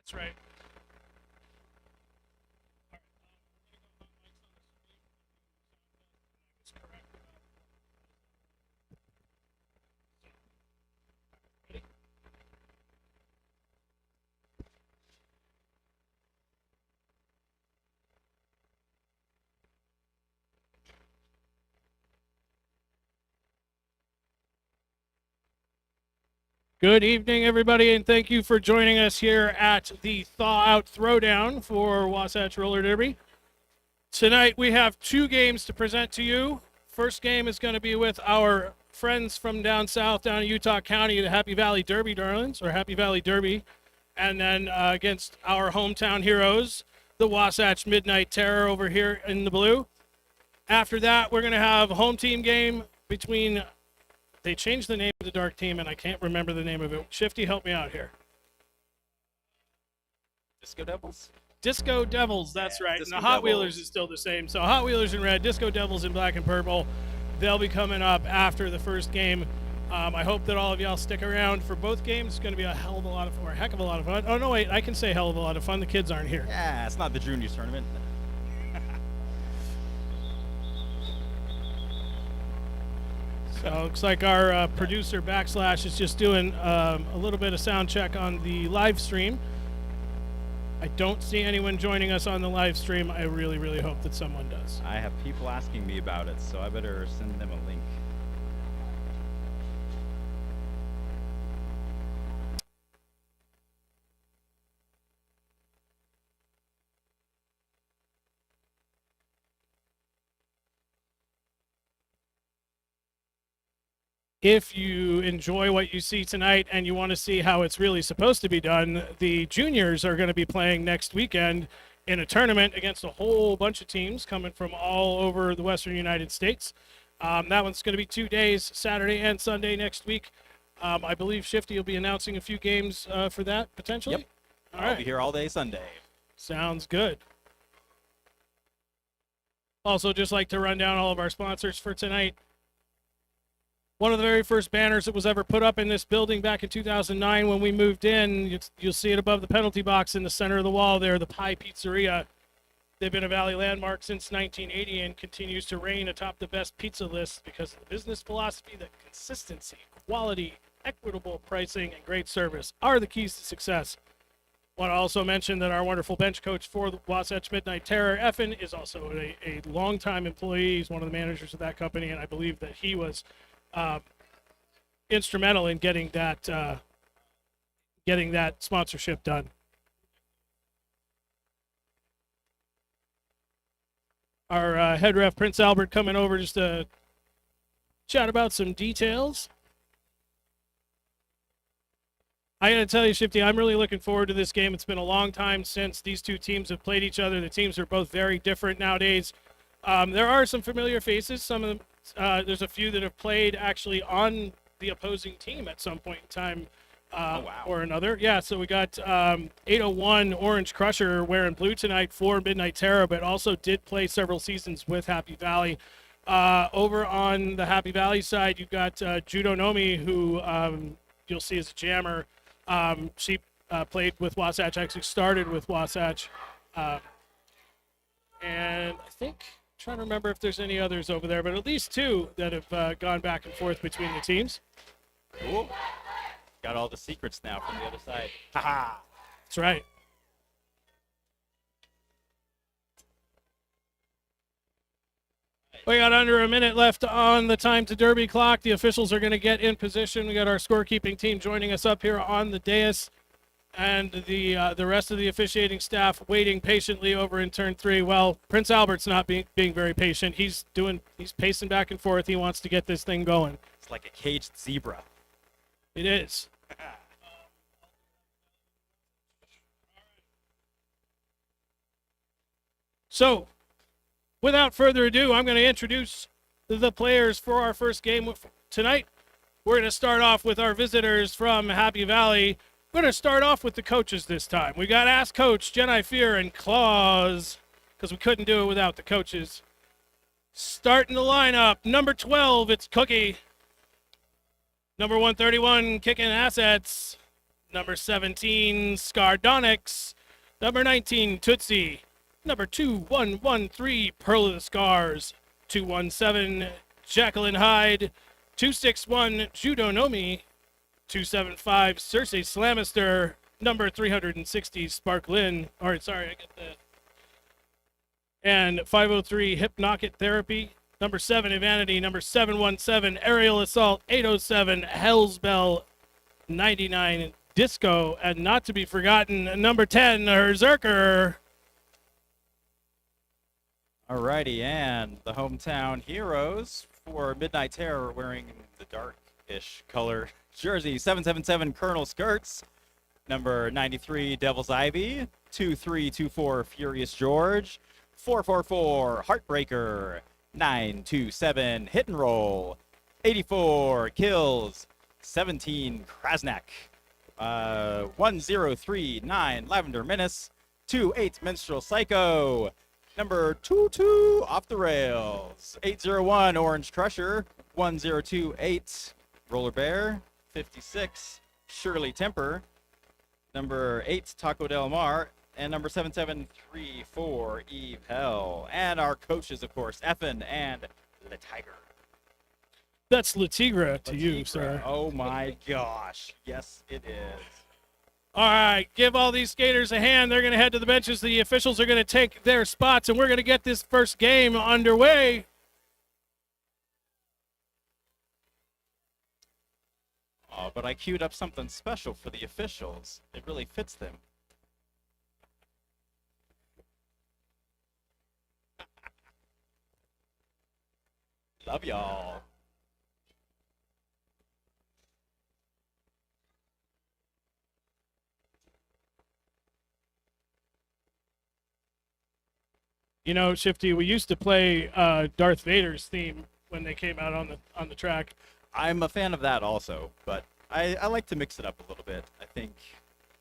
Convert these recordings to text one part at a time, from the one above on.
That's right. Good evening, everybody, and thank you for joining us here at the Thaw Out Throwdown for Wasatch Roller Derby. Tonight we have two games to present to you. First game is going to be with our friends from down south, down in Utah County, the Happy Valley Derby Darlings, or Happy Valley Derby, and then against our hometown heroes, the Wasatch Midnight Terror over here in the blue. After that, we're going to have a home team game between... They changed the name of the dark team, and I can't remember the name of it. Shifty, help me out here. Disco Devils? Disco Devils, that's right. Disco And the Hot Devils. Wheelers is still the same. So Hot Wheelers in red, Disco Devils in black and purple. They'll be coming up after the first game. I hope that all of y'all stick around for both games. It's going to be a hell of a lot of fun, or a heck of a lot of fun. Oh, no, wait, I can say hell of a lot of fun. The kids aren't here. Yeah, it's not the juniors tournament. So it looks like our producer Backslash is just doing a little bit of sound check on the live stream. I don't see anyone joining us on the live stream. I really, really hope that someone does. I have people asking me about it, so I better send them a link. If you enjoy what you see tonight and you want to see how it's really supposed to be done, the juniors are going to be playing next weekend in a tournament against a whole bunch of teams coming from all over the western United States. That one's going to be 2 days, Saturday and Sunday next week. I believe Shifty will be announcing a few games for that, potentially? Yep. All I'll right. be here all day Sunday. Sounds good. Also, just like to run down all of our sponsors for tonight. One of the very first banners that was ever put up in this building back in 2009 when we moved in, you'll see it above the penalty box in the center of the wall there, the Pie Pizzeria. They've been a Valley landmark since 1980 and continues to reign atop the best pizza list because of the business philosophy that consistency, quality, equitable pricing, and great service are the keys to success. Want to also mention that our wonderful bench coach for the Wasatch Midnight Terror, Effin, is also a longtime employee. He's one of the managers of that company, and I believe that he was instrumental in getting that sponsorship done. Our head ref Prince Albert coming over just to chat about some details. I got to tell you, Shifty, I'm really looking forward to this game. It's been a long time since these two teams have played each other. The teams are both very different nowadays. There are some familiar faces. Some of them. There's a few that have played actually on the opposing team at some point in time or another. Yeah, so we got 801 Orange Crusher wearing blue tonight for Midnight Terror, but also did play several seasons with Happy Valley. Over on the Happy Valley side, you've got Judo Nomi, who you'll see as a jammer. She played with Wasatch, actually started with Wasatch. And I think... trying to remember if there's any others over there, but at least two that have gone back and forth between the teams. Cool. Got all the secrets now from the other side. Haha. That's right. We got under a minute left on the time to Derby clock. The officials are going to get in position. We got our scorekeeping team joining us up here on the dais, and the rest of the officiating staff waiting patiently over in turn 3. Well, Prince Albert's not being very patient. He's pacing back and forth. He wants to get this thing going. It's like a caged zebra. It is. So, without further ado, I'm going to introduce the players for our first game tonight. We're going to start off with our visitors from Happy Valley. We're going to start off with the coaches this time. We got Ask Coach, Jedi Fear, and Claus, because we couldn't do it without the coaches. Starting the lineup, number 12, it's Cookie. Number 131, Kicking Assets. Number 17, Scardonyx. Number 19, Tootsie. Number 2113, Pearl of the Scars. 217, Jacqueline Hyde. 261, Judonomi. 275, Cersei Slamister. Number 360, Sparklin. Or, sorry, I get the... And 503, Hypnotic Therapy. Number 7, Evanity. Number 717, Aerial Assault. 807, Hell's Bell. 99, Disco. And not to be forgotten, number 10, Berserker. Alrighty, and the hometown heroes for Midnight Terror wearing the dark-ish color jersey. 777 Colonel Skirts. Number 93, Devil's Ivy. 2324 Furious George. 444 Heartbreaker. 927 Hit and Roll. 84 Kills. 17 Krasnak. 1039 Lavender Menace. 28 Minstrel Psycho. Number 22 Off the Rails. 801 Orange Crusher. 1028 Roller Bear. 56 Shirley Temper. Number 8 Taco Del Mar. And number 7734 Eve Hell. And our coaches, of course, Effin and the Tiger. That's La Tigra to you, sir. Oh my gosh. Yes, it is. All right, give all these skaters a hand. They're going to head to the benches. The officials are going to take their spots, and we're going to get this first game underway. Oh, but I queued up something special for the officials. It really fits them. Love y'all. You know, Shifty, we used to play Darth Vader's theme when they came out on the track. I'm a fan of that also, but I like to mix it up a little bit. I think,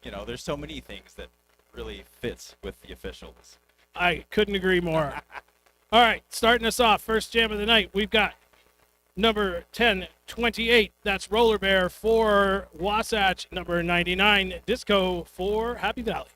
you know, there's so many things that really fits with the officials. I couldn't agree more. All right, starting us off, first jam of the night, we've got number 1028, that's Roller Bear for Wasatch. Number 99, Disco for Happy Valley.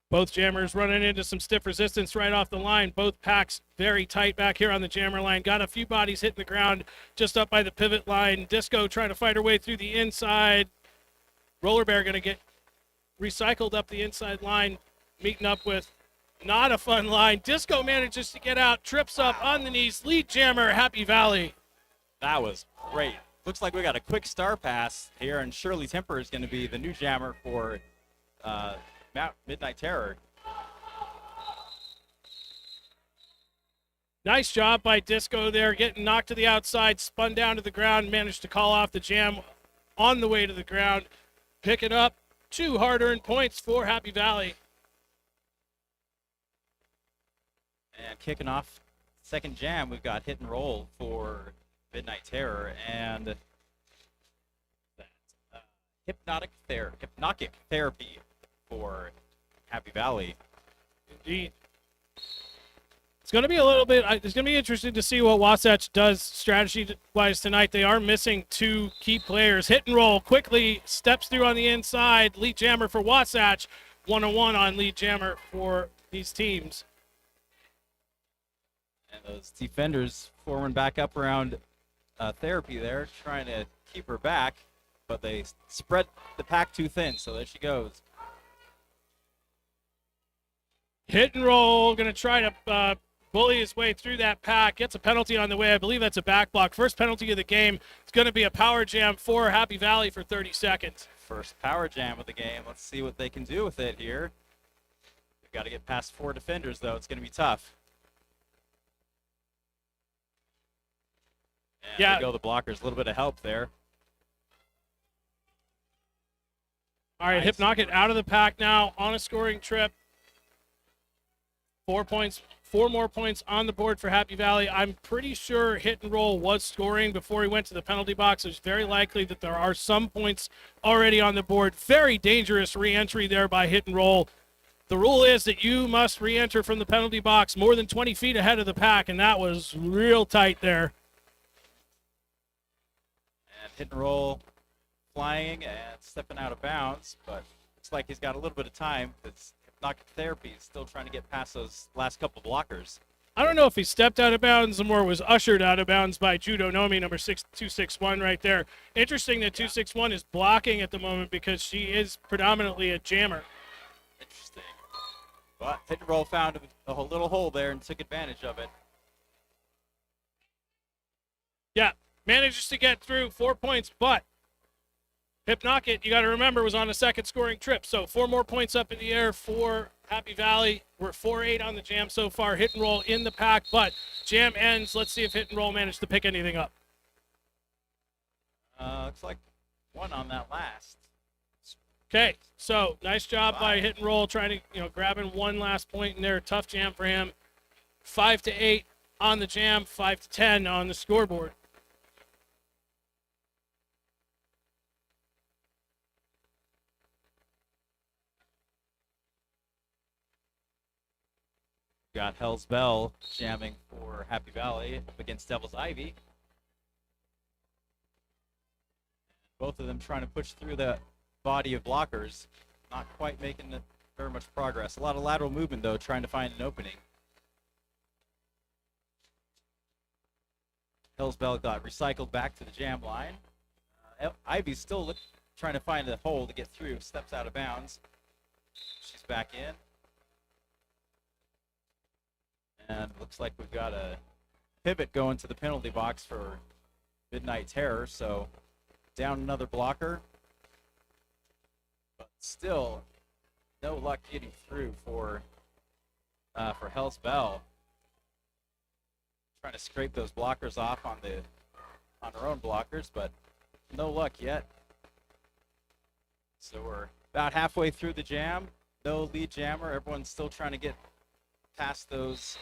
Both jammers running into some stiff resistance right off the line. Both packs very tight back here on the jammer line. Got a few bodies hitting the ground just up by the pivot line. Disco trying to fight her way through the inside. Roller Bear going to get recycled up the inside line, meeting up with not a fun line. Disco manages to get out, trips up on the knees. Lead jammer, Happy Valley. That was great. Looks like we got a quick star pass here, and Shirley Temper is going to be the new jammer for Midnight Terror. Nice job by Disco there, getting knocked to the outside, spun down to the ground, managed to call off the jam on the way to the ground. Picking up 2 hard-earned points for Happy Valley. And kicking off second jam, we've got Hit and Roll for Midnight Terror, and that's Hypnotic Therapy for Happy Valley. Indeed. It's going to be a little bit, it's going to be interesting to see what Wasatch does strategy-wise tonight. They are missing 2 key players. Hit and Roll quickly steps through on the inside. Lead jammer for Wasatch. 1-on-1 on lead jammer for these teams. And those defenders forming back up around Therapy there, trying to keep her back, but they spread the pack too thin, so there she goes. Hit and Roll, going to try to bully his way through that pack. Gets a penalty on the way. I believe that's a back block. First penalty of the game. It's going to be a power jam for Happy Valley for 30 seconds. First power jam of the game. Let's see what they can do with it here. They've got to get past 4 defenders, though. It's going to be tough. And yeah. There go the blockers. A little bit of help there. All right, Nice. Hypnotic out of the pack now on a scoring trip. 4 points, 4 more points on the board for Happy Valley. I'm pretty sure Hit and Roll was scoring before he went to the penalty box. It's very likely that there are some points already on the board. Very dangerous re-entry there by Hit and Roll. The rule is that you must re-enter from the penalty box more than 20 feet ahead of the pack, and that was real tight there. And hit and roll, flying and stepping out of bounds, but looks like he's got a little bit of time. It's hypnotic therapy. He's still trying to get past those last couple blockers. I don't know if he stepped out of bounds or was ushered out of bounds by Judo Nomi, number 261 right there. Interesting that 261 is blocking at the moment because she is predominantly a jammer. Interesting. But hit and roll found a little hole there and took advantage of it. Yeah, manages to get through 4 points, but Hypnocket, you got to remember, was on a second scoring trip. So 4 more points up in the air for Happy Valley. We're 4-8 on the jam so far. Hit and roll in the pack, but jam ends. Let's see if hit and roll managed to pick anything up. Looks like 1 on that last. Okay, so nice job by hit and roll, trying to, grabbing 1 last point in there. Tough jam for him. 5-8 on the jam, 5-10 on the scoreboard. Got Hell's Bell jamming for Happy Valley up against Devil's Ivy. Both of them trying to push through the body of blockers. Not quite making very much progress. A lot of lateral movement, though, trying to find an opening. Hell's Bell got recycled back to the jam line. Ivy's still trying to find a hole to get through. Steps out of bounds. She's back in. And looks like we've got a pivot going to the penalty box for Midnight Terror. So down another blocker. But still, no luck getting through for Hell's Bell. Trying to scrape those blockers off on her own blockers, but no luck yet. So we're about halfway through the jam. No lead jammer. Everyone's still trying to get past those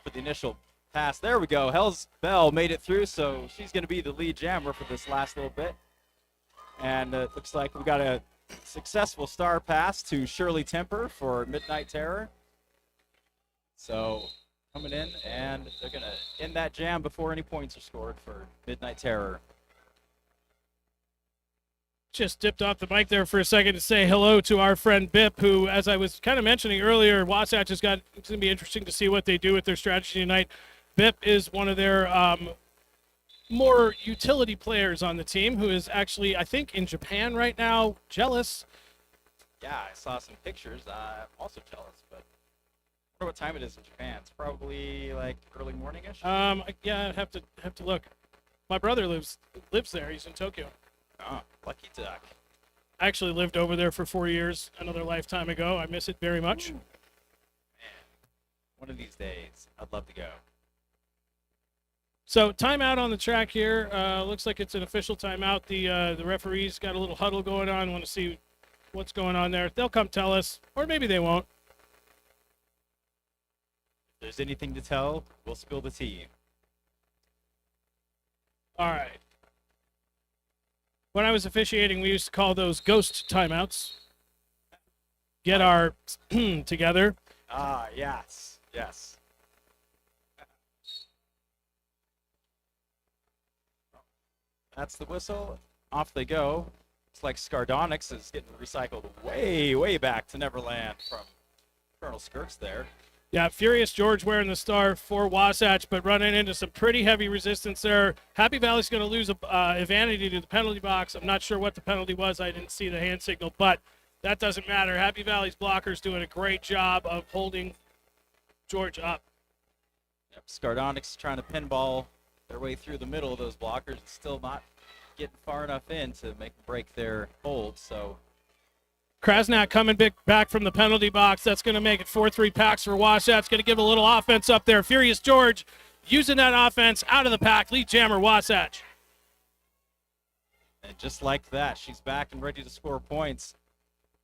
for the initial pass. There we go. Hell's Bell made it through, so she's going to be the lead jammer for this last little bit. And it looks like we got a successful star pass to Shirley Temper for Midnight Terror. So coming in, and they're going to end that jam before any points are scored for Midnight Terror. Just dipped off the mic there for a second to say hello to our friend Bip, who, as I was kind of mentioning earlier, Wasatch it's going to be interesting to see what they do with their strategy tonight. Bip is one of their more utility players on the team, who is actually, I think, in Japan right now. Jealous. Yeah, I saw some pictures. I'm also jealous, but I wonder what time it is in Japan. It's probably like early morning-ish. Yeah, I'd have to look. My brother lives there. He's in Tokyo. Oh, lucky duck. I actually lived over there for 4 years, another lifetime ago. I miss it very much. Man, one of these days, I'd love to go. So timeout on the track here. Looks like it's an official timeout. The referees got a little huddle going on. Want to see what's going on there. They'll come tell us, or maybe they won't. If there's anything to tell, we'll spill the tea. All right. When I was officiating, we used to call those ghost timeouts. Get our together. Ah, yes, yes. That's the whistle. Off they go. It's like Scardonyx is getting recycled way, way back to Neverland from Colonel Skirts there. Yeah, Furious George wearing the star for Wasatch, but running into some pretty heavy resistance there. Happy Valley's going to lose a Vanity to the penalty box. I'm not sure what the penalty was. I didn't see the hand signal, but that doesn't matter. Happy Valley's blockers doing a great job of holding George up. Yep, Scardonyx trying to pinball their way through the middle of those blockers. Still not getting far enough in to make them break their hold, so... Krasnak coming back from the penalty box. That's going to make it 4-3 packs for Wasatch. Going to give a little offense up there. Furious George using that offense out of the pack. Lead jammer Wasatch. And just like that, she's back and ready to score points.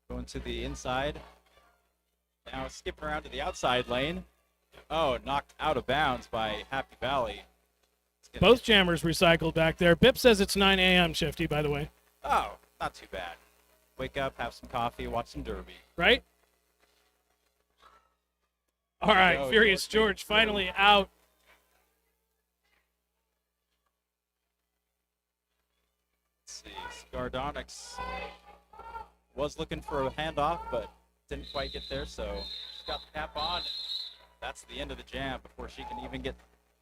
Going to the inside. Now skipping around to the outside lane. Oh, knocked out of bounds by Happy Valley. Both jammers recycled back there. Bip says it's 9 a.m. Shifty, by the way. Oh, not too bad. Wake up, have some coffee, watch some derby. Right? All right, go. Furious George George finally out. Let's see. Skardonix was looking for a handoff, but didn't quite get there, so she's got the cap on. That's the end of the jam before she can even get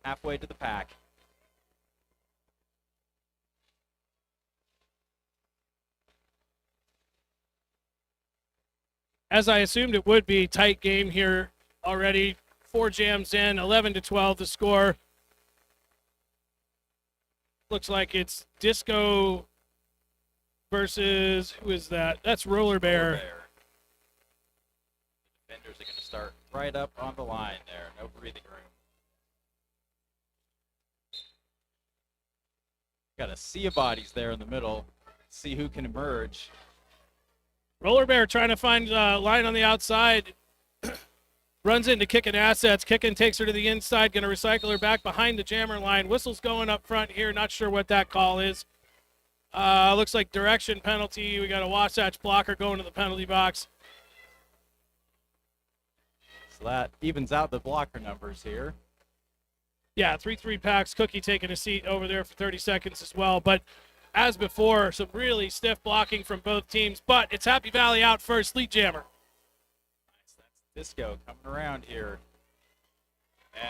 halfway to the pack. As I assumed it would be, tight game here already. 4 jams in, 11-12 the score. Looks like it's Disco versus, who is that? That's Roller Bear. Defenders are going to start right up on the line there. No breathing room. Got a sea of bodies there in the middle. See who can emerge. Roller Bear trying to find line on the outside. Runs into Kickin' Assets. Kickin' takes her to the inside. Going to recycle her back behind the jammer line. Whistle's going up front here. Not sure what that call is. Looks like direction penalty. We got a Wasatch blocker going to the penalty box. So that evens out the blocker numbers here. Yeah, 3-3 packs. Cookie taking a seat over there for 30 seconds as well. But as before, some really stiff blocking from both teams. But it's Happy Valley out first. Lead jammer. Nice. That's Disco coming around here.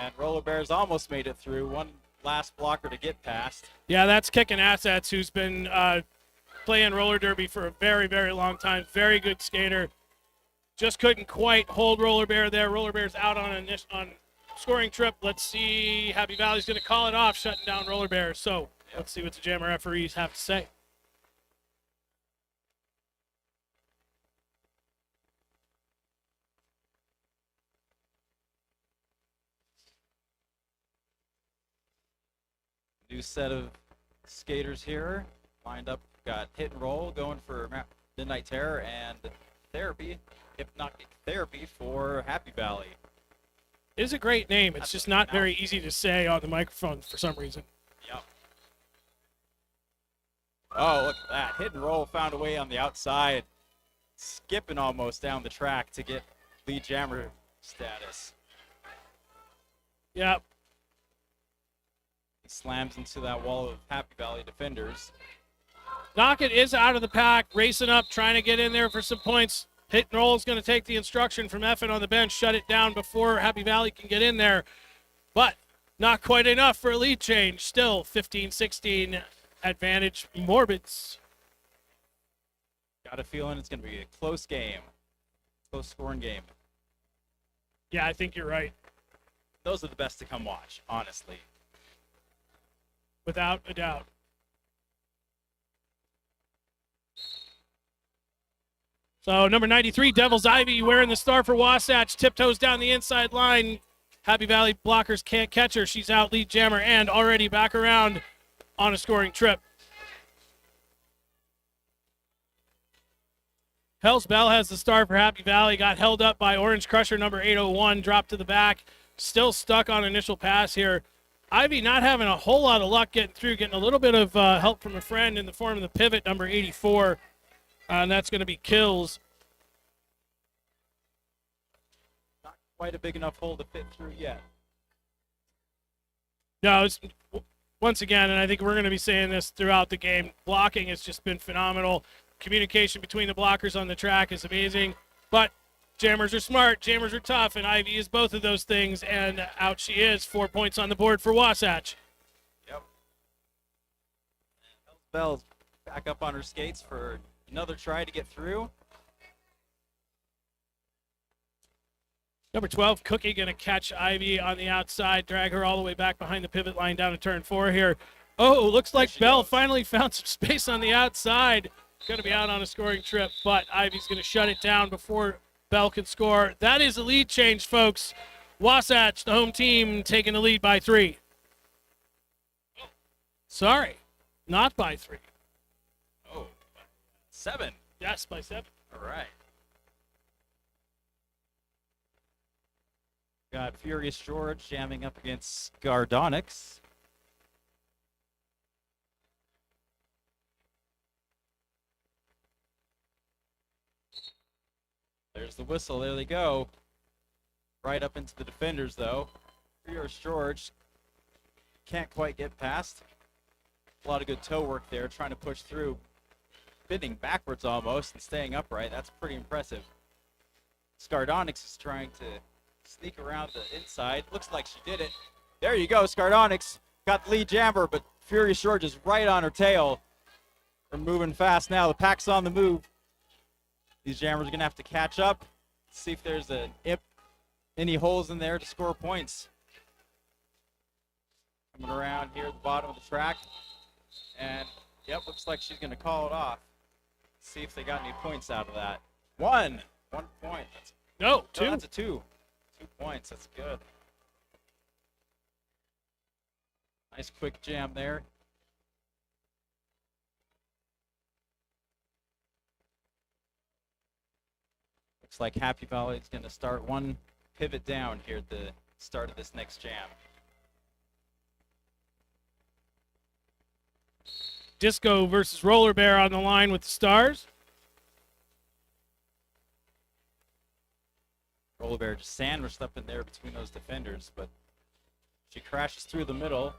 And Roller Bears almost made it through. One last blocker to get past. Yeah, that's Kickin' Assets, who's been playing roller derby for a very, very long time. Very good skater. Just couldn't quite hold Roller Bear there. Roller Bear's out on scoring trip. Let's see. Happy Valley's going to call it off, shutting down Roller Bear. So let's see what the jammer referees have to say. New set of skaters here. Lined up. Got Hit and Roll going for Midnight Terror and Therapy. Hypnotic Therapy for Happy Valley. It is a great name. It's just not very easy to say on the microphone for some reason. Yep. Oh, look at that. Hit and Roll found a way on the outside. Skipping almost down the track to get lead jammer status. Yep. He slams into that wall of Happy Valley defenders. Knockett is out of the pack, racing up, trying to get in there for some points. Hit and Roll is going to take the instruction from Effin on the bench, shut it down before Happy Valley can get in there. But not quite enough for a lead change. Still 15-16 advantage Morbids. Got a feeling it's going to be a close game. Close scoring game. Yeah, I think you're right. Those are the best to come watch, honestly. Without a doubt. So number 93, Devil's Ivy, wearing the star for Wasatch, tiptoes down the inside line. Happy Valley blockers can't catch her. She's out lead jammer and already back around on a scoring trip. Hell's Bell has the star for Happy Valley, got held up by Orange Crusher number 801, dropped to the back, still stuck on initial pass here. Ivy not having a whole lot of luck getting through, getting a little bit of help from a friend in the form of the pivot number 84. And that's going to be Kills. Not quite a big enough hole to fit through yet. No, it's, once again, and I think we're going to be saying this throughout the game, blocking has just been phenomenal. Communication between the blockers on the track is amazing. But jammers are smart, jammers are tough, and Ivy is both of those things, and out she is. 4 points on the board for Wasatch. Yep. Bell's back up on her skates for another try to get through. Number 12, Cookie going to catch Ivy on the outside, drag her all the way back behind the pivot line down to turn 4 here. Oh, looks like Bell finally found some space on the outside. Going to be out on a scoring trip, but Ivy's going to shut it down before Bell can score. That is a lead change, folks. Wasatch, the home team, taking the lead by 3. Sorry, not by 3. Oh, 7. Yes, by 7. All right. Got Furious George jamming up against Gardonix. There's the whistle. There they go. right up into the defenders, though. Here's George. Can't quite get past. A lot of good toe work there, trying to push through. Bending backwards almost and staying upright. That's pretty impressive. Skardonyx is trying to sneak around the inside. Looks like she did it. There you go, Skardonyx got the lead jammer, but Furious George is right on her tail. They're moving fast now. The pack's on the move. These jammers are going to have to catch up, see if there's any holes in there to score points. Coming around here at the bottom of the track. And, yep, looks like she's going to call it off. See if they got any points out of that. 1 point. No, 2. No, that's a 2. 2 points. That's good. Nice quick jam there. Looks like Happy Valley is going to start one pivot down here at the start of this next jam. Disco versus Roller Bear on the line with the Stars. Roller Bear just sandwiched up in there between those defenders, but she crashes through the middle.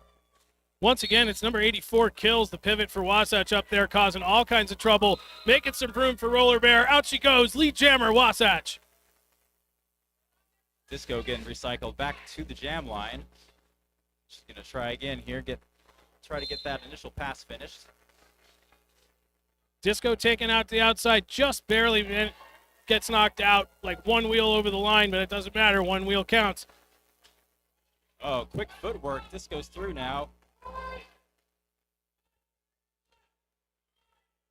Once again, it's number 84 Kills, the pivot for Wasatch up there, causing all kinds of trouble, making some room for Roller Bear. Out she goes, lead jammer, Wasatch. Disco getting recycled back to the jam line. She's going to try again here, try to get that initial pass finished. Disco taken out to the outside, just barely gets knocked out, like one wheel over the line, but it doesn't matter, one wheel counts. Oh, quick footwork. Disco's through now.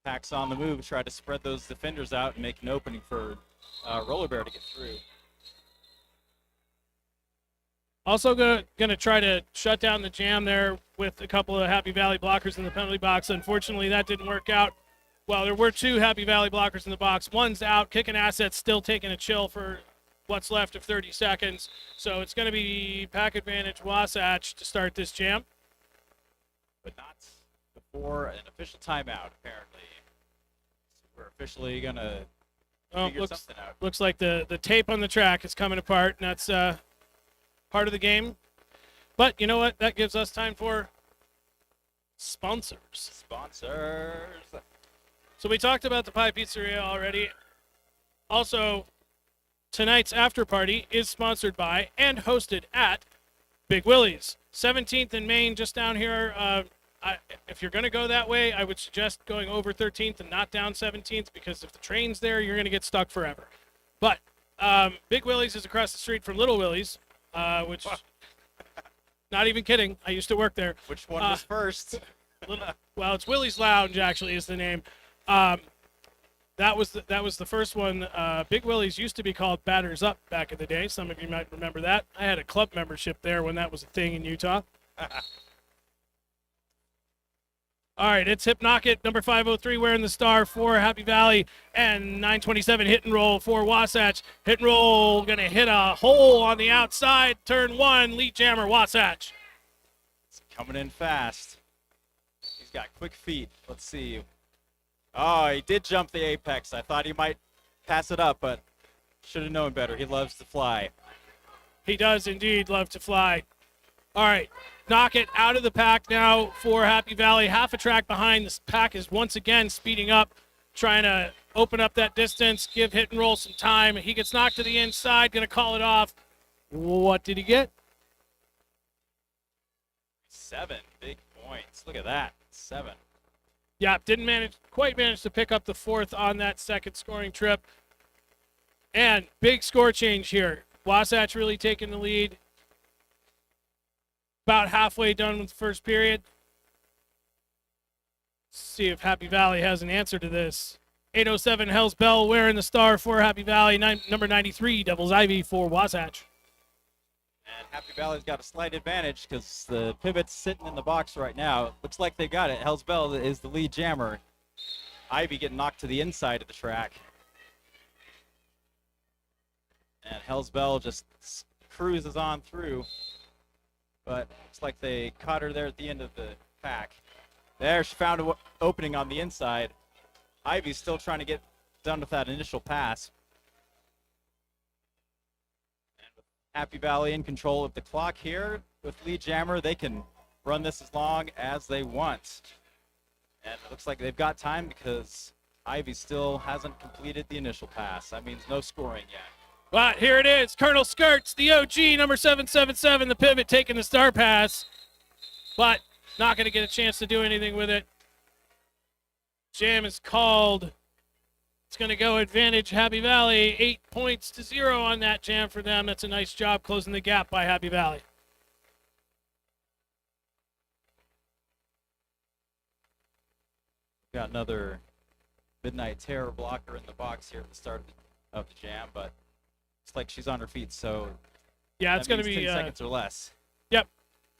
Pack's on the move, try to spread those defenders out and make an opening for Roller Bear to get through. Also going to try to shut down the jam there with a couple of Happy Valley blockers in the penalty box. Unfortunately, that didn't work out. Well, there were 2 Happy Valley blockers in the box. One's out, kicking assets, still taking a chill for what's left of 30 seconds. So it's going to be pack advantage Wasatch to start this jam. But not before an official timeout, apparently. So we're officially going to figure something out. Looks like the tape on the track is coming apart, and that's part of the game. But you know what? That gives us time for sponsors. Sponsors. So we talked about the Pie Pizzeria already. Also, tonight's after party is sponsored by and hosted at Big Willie's. 17th and Main, just down here. If you're going to go that way, I would suggest going over 13th and not down 17th, because if the train's there, you're going to get stuck forever. But Big Willie's is across the street from Little Willie's, which, not even kidding, I used to work there. Which one was first? Well, it's Willie's Lounge, actually, is the name. That was the first one. Big Willie's used to be called Batters Up back in the day. Some of you might remember that. I had a club membership there when that was a thing in Utah. All right, it's Hip Knock It, number 503 wearing the star for Happy Valley, and 927 hit and roll for Wasatch. Hit and roll, going to hit a hole on the outside. Turn 1, lead jammer, Wasatch. It's coming in fast. He's got quick feet. Let's see. Oh, he did jump the apex. I thought he might pass it up, but should have known better. He loves to fly. He does indeed love to fly. All right, Knock It out of the pack now for Happy Valley. Half a track behind. This pack is once again speeding up, trying to open up that distance, give Hit and Roll some time. He gets knocked to the inside, going to call it off. What did he get? 7 big points. Look at that. 7. Yeah, didn't quite manage to pick up the 4th on that second scoring trip. And big score change here. Wasatch really taking the lead. About halfway done with the first period. See if Happy Valley has an answer to this. 807 Hell's Bell wearing the star for Happy Valley. Number 93 Devil's Ivy for Wasatch. And Happy Valley's got a slight advantage because the pivot's sitting in the box right now. Looks like they got it. Hell's Bell is the lead jammer. Ivy getting knocked to the inside of the track. And Hell's Bell just cruises on through. But looks like they caught her there at the end of the pack. There, she found an opening on the inside. Ivy's still trying to get done with that initial pass. And with Happy Valley in control of the clock here. With Lead Jammer, they can run this as long as they want. And it looks like they've got time because Ivy still hasn't completed the initial pass. That means no scoring yet. But here it is. Colonel Skirts, the OG, number 777, the pivot, taking the star pass. But not going to get a chance to do anything with it. Jam is called. It's going to go advantage Happy Valley. 8 points to 0 on that jam for them. That's a nice job closing the gap by Happy Valley. Got another Midnight Terror blocker in the box here at the start of the jam, but it's like she's on her feet, so yeah, it's going to be 10 seconds or less. Yep.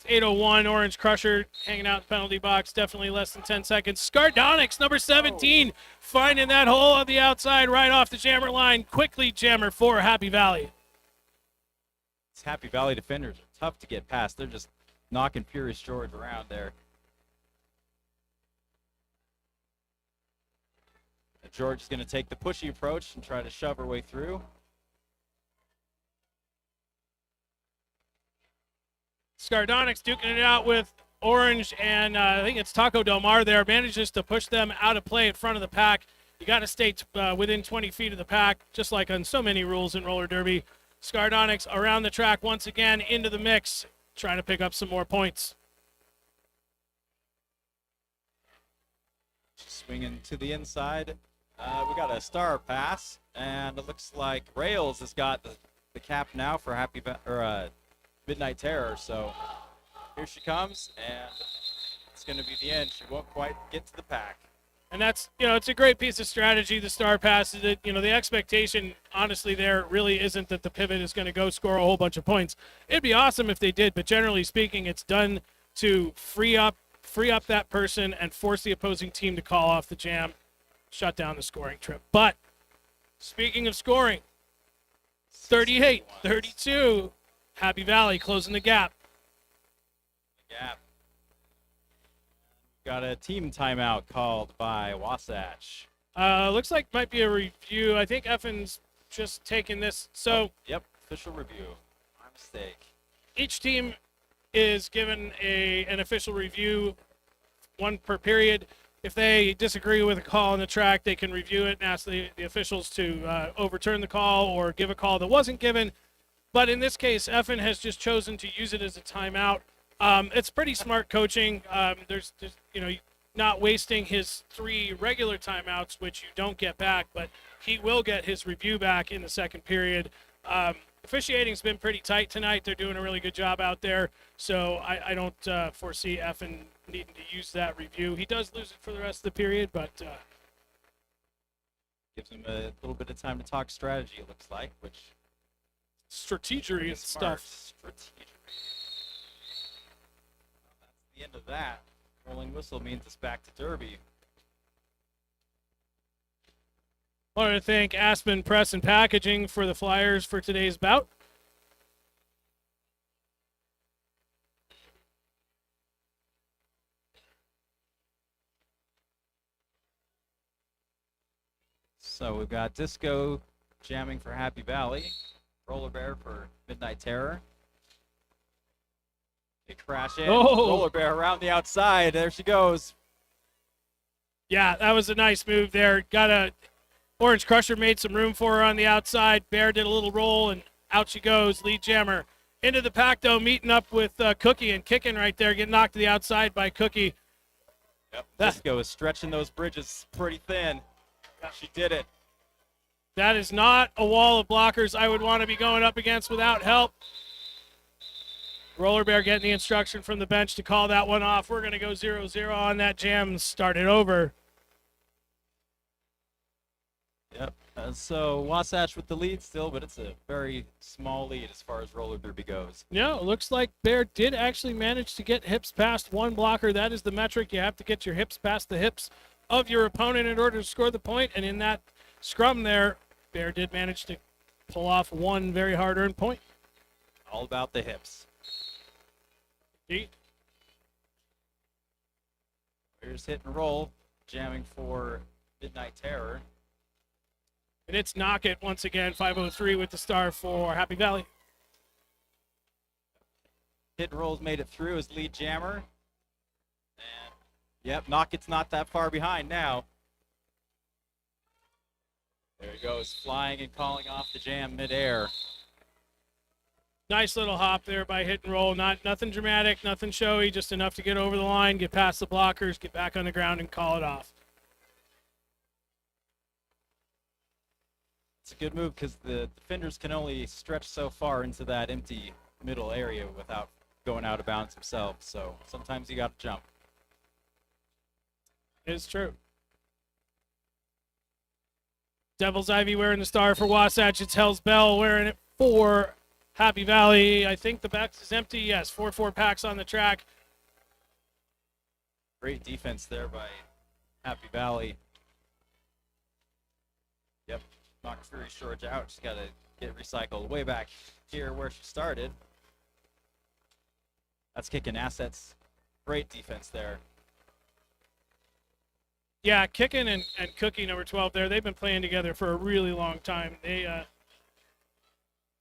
It's 8:01. Orange Crusher hanging out in the penalty box. Definitely less than 10 seconds. Skardonix, number 17, finding that hole on the outside right off the jammer line. Quickly jammer for Happy Valley. These Happy Valley defenders are tough to get past. They're just knocking Furious George around there. And George is going to take the pushy approach and try to shove her way through. Skardonix duking it out with Orange, and I think it's Taco Del Mar there. Manages to push them out of play in front of the pack. You got to stay within 20 feet of the pack, just like on so many rules in roller derby. Skardonix around the track once again, into the mix, trying to pick up some more points. Swinging to the inside. We got a star pass, and it looks like Rails has got the cap now for Midnight Terror. So here she comes, and it's going to be the end. She won't quite get to the pack. And that's, it's a great piece of strategy, the star pass. The expectation, honestly, there really isn't that the pivot is going to go score a whole bunch of points. It'd be awesome if they did, but generally speaking, it's done to free up that person and force the opposing team to call off the jam, shut down the scoring trip. But speaking of scoring, 38-32, Happy Valley closing the gap. Got a team timeout called by Wasatch. Looks like might be a review. I think Effen's just taking this. So yep, official review. My mistake. Each team is given an official review, one per period. If they disagree with a call on the track, they can review it and ask the officials to overturn the call or give a call that wasn't given. But in this case, Effen has just chosen to use it as a timeout. It's pretty smart coaching. There's not wasting his 3 regular timeouts, which you don't get back, but he will get his review back in the second period. Officiating's been pretty tight tonight. They're doing a really good job out there, so I don't foresee Effen needing to use that review. He does lose it for the rest of the period, but gives him a little bit of time to talk strategy, it looks like, which strategery and stuff. Strategery. Well, that's the end of that. Rolling whistle means it's back to Derby. I want to thank Aspen Press and Packaging for the flyers for today's bout. So we've got Disco jamming for Happy Valley, Roller Bear for Midnight Terror. They crash in. Oh. Roller Bear around the outside. There she goes. Yeah, that was a nice move there. Orange Crusher made some room for her on the outside. Bear did a little roll, and out she goes. Lead jammer into the pack, though, meeting up with Cookie and kicking right there, getting knocked to the outside by Cookie. Yep. Disco is stretching those bridges pretty thin. She did it. That is not a wall of blockers I would want to be going up against without help. Roller Bear getting the instruction from the bench to call that one off. We're going to go 0-0 on that jam and start it over. Yep. So Wasatch with the lead still, but it's a very small lead as far as roller derby goes. No, it looks like Bear did actually manage to get hips past one blocker. That is the metric. You have to get your hips past the hips of your opponent in order to score the point. And in that scrum there, Bear did manage to pull off one very hard-earned point. All about the hips. Indeed. Here's hit and roll, jamming for Midnight Terror. And it's Knock It once again, 503 with the star for Happy Valley. Hit and Roll's made it through as lead jammer. And, yep, Knockett's not that far behind now. There he goes, flying and calling off the jam midair. Nice little hop there by Hit and Roll. Nothing dramatic, nothing showy, just enough to get over the line, get past the blockers, get back on the ground, and call it off. It's a good move because the defenders can only stretch so far into that empty middle area without going out of bounds themselves. So sometimes you got to jump. It's true. Devil's Ivy wearing the star for Wasatch. It's Hell's Bell wearing it for Happy Valley. I think the back is empty. Yes, 4-4 packs on the track. Great defense there by Happy Valley. Yep, knocked Fury Shorge out. She's got to get recycled way back here where she started. That's kicking assets. Great defense there. Yeah, Kickin and Cookie, number 12 there, they've been playing together for a really long time. They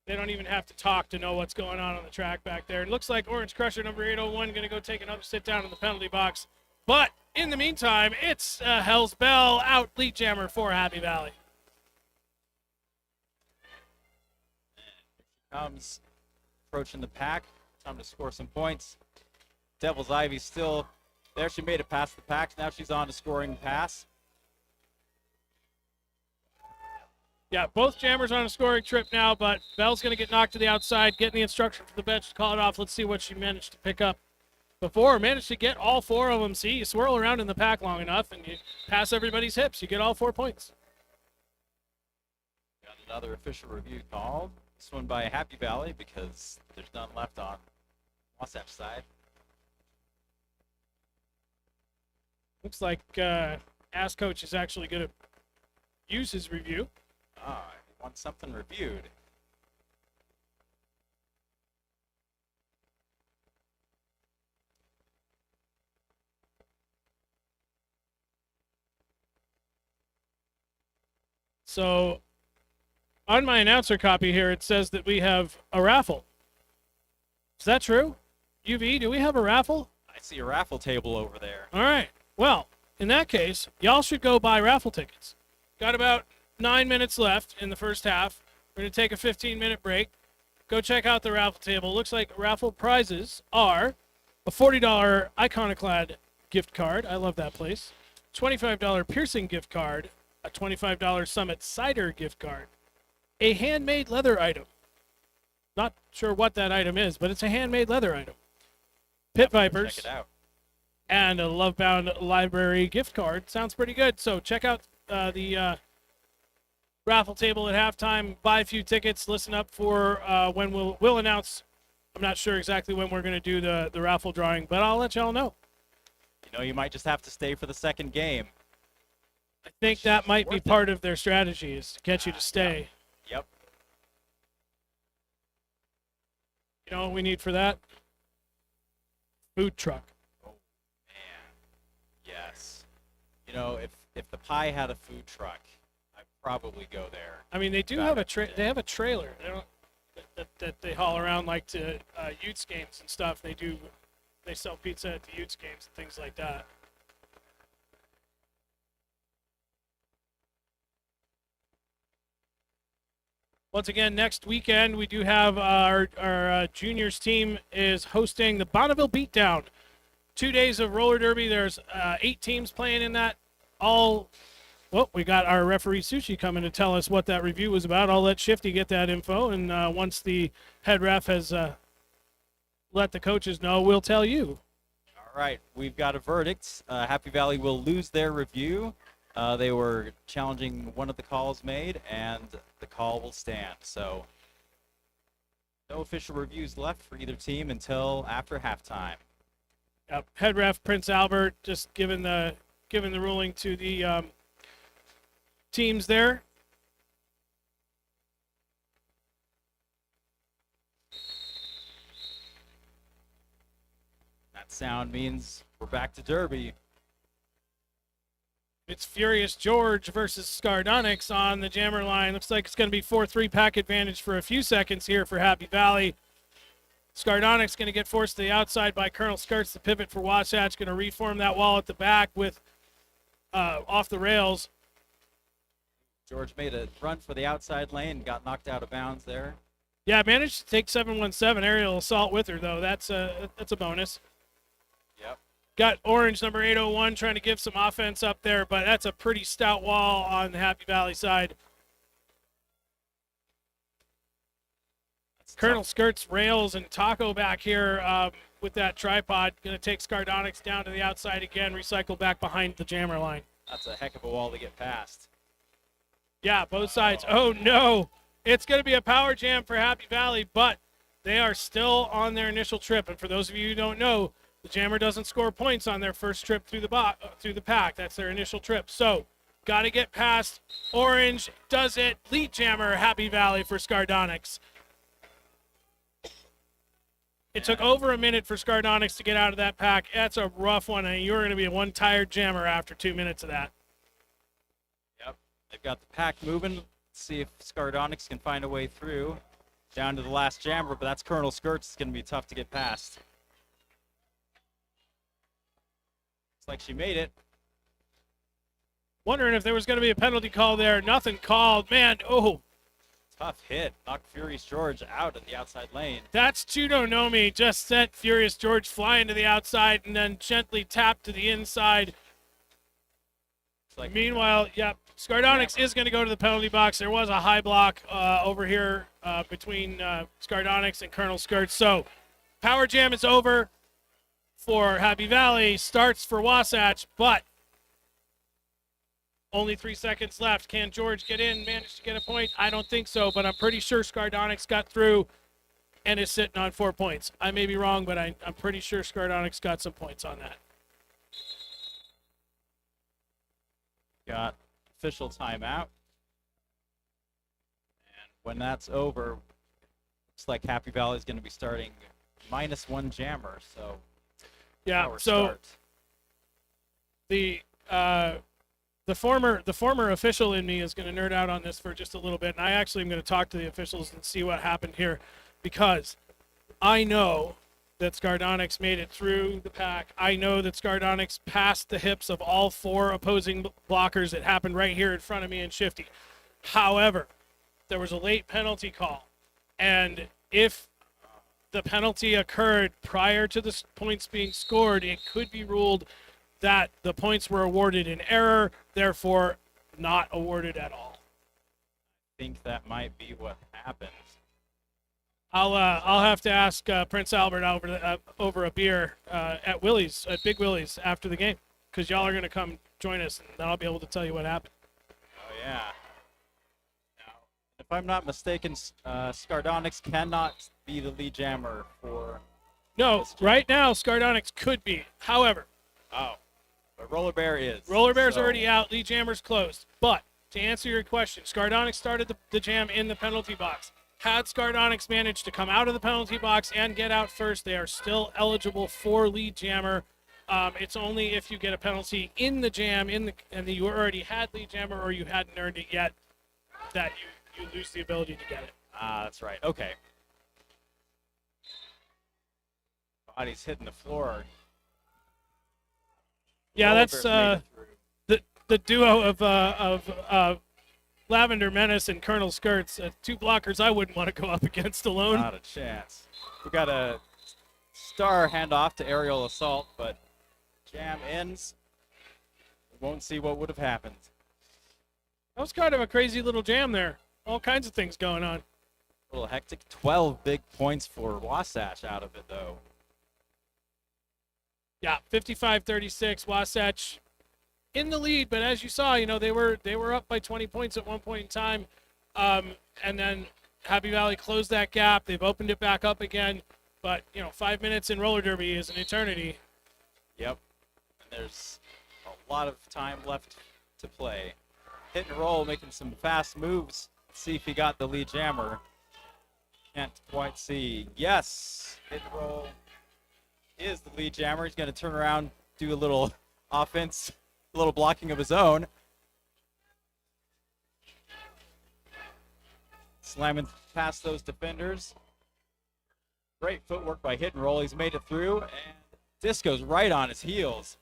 don't even have to talk to know what's going on the track back there. It looks like Orange Crusher, number 801, going to go take another sit down in the penalty box. But in the meantime, it's Hell's Bell out lead jammer for Happy Valley. Comes approaching the pack. Time to score some points. Devil's Ivy still there. She made it past the packs. Now she's on to scoring pass. Yeah, both jammers on a scoring trip now, but Bell's going to get knocked to the outside, getting the instruction from the bench to call it off. Let's see what she managed to pick up before. Managed to get all 4 of them. See, you swirl around in the pack long enough and you pass everybody's hips. You get all 4 points. Got another official review called. This one by Happy Valley because there's none left on Wasatch side. Looks like Ass Coach is actually going to use his review. Ah, he wants something reviewed. So on my announcer copy here, it says that we have a raffle. Is that true? UV, do we have a raffle? I see a raffle table over there. All right. Well, in that case, y'all should go buy raffle tickets. Got about 9 minutes left in the first half. We're going to take a 15-minute break. Go check out the raffle table. Looks like raffle prizes are a $40 Iconoclad gift card. I love that place. $25 Piercing gift card. A $25 Summit Cider gift card. A handmade leather item. Not sure what that item is, but it's a handmade leather item. Pit Vipers. Check it out. And a Lovebound Library gift card. Sounds pretty good. So check out the raffle table at halftime. Buy a few tickets. Listen up for when we'll announce. I'm not sure exactly when we're going to do the raffle drawing, but I'll let y'all know. You know, you might just have to stay for the second game. I think that might be Worth it. part of their strategy is to get you to stay. Yep. You know what we need for that? Food truck. Oh, man. Yes. You know, if the Pie had a food truck, I'd probably go there. I mean, they do have they have a trailer. They don't that they haul around like to Utes games and stuff. They sell pizza at the Utes games and things like that. Once again, next weekend we do have our juniors team is hosting the Bonneville Beatdown. 2 days of roller derby. There's 8 teams playing in that. We got our referee Sushi coming to tell us what that review was about. I'll let Shifty get that info, and once the head ref has let the coaches know, we'll tell you. All right, we've got a verdict. Happy Valley will lose their review. They were challenging one of the calls made, and the call will stand. So no official reviews left for either team until after halftime. Head ref Prince Albert just giving the ruling to the teams there. That sound means we're back to Derby. It's Furious George versus Scardonics on the jammer line. Looks like it's going to be 4-3 pack advantage for a few seconds here for Happy Valley. Skardonics going to get forced to the outside by Colonel Skirts. The pivot for Wasatch, going to reform that wall at the back with off the rails. George made a run for the outside lane, got knocked out of bounds there. Yeah, managed to take 717 aerial assault with her, though. That's a bonus. Yep. Got Orange, number 801, trying to give some offense up there, but that's a pretty stout wall on the Happy Valley side. Colonel Skirts, Rails, and Taco back here with that tripod. Going to take Skardonics down to the outside again, recycle back behind the jammer line. That's a heck of a wall to get past. Yeah, both sides. Oh, no. It's going to be a power jam for Happy Valley, but they are still on their initial trip. And for those of you who don't know, the jammer doesn't score points on their first trip through the pack. That's their initial trip. So, got to get past Orange. Does it. Lead jammer, Happy Valley for Skardonics. It took over a minute for Skardonics to get out of that pack. That's a rough one, and you're going to be one tired jammer after 2 minutes of that. Yep. They've got the pack moving. Let's see if Skardonics can find a way through down to the last jammer, but that's Colonel Skirts. It's going to be tough to get past. Looks like she made it. Wondering if there was going to be a penalty call there. Nothing called. Man, oh. Tough hit. Knocked Furious George out of the outside lane. That's Chudo Nomi. Just sent Furious George flying to the outside and then gently tapped to the inside. Meanwhile, yep, Skardonics is going to go to the penalty box. There was a high block over here between Skardonics and Colonel Skirts. So, Power Jam is over for Happy Valley. Starts for Wasatch, but only 3 seconds left. Can George get in, manage to get a point? I don't think so, but I'm pretty sure Skardonics got through and is sitting on 4 points. I may be wrong, but I'm pretty sure Skardonics got some points on that. Got official timeout. And when that's over, looks like Happy Valley is going to be starting -1 jammer. So, yeah, so the former official in me is going to nerd out on this for just a little bit, and I actually am going to talk to the officials and see what happened here, because I know that Skardonics made it through the pack. I know that Skardonics passed the hips of all 4 opposing blockers. It happened right here in front of me and Shifty. However, there was a late penalty call, and if the penalty occurred prior to the points being scored, it could be ruled that the points were awarded in error, therefore not awarded at all. I think that might be what happened. I'll have to ask Prince Albert over a beer at Willie's, at Big Willie's after the game, because y'all are going to come join us, and then I'll be able to tell you what happened. Oh, yeah. Now, if I'm not mistaken, Skardonics cannot be the lead jammer for... No, right now, Skardonics could be. However... Oh. But Roller Bear is. Roller Bear's already out. Lead jammer's closed. But to answer your question, Skardonics started the jam in the penalty box. Had Skardonics managed to come out of the penalty box and get out first, they are still eligible for lead jammer. It's only if you get a penalty in the jam and you already had lead jammer or you hadn't earned it yet that you lose the ability to get it. Ah, that's right. Okay. Body's hitting the floor. Yeah, that's the duo of Lavender Menace and Colonel Skirts. 2 blockers I wouldn't want to go up against alone. Not a chance. We got a star handoff to aerial assault, but jam ends. We won't see what would have happened. That was kind of a crazy little jam there. All kinds of things going on. A little hectic. 12 big points for Wasatch out of it, though. Yeah, 55-36, Wasatch in the lead, but as you saw, they were up by 20 points at one point in time, and then Happy Valley closed that gap. They've opened it back up again, but 5 minutes in roller derby is an eternity. Yep, and there's a lot of time left to play. Hit and roll, making some fast moves. Let's see if he got the lead jammer. Can't quite see. Yes, hit and roll is the lead jammer. He's going to turn around, do a little offense, a little blocking of his own. Slamming past those defenders. Great footwork by Hit and Roll. He's made it through, and Disco's right on his heels.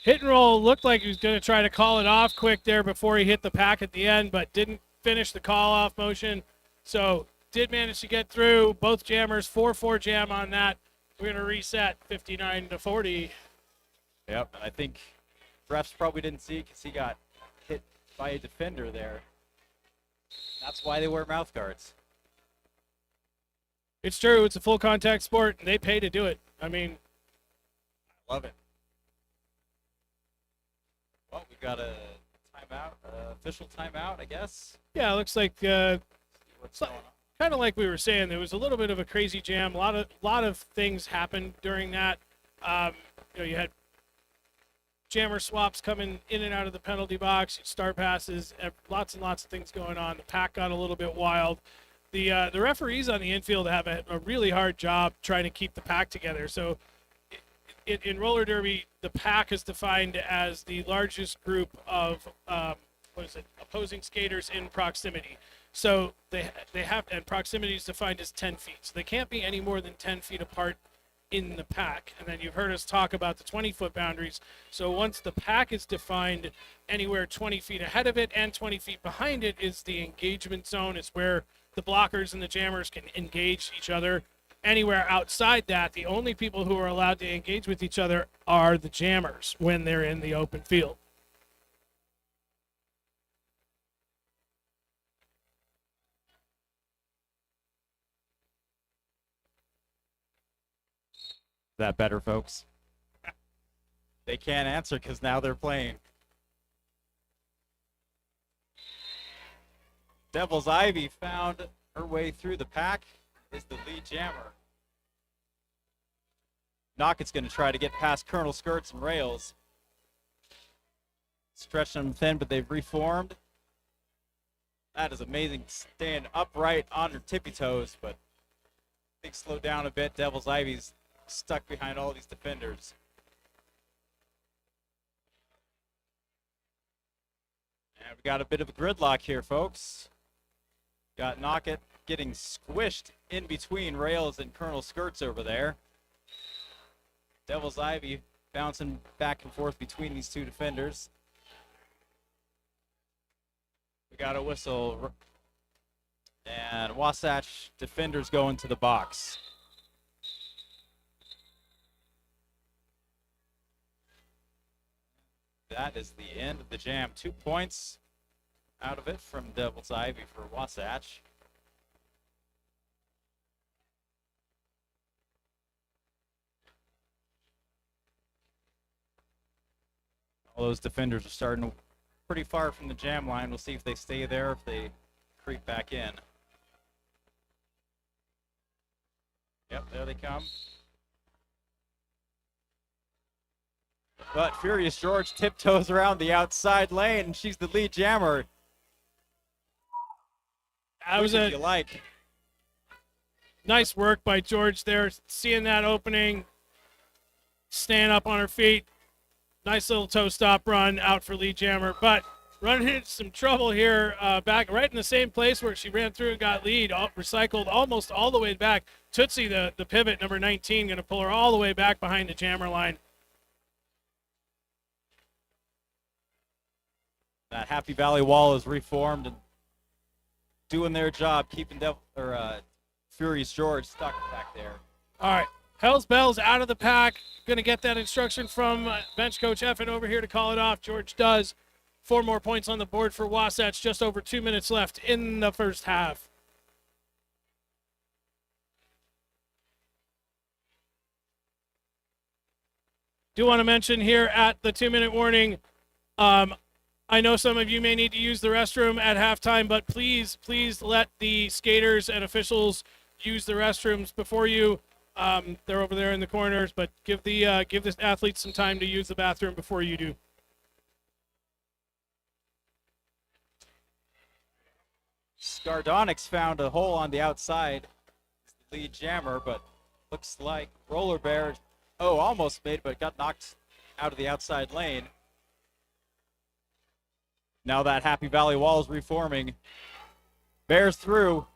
Hit and Roll looked like he was going to try to call it off quick there before he hit the pack at the end, but didn't finish the call-off motion. So did manage to get through. Both jammers, 4-4 jam on that. We're going to reset 59-40. Yep, and I think refs probably didn't see because he got hit by a defender there. That's why they wear mouth guards. It's true. It's a full contact sport, and they pay to do it. I mean, Love it. Well, we've got a timeout, official timeout, I guess. yeah, it looks like What's going on? kind of like we were saying, there was a little bit of a crazy jam. A lot of things happened during that. You had jammer swaps coming in and out of the penalty box, star passes, lots and lots of things going on. The pack got a little bit wild. The referees on the infield have a really hard job trying to keep the pack together. So in roller derby, the pack is defined as the largest group of opposing skaters in proximity. So they have, and proximity is defined as 10 feet. So they can't be any more than 10 feet apart in the pack. And then you've heard us talk about the 20-foot boundaries. So once the pack is defined, anywhere 20 feet ahead of it and 20 feet behind it is the engagement zone. It's where the blockers and the jammers can engage each other. Anywhere outside that, the only people who are allowed to engage with each other are the jammers when they're in the open field. That better, folks? They can't answer because now they're playing. Devil's Ivy found her way through the pack, is the lead jammer. Knockett's going to try to get past Colonel Skirts and Rails. Stretching them thin, but they've reformed. That is amazing. Staying upright on her tippy toes, but I think slow down a bit. Devil's Ivy's stuck behind all these defenders. And we got a bit of a gridlock here, folks. Got Knockett getting squished in between Rails and Colonel Skirts over there. Devil's Ivy bouncing back and forth between these two defenders. We got a whistle. And Wasatch defenders go into the box. That is the end of the jam. 2 points out of it from Devil's Ivy for Wasatch. All those defenders are starting pretty far from the jam line. We'll see if they stay there, if they creep back in. Yep, there they come. But Furious George tiptoes around the outside lane, and she's the lead jammer. That was If you like. nice work by George there, seeing that opening, staying up on her feet. Nice little toe stop run out for lead jammer, but running into some trouble here back right in the same place where she ran through and got lead, recycled almost all the way back. Tootsie, the pivot, number 19, going to pull her all the way back behind the jammer line. That Happy Valley wall is reformed and doing their job, keeping Furious George stuck back there. All right, Hell's Bells out of the pack. Going to get that instruction from bench coach Effin over here to call it off. George does. 4 more points on the board for Wasatch. Just over 2 minutes left in the first half. Do want to mention here at the 2-minute warning, I know some of you may need to use the restroom at halftime, but please let the skaters and officials use the restrooms before you. They're over there in the corners, but give the athletes some time to use the bathroom before you do. Skardonix found a hole on the outside. It's the lead jammer, but looks like Roller Bear, almost made, but got knocked out of the outside lane. Now that Happy Valley wall is reforming. Bears through.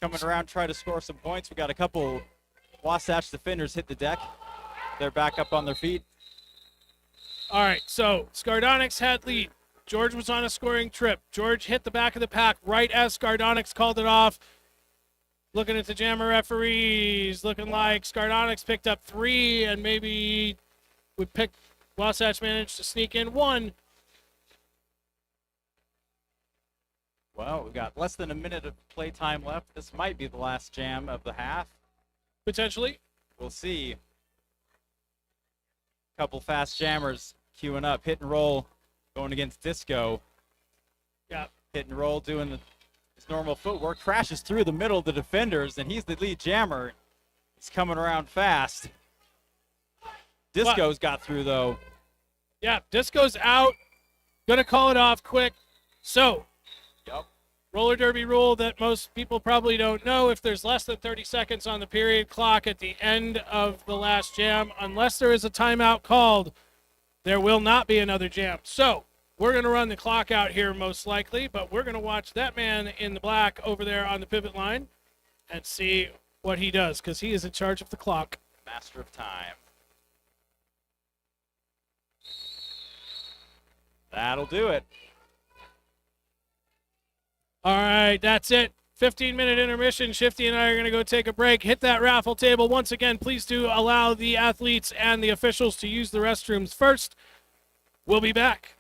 coming around, try to score some points. We got a couple Wasatch defenders hit the deck. They're back up on their feet. All right, so Skardonics had lead. George was on a scoring trip. George hit the back of the pack right as Skardonics called it off. Looking at the Jammer referees, looking like Skardonics picked up 3 and maybe would pick Wasatch managed to sneak in 1. Well, we got less than a minute of play time left. This might be the last jam of the half. Potentially. We'll see. Couple fast jammers queuing up. Hit and roll going against Disco. Yeah. Hit and roll doing his normal footwork. Crashes through the middle of the defenders, and he's the lead jammer. He's coming around fast. Disco's got through, though. Yeah, Disco's out. Gonna call it off quick. So, Yep. roller derby rule that most people probably don't know: if there's less than 30 seconds on the period clock at the end of the last jam, unless there is a timeout called, there will not be another jam. So we're going to run the clock out here most likely, but we're going to watch that man in the black over there on the pivot line and see what he does, because he is in charge of the clock. Master of time. That'll do it. All right, that's it. 15-minute intermission. Shifty and I are going to go take a break. Hit that raffle table. Once again, please do allow the athletes and the officials to use the restrooms first. We'll be back.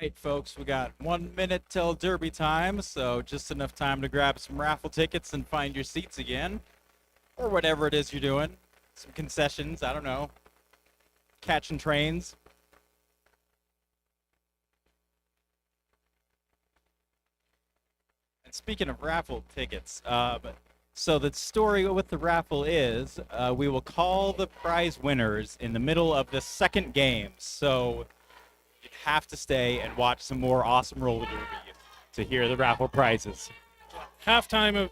Right, folks, we got 1 minute till Derby time, so just enough time to grab some raffle tickets and find your seats again, or whatever it is you're doing. Some concessions, I don't know, catching trains. And speaking of raffle tickets, so the story with the raffle is we will call the prize winners in the middle of the second game. So you have to stay and watch some more awesome roller derby to hear the raffle prizes. Halftime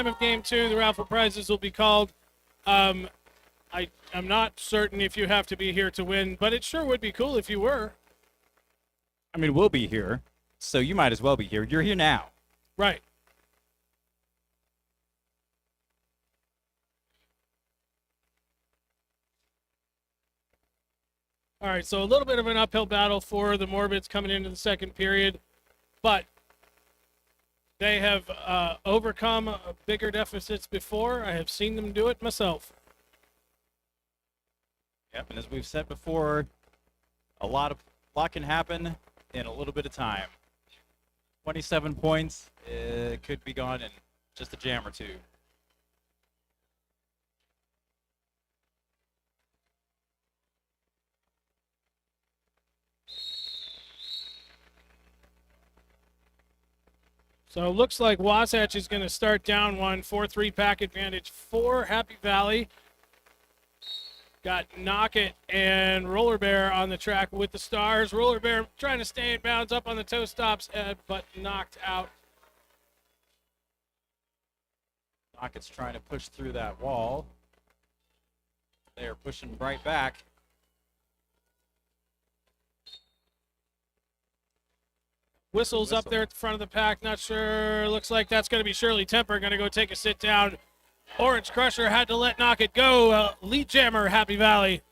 of game 2, the raffle prizes will be called. I'm not certain if you have to be here to win, but it sure would be cool if you were. I mean, we'll be here, so you might as well be here. You're here now. Right. All right, so a little bit of an uphill battle for the Morbids coming into the second period, but they have overcome bigger deficits before. I have seen them do it myself. Yep, and as we've said before, a lot can happen in a little bit of time. 27 points could be gone in just a jam or two. So it looks like Wasatch is going to start down one, 4-3 pack advantage for Happy Valley. Got Knock It and Roller Bear on the track with the stars. Roller Bear trying to stay in bounds up on the toe stops, but knocked out. Knock It's trying to push through that wall. They are pushing right back. Whistle's up there at the front of the pack. Not sure. Looks like that's going to be Shirley Temper. Going to go take a sit down. Orange Crusher had to let Knock It go. Lead jammer, Happy Valley.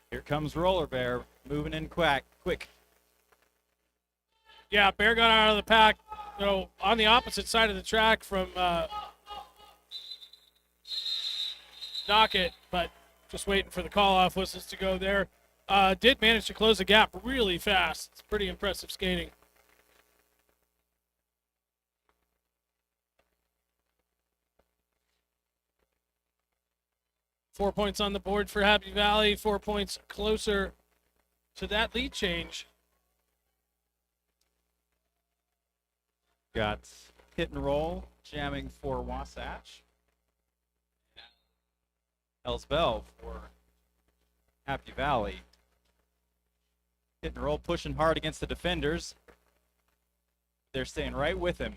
Here comes Roller Bear moving in quick. Yeah, Bear got out of the pack. On the opposite side of the track from Knock It, but just waiting for the call-off whistles to go there. Did manage to close the gap really fast. It's pretty impressive skating. Four points on the board for Happy Valley. 4 points closer to that lead change. Got Hit and Roll jamming for Wasatch. Elsbell for Happy Valley. Hit and Roll pushing hard against the defenders. They're staying right with him.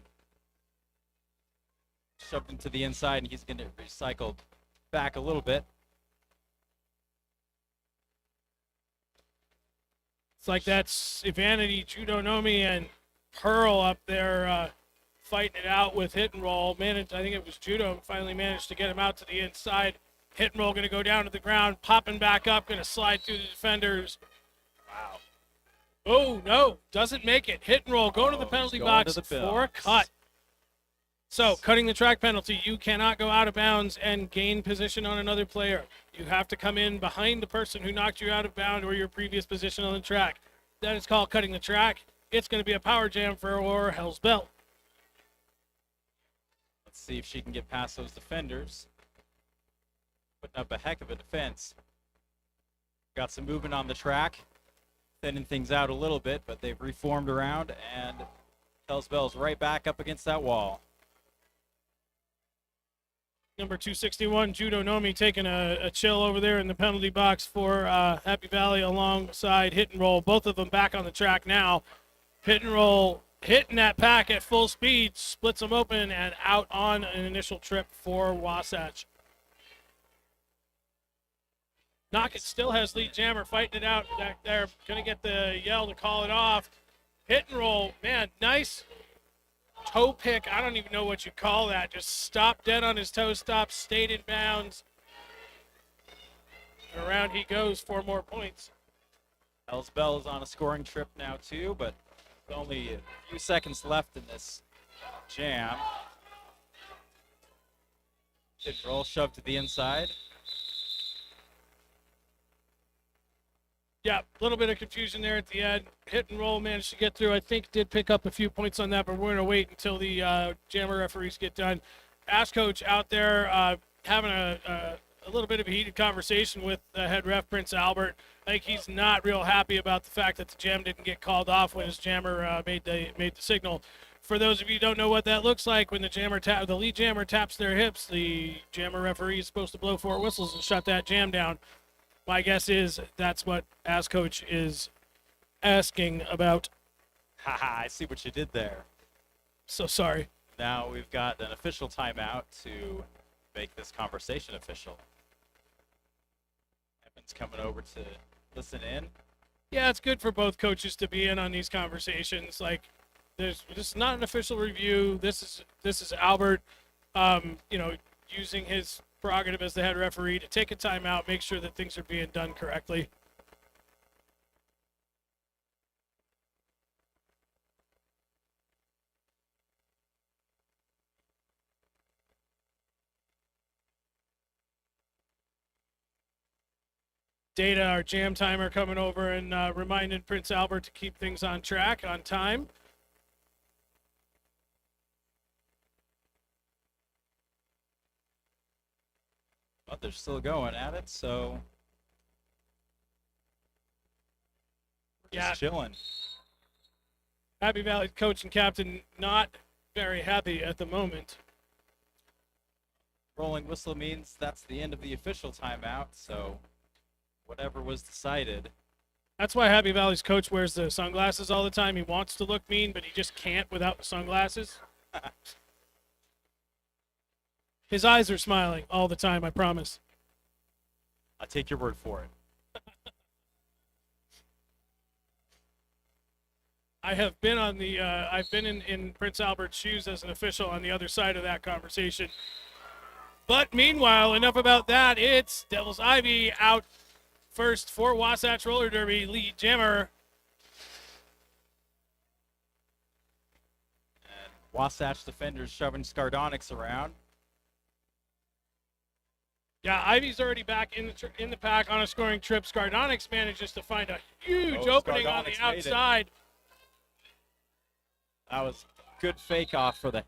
Shoved him to the inside, and he's going to get recycled back a little bit. It's like that's Vanity, Judo Nomi, and Pearl up there fighting it out with Hit and Roll. I think it was Judo finally managed to get him out to the inside. Hit and Roll going to go down to the ground, popping back up, going to slide through the defenders. Wow. Oh, no, doesn't make it. Hit and Roll going to the penalty box for a cut. So, cutting the track penalty, you cannot go out of bounds and gain position on another player. You have to come in behind the person who knocked you out of bounds or your previous position on the track. That is called cutting the track. It's going to be a power jam for Hell's Bell. Let's see if she can get past those defenders. Putting up a heck of a defense. Got some movement on the track. Thinning things out a little bit, but they've reformed around, and Hell's Bell's right back up against that wall. Number 261, Judo Nomi, taking a chill over there in the penalty box for Happy Valley alongside Hit and Roll. Both of them back on the track now. Hit and Roll hitting that pack at full speed, splits them open and out on an initial trip for Wasatch. Knock It still has lead jammer fighting it out back there. Going to get the yell to call it off. Hit and Roll, man, nice toe pick. I don't even know what you call that. Just stopped dead on his toe stop, stayed in bounds. Around he goes, 4 more points. Hell's Bell is on a scoring trip now too, but only a few seconds left in this jam. Hit and Roll shoved to the inside. Yeah, a little bit of confusion there at the end. Hit and roll managed to get through. I think did pick up a few points on that, but we're going to wait until the jammer referees get done. Ask coach out there having a little bit of a heated conversation with the head ref, Prince Albert. I think he's not real happy about the fact that the jam didn't get called off when his jammer made the signal. For those of you who don't know what that looks like, when the lead jammer taps their hips, the jammer referee is supposed to blow 4 whistles and shut that jam down. My guess is that's what As Coach is asking about. Haha, I see what you did there. So sorry. Now we've got an official timeout to make this conversation official. Evan's coming over to listen in. Yeah, it's good for both coaches to be in on these conversations. Like, this is not an official review. This is Albert, using his prerogative as the head referee to take a timeout, make sure that things are being done correctly. Data, our jam timer, coming over and reminding Prince Albert to keep things on track, on time. But they're still going at it, so we're just chilling. Happy Valley coach and captain not very happy at the moment. Rolling whistle means that's the end of the official timeout, so whatever was decided. That's why Happy Valley's coach wears the sunglasses all the time. He wants to look mean, but he just can't without the sunglasses. His eyes are smiling all the time, I promise. I'll take your word for it. I have been on the I've been in Prince Albert's shoes as an official on the other side of that conversation. But meanwhile, enough about that. It's Devil's Ivy out first for Wasatch Roller Derby lead jammer. And Wasatch defenders shoving Skardonics around. Yeah, Ivy's already back in the pack on a scoring trip. Skardonics manages to find a huge opening on the outside. That was good fake off for the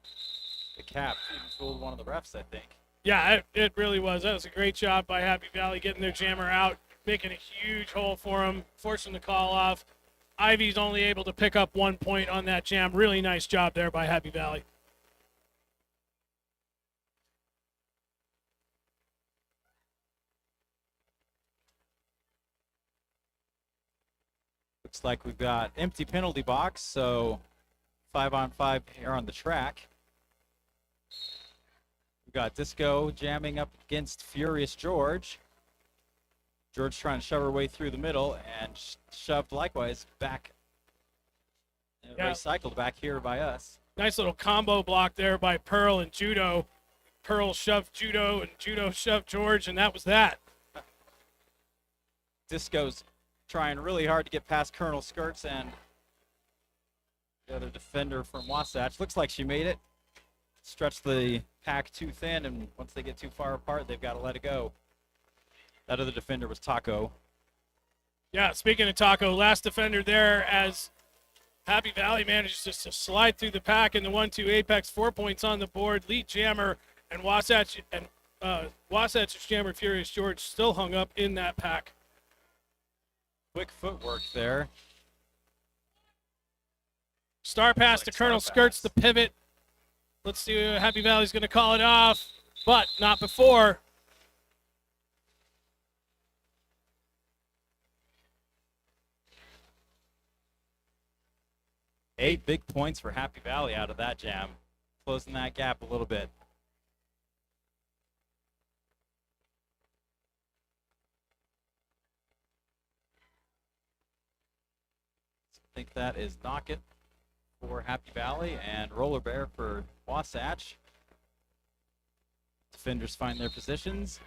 cap. Even fooled one of the refs, I think. Yeah, it really was. That was a great job by Happy Valley getting their jammer out, making a huge hole for him, forcing the call off. Ivy's only able to pick up 1 point on that jam. Really nice job there by Happy Valley. Looks like we've got empty penalty box, so 5-on-5 here on the track. We've got Disco jamming up against Furious George. George trying to shove her way through the middle and shoved likewise back. Recycled back here by us. Nice little combo block there by Pearl and Judo. Pearl shoved Judo and Judo shoved George, and that was that. Disco's trying really hard to get past Colonel Skirts and the other defender from Wasatch. Looks like she made it. Stretched the pack too thin, and once they get too far apart, they've got to let it go. That other defender was Taco. Yeah, speaking of Taco, last defender there as Happy Valley manages just to slide through the pack in the 1-2 apex. 4 points on the board. Lead jammer and Wasatch's jammer Furious George still hung up in that pack. Quick footwork there. Star pass to Colonel Skirts, the pivot. Let's see if Happy Valley's going to call it off, but not before. Eight big points for Happy Valley out of that jam. Closing that gap a little bit. I think that is Knock It for Happy Valley and Roller Bear for Wasatch. Defenders find their positions.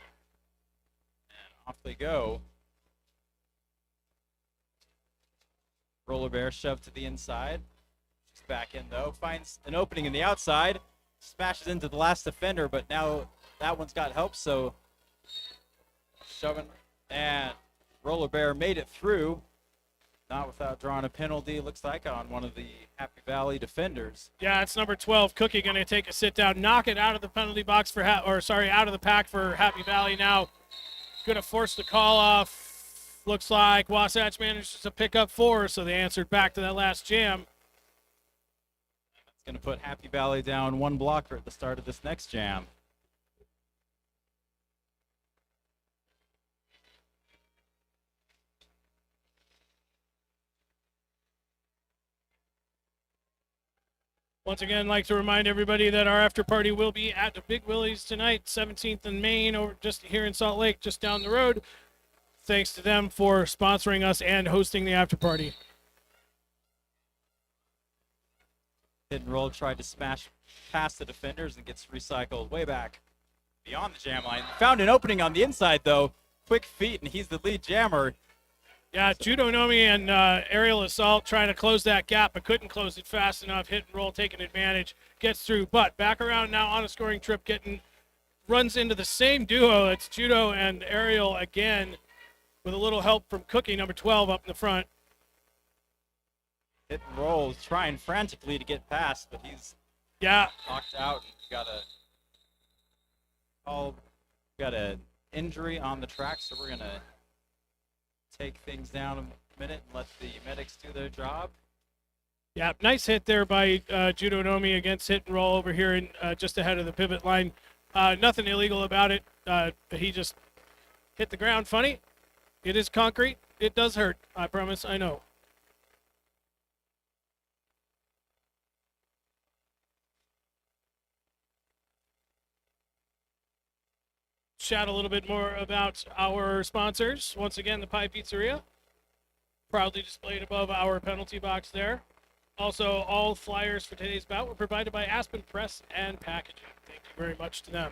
And off they go. Roller Bear shoved to the inside. She's back in though. Finds an opening in the outside. Smashes into the last defender, but now that one's got help, so shoving and Roller Bear made it through, not without drawing a penalty, looks like, on one of the Happy Valley defenders. Yeah, it's number 12, Cookie, going to take a sit down, knock it out of the penalty box for, out of the pack for Happy Valley now. Going to force the call off. Looks like Wasatch manages to pick up 4, so they answered back to that last jam. That's going to put Happy Valley down 1 blocker at the start of this next jam. Once again, I'd like to remind everybody that our after party will be at the Big Willie's tonight, 17th and Main, over just here in Salt Lake, just down the road. Thanks to them for sponsoring us and hosting the after party. Hit and roll, tried to smash past the defenders and gets recycled way back beyond the jam line. Found an opening on the inside, though. Quick feet, and he's the lead jammer. Yeah, Judo Nomi and Aerial Assault trying to close that gap, but couldn't close it fast enough. Hit and roll, taking advantage, gets through, but back around now on a scoring trip, runs into the same duo. It's Judo and Aerial again, with a little help from Cookie, number 12, up in the front. Hit and roll, trying frantically to get past, but he's knocked out. Got an injury on the track, so we're gonna take things down a minute and let the medics do their job. Yeah, nice hit there by Judo Nomi against hit and roll over here in just ahead of the pivot line. Nothing illegal about it. He just hit the ground funny. It is concrete. It does hurt. I promise. I know. Chat a little bit more about our sponsors. Once again, the Pie Pizzeria, proudly displayed above our penalty box there. Also, all flyers for today's bout were provided by Aspen Press and Packaging. Thank you very much to them.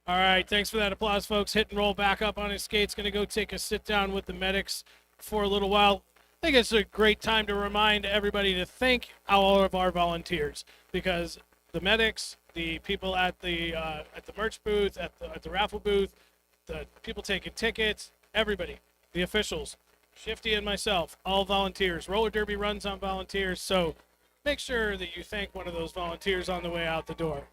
All right, thanks for that applause, folks. Hit and roll back up on his skates. Going to go take a sit down with the medics for a little while. I think it's a great time to remind everybody to thank all of our volunteers, because the medics, the people at the merch booth, at the raffle booth, the people taking tickets, everybody, the officials, Shifty and myself, all volunteers. Roller Derby runs on volunteers, so make sure that you thank one of those volunteers on the way out the door.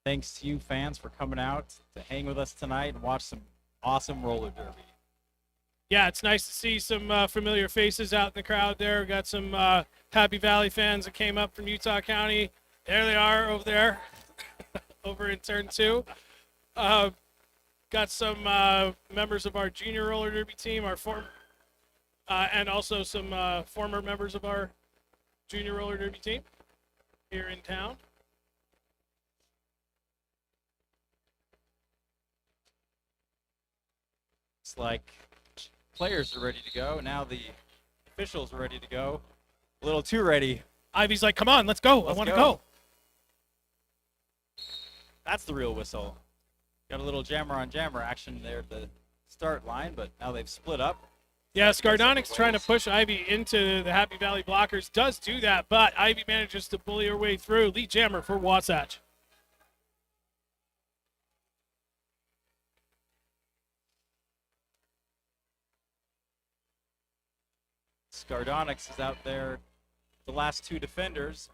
Thanks to you fans for coming out to hang with us tonight and watch some awesome roller derby. Yeah, it's nice to see some familiar faces out in the crowd there. We got some Happy Valley fans that came up from Utah County. There they are over there, over in turn 2. Got some members of our junior roller derby team, and also some former members of our junior roller derby team here in town. It's like players are ready to go. Now the officials are ready to go. A little too ready. Ivy's like, come on, let's go. I want to go. That's the real whistle. Got a little jammer on jammer action there at the start line, but now they've split up. Yeah, Scardonic's trying to push Ivy into the Happy Valley blockers. Does do that, but Ivy manages to bully her way through. Lead jammer for Wasatch. Scardonics is out there. The last 2 defenders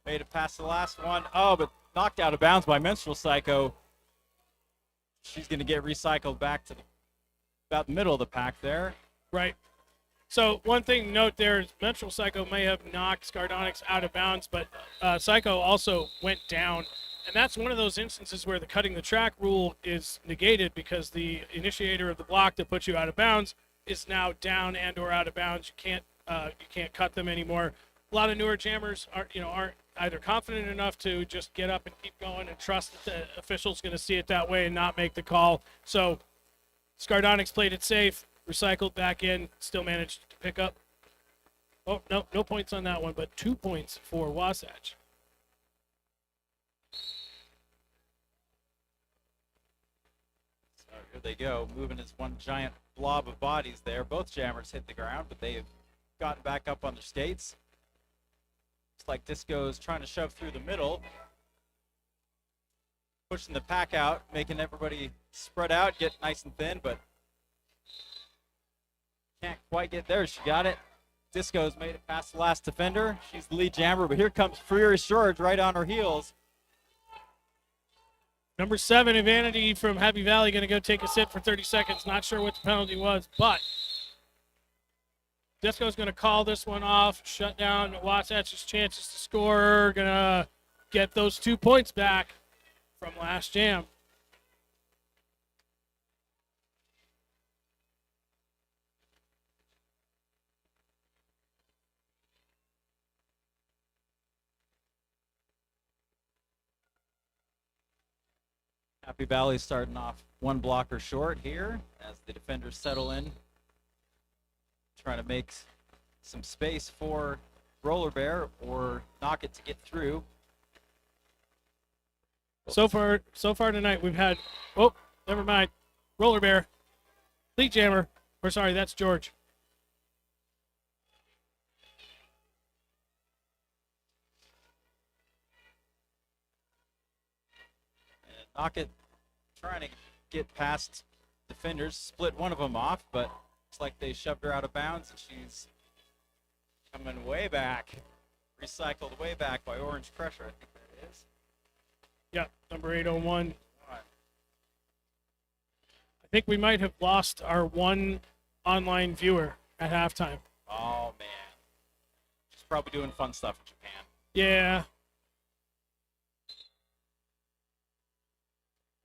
made it past the last one. Oh, but knocked out of bounds by Menstrual Psycho. She's going to get recycled back to about the middle of the pack there. Right. So one thing to note there is Menstrual Psycho may have knocked Scardonics out of bounds, but Psycho also went down. And that's one of those instances where the cutting the track rule is negated, because the initiator of the block that puts you out of bounds is now down and or out of bounds. You can't cut them anymore. A lot of newer jammers aren't either confident enough to just get up and keep going and trust that the official's going to see it that way and not make the call. So Scardonics played it safe, recycled back in, still managed to pick up. Oh, no points on that one, but 2 points for Wasatch. So here they go, moving as one giant blob of bodies there. Both jammers hit the ground, but they have gotten back up on their skates. Looks like Disco's trying to shove through the middle, pushing the pack out, making everybody spread out, get nice and thin, but can't quite get there. She got it. Disco's made it past the last defender. She's the lead jammer, but here comes Furious George right on her heels. Number 7, Vanity from Happy Valley, going to go take a sit for 30 seconds. Not sure what the penalty was, but Disco's going to call this one off, shut down Wasatch's chances to score. Going to get those 2 points back from last jam. Happy Valley starting off 1 blocker short here as the defenders settle in, trying to make some space for Roller Bear or knock it to get through. So far tonight we've had, oh, never mind, Roller Bear, lead jammer, or sorry, that's George. Knock it, trying to get past defenders, split one of them off, but looks like they shoved her out of bounds, and she's coming way back, recycled way back by Orange Crusher, I think that is. Yeah, number 801. I think we might have lost our one online viewer at halftime. Oh, man. She's probably doing fun stuff in Japan. Yeah.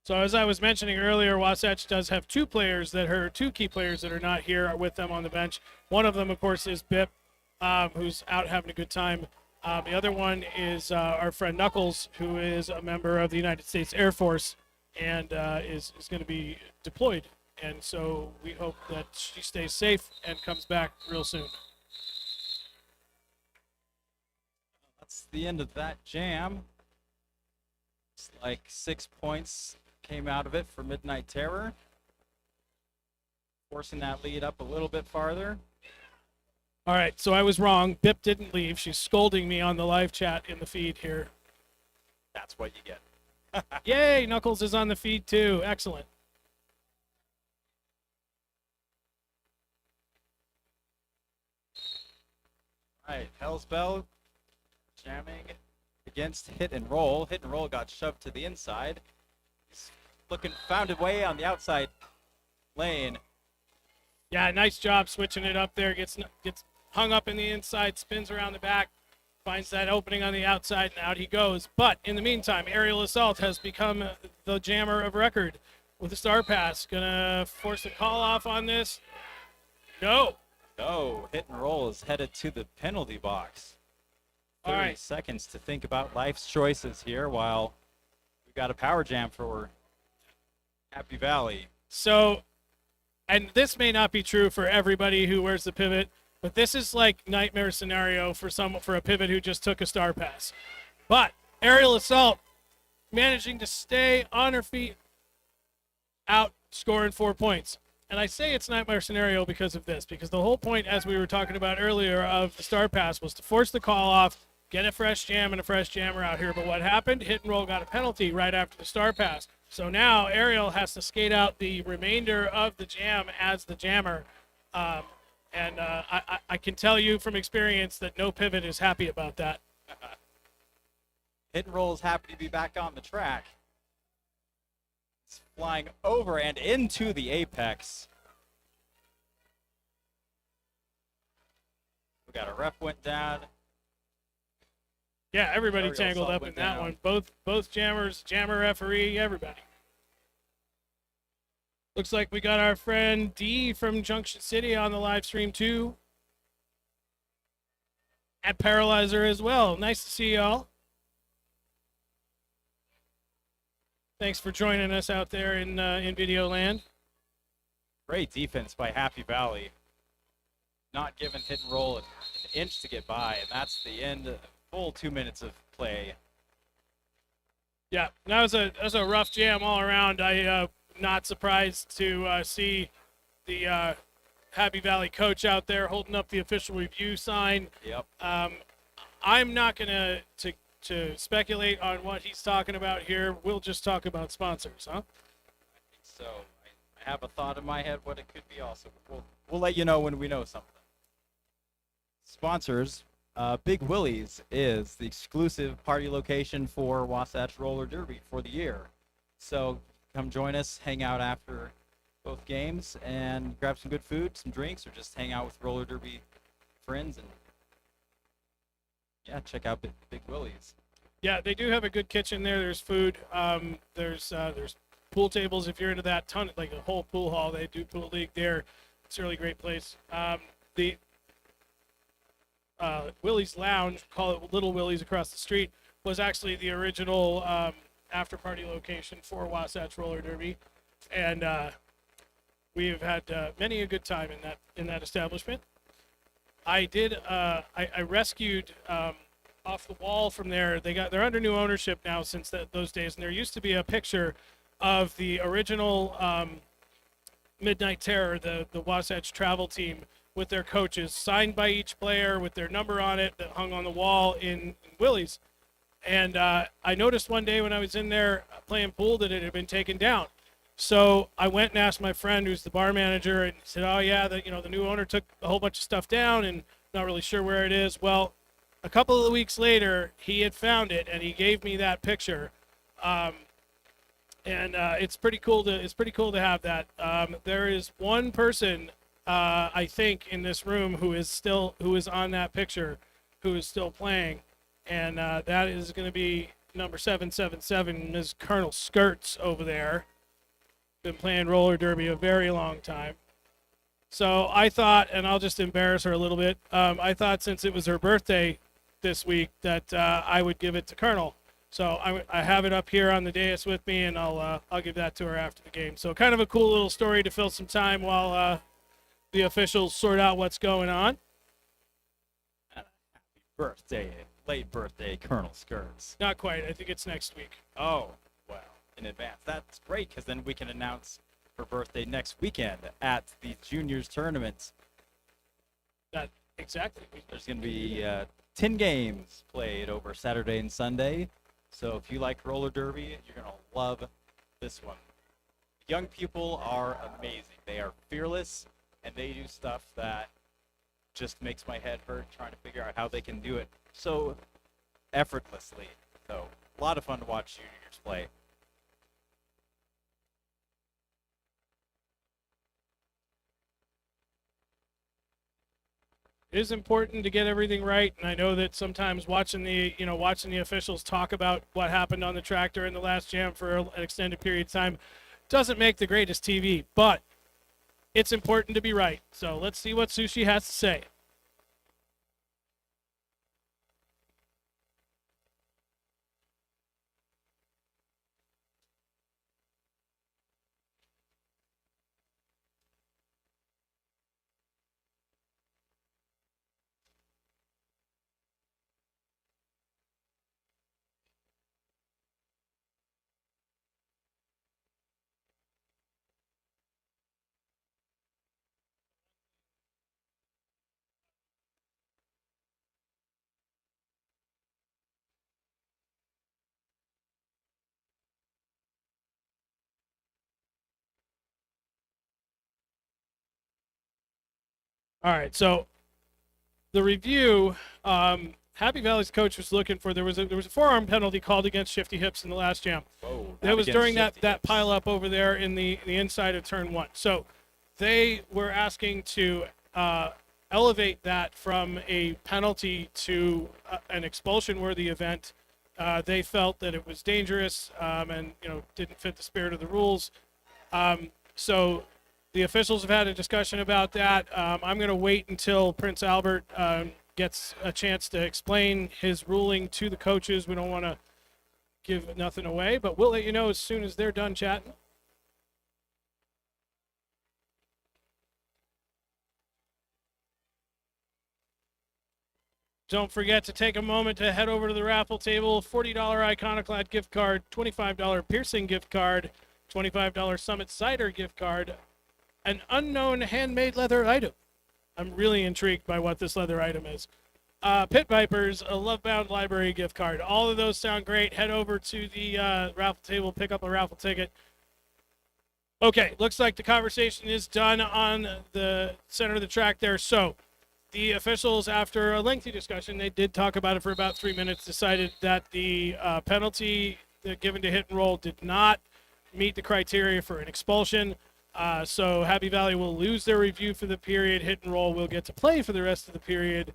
So as I was mentioning earlier, Wasatch does have 2 players that are 2 key players that are not here with them on the bench. One of them, of course, is Bip, who's out having a good time. The other one is our friend Knuckles, who is a member of the United States Air Force and is going to be deployed. And so we hope that she stays safe and comes back real soon. That's the end of that jam. It's like 6 points came out of it for Midnight Terror, forcing that lead up a little bit farther. All right, so I was wrong. Bip didn't leave. She's scolding me on the live chat in the feed here. That's what you get. Yay, Knuckles is on the feed too. Excellent. All right, Hell's Bell jamming against Hit and Roll. Hit and Roll got shoved to the inside. He's found a way on the outside lane. Yeah, nice job switching it up there. Gets hung up in the inside, spins around the back, finds that opening on the outside, and out he goes. But in the meantime, Aerial Assault has become the jammer of record with the Star Pass. Gonna force a call off on this. No. No, Hit and Roll is headed to the penalty box. 30 All right. seconds to think about life's choices here while we've got a power jam for Happy Valley. So, and this may not be true for everybody who wears the pivot, but this is like nightmare scenario for a pivot who just took a Star Pass. But Aerial Assault managing to stay on her feet, out, scoring 4 points. And I say it's nightmare scenario because of this, because the whole point, as we were talking about earlier, of the Star Pass was to force the call off, get a fresh jam and a fresh jammer out here. But what happened? Hit and Roll got a penalty right after the Star Pass. So now Ariel has to skate out the remainder of the jam as the jammer. I can tell you from experience that no pivot is happy about that. Hit and Roll is happy to be back on the track. It's flying over and into the apex. We got a ref went down. Yeah, everybody Aerial tangled Assault up in went that down. one. Both jammers, jammer referee, everybody. Looks like we got our friend D from Junction City on the live stream too. And Paralyzer as well. Nice to see y'all. Thanks for joining us out there in video land. Great defense by Happy Valley. Not giving Hit and Roll an inch to get by, and that's the end. Full 2 minutes of play. Yeah, that was a rough jam all around. I not surprised to see the Happy Valley coach out there holding up the official review sign. Yep. I'm not gonna to speculate on what he's talking about here. We'll just talk about sponsors, huh? So I have a thought in my head what it could be also. We'll let you know when we know something. Sponsors, Big Willie's is the exclusive party location for Wasatch Roller Derby for the year. So come join us, hang out after both games, and grab some good food, some drinks, or just hang out with roller derby friends and yeah, check out Big Willie's. Yeah, they do have a good kitchen there. There's food. There's pool tables if you're into that. Ton like a whole pool hall. They do pool league there. It's a really great place. The Willie's Lounge, call it Little Willie's across the street, was actually the original after party location for Wasatch Roller Derby, and we have had many a good time in that establishment. I rescued off the wall from there. They're under new ownership now since those days, and there used to be a picture of the original Midnight Terror, the Wasatch travel team, with their coaches, signed by each player with their number on it, that hung on the wall in Willie's. And I noticed one day when I was in there playing pool that it had been taken down. So I went and asked my friend, who's the bar manager, and he said, "Oh yeah, the new owner took a whole bunch of stuff down, and not really sure where it is." Well, a couple of weeks later, he had found it, and he gave me that picture. It's pretty cool to have that. There is one person, I think, in this room who is on that picture, who is still playing, and that is going to be number 777, Ms. Colonel Skirts over there. Been playing roller derby a very long time. So I thought, and I'll just embarrass her a little bit, I thought since it was her birthday this week that I would give it to Colonel. So I have it up here on the dais with me, and I'll give that to her after the game. So kind of a cool little story to fill some time while the officials sort out what's going on. Happy birthday, late birthday, Colonel Skirts. Not quite. I think it's next week. Oh, well, in advance. That's great, because then we can announce her birthday next weekend at the juniors tournament. Exactly. There's going to be 10 games played over Saturday and Sunday. So if you like roller derby, you're going to love this one. Young people are amazing. They are fearless, and they do stuff that just makes my head hurt trying to figure out how they can do it so effortlessly. So a lot of fun to watch juniors play. It is important to get everything right, and I know that sometimes watching the officials talk about what happened on the track during the last jam for an extended period of time doesn't make the greatest TV, but it's important to be right. So let's see what Sushi has to say. All right, so the review, Happy Valley's coach was looking for, there was a forearm penalty called against Shifty Hips in the last jam. Whoa, That was during that Hips. pile up over there in the inside of turn one. So they were asking to elevate that from a penalty to an expulsion worthy event. They felt that it was dangerous and didn't fit the spirit of the rules. So the officials have had a discussion about that. I'm going to wait until Prince Albert gets a chance to explain his ruling to the coaches. We don't want to give nothing away, but we'll let you know as soon as they're done chatting. Don't forget to take a moment to head over to the raffle table. $40 Iconoclad gift card, $25 Piercing gift card, $25 Summit Cider gift card, an unknown handmade leather item. I'm really intrigued by what this leather item is. Pit Vipers, a Lovebound Library gift card. All of those sound great. Head over to the raffle table, pick up a raffle ticket. Okay, looks like the conversation is done on the center of the track there. So the officials, after a lengthy discussion, they did talk about it for about 3 minutes, decided that the penalty given to hit and roll did not meet the criteria for an expulsion. So Happy Valley will lose their review for the period. Hit and roll will get to play for the rest of the period.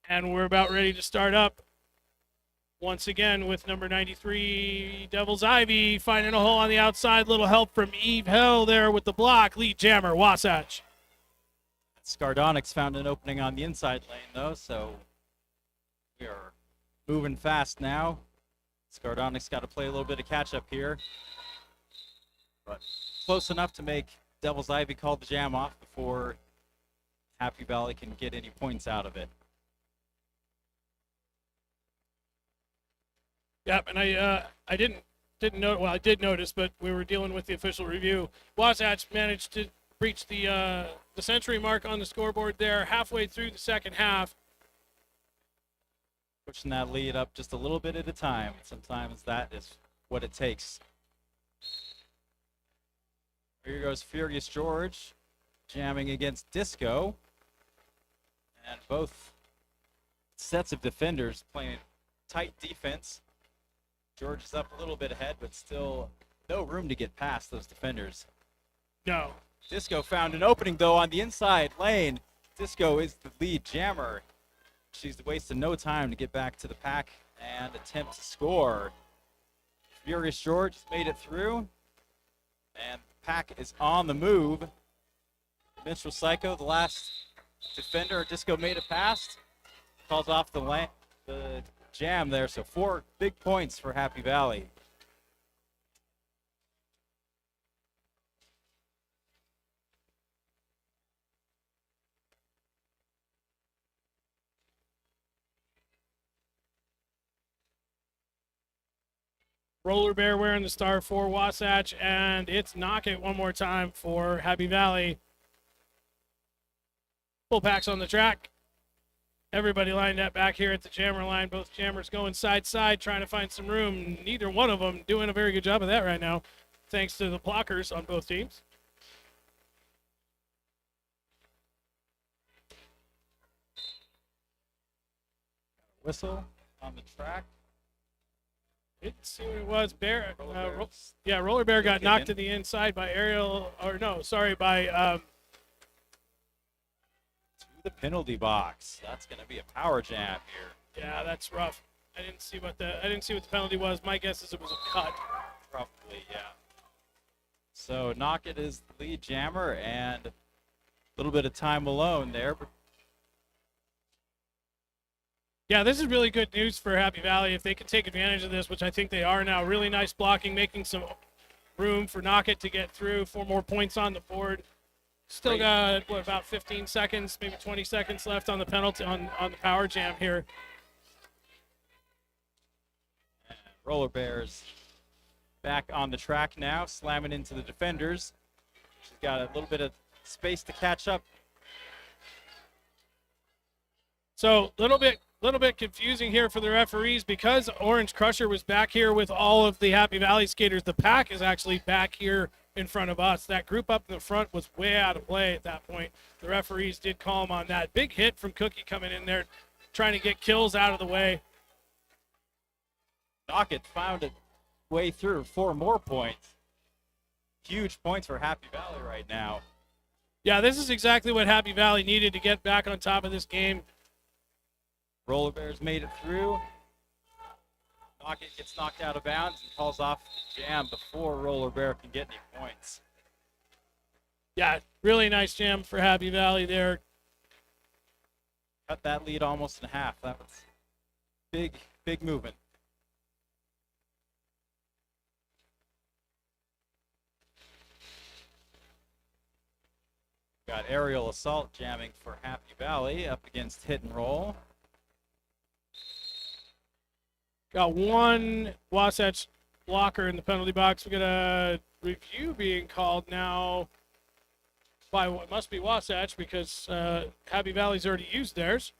And we're about ready to start up once again with number 93, Devil's Ivy, finding a hole on the outside. Little help from Eve Hill there with the block. Lead jammer, Wasatch. Skardonics found an opening on the inside lane, though, so we are moving fast now. Skardonics got to play a little bit of catch-up here, but close enough to make Devil's Ivy call the jam off before Happy Valley can get any points out of it. Yep, and I didn't know. Well, I did notice, but we were dealing with the official review. Wasatch managed to breach the century mark on the scoreboard there halfway through the second half. Pushing that lead up just a little bit at a time. Sometimes that is what it takes. Here goes Furious George jamming against Disco. And both sets of defenders playing tight defense. George is up a little bit ahead, but still no room to get past those defenders. No. Disco found an opening, though, on the inside lane. Disco is the lead jammer. She's wasting no time to get back to the pack and attempt to score. Furious George has made it through, and the pack is on the move. Minstrel Psycho, the last defender. Disco made it past. Calls off the jam there, so 4 big points for Happy Valley. Roller Bear wearing the star for Wasatch, and it's knock it one more time for Happy Valley. Full packs on the track. Everybody lined up back here at the jammer line. Both jammers going side side, trying to find some room. Neither one of them doing a very good job of that right now, thanks to the blockers on both teams. Whistle on the track. Didn't see what it was. Roller Bear got knocked to the inside by by the penalty box. That's going to be a power jam here. Yeah, that's rough. I didn't see what the penalty was. My guess is it was a cut. Probably, yeah. So Knockett is the lead jammer, and a little bit of time alone there. Yeah, this is really good news for Happy Valley if they can take advantage of this, which I think they are now. Really nice blocking, making some room for Knockett to get through. 4 more points on the board. Still got about 15 seconds, maybe 20 seconds left on the penalty on the power jam here. And Roller Bears back on the track now, slamming into the defenders. She's got a little bit of space to catch up. So little bit confusing here for the referees because Orange Crusher was back here with all of the Happy Valley skaters. The pack is actually back here in front of us. That group up in the front was way out of play at that point. The referees did call him on that. Big hit from Cookie coming in there, trying to get kills out of the way. Knockett found a way through 4 more points. Huge points for Happy Valley right now. Yeah, this is exactly what Happy Valley needed to get back on top of this game. Roller Bears made it through. Knockett gets knocked out of bounds and calls off the jam before Roller Bear can get any points. Yeah, really nice jam for Happy Valley there. Cut that lead almost in half. That was big movement. Got aerial assault jamming for Happy Valley up against hit and roll. Got one Wasatch blocker in the penalty box. We got a review being called now by what must be Wasatch because Happy Valley's already used theirs.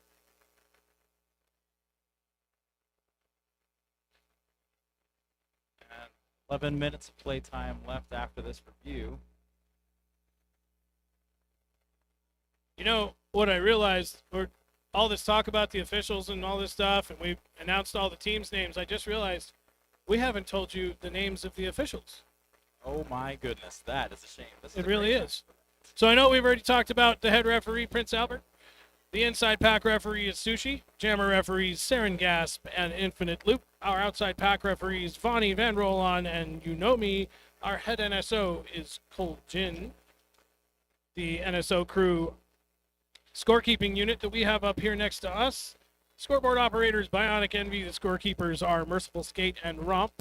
And 11 minutes of play time left after this review. You know what I realized, all this talk about the officials and all this stuff, and we announced all the teams' names. I just realized we haven't told you the names of the officials. Oh my goodness, that is a shame. It really is. So I know we've already talked about the head referee, Prince Albert. The inside pack referee is Sushi. Jammer referees, Saren Gasp and Infinite Loop. Our outside pack referees, Vonnie Van Rollon and You Know Me. Our head NSO is Cole Jin. The NSO crew scorekeeping unit that we have up here next to us. Scoreboard operators, Bionic Envy. The scorekeepers are Merciful Skate and Romp.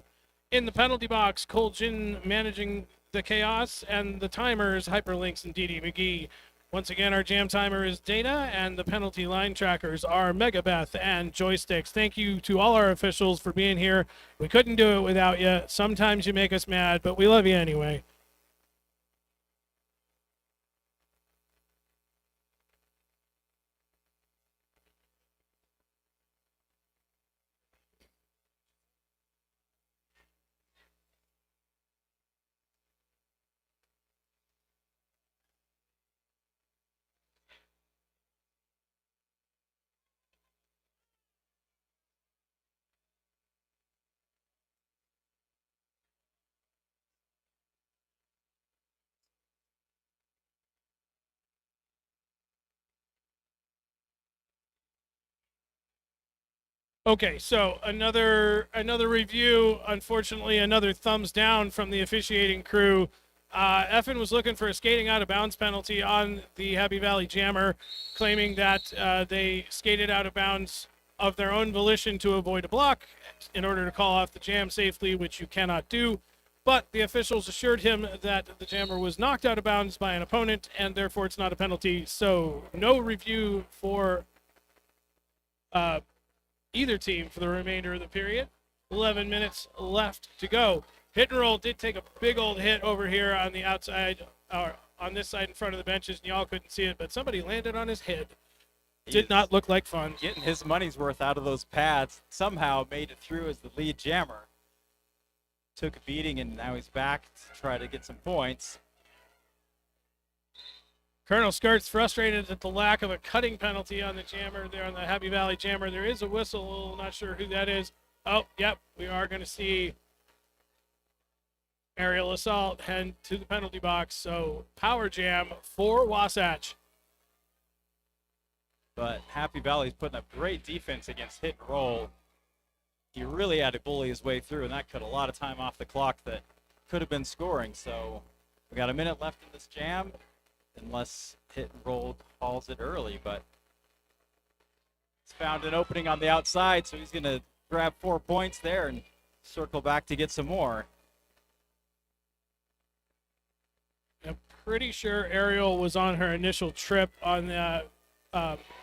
In the penalty box, Cole Jin managing the chaos, and the timers, Hyperlinks and DD McGee. Once again, our jam timer is Dana, and the penalty line trackers are Megabeth and Joysticks. Thank you to all our officials for being here. We couldn't do it without you. Sometimes you make us mad, but we love you anyway. Okay, so another review. Unfortunately, another thumbs down from the officiating crew. Effin was looking for a skating out of bounds penalty on the Happy Valley Jammer, claiming that they skated out of bounds of their own volition to avoid a block in order to call off the jam safely, which you cannot do. But the officials assured him that the Jammer was knocked out of bounds by an opponent, and therefore it's not a penalty. So no review for either team for the remainder of the period. 11 minutes left to go. Hit and roll did take a big old hit over here on the outside, or on this side in front of the benches, and y'all couldn't see it, but somebody landed on his head. Did not look like fun. Getting his money's worth out of those pads, somehow made it through as the lead jammer. Took a beating, and now he's back to try to get some points. Colonel Skirt's frustrated at the lack of a cutting penalty on the Jammer there on the Happy Valley Jammer. There is a whistle, not sure who that is. Oh, yep, we are going to see aerial assault head to the penalty box. So power jam for Wasatch. But Happy Valley's putting up great defense against hit and roll. He really had to bully his way through, and that cut a lot of time off the clock that could have been scoring. So we got a minute left in this jam, unless hit and roll calls it early, but he's found an opening on the outside, so he's going to grab 4 points there and circle back to get some more. I'm pretty sure Ariel was on her initial trip on the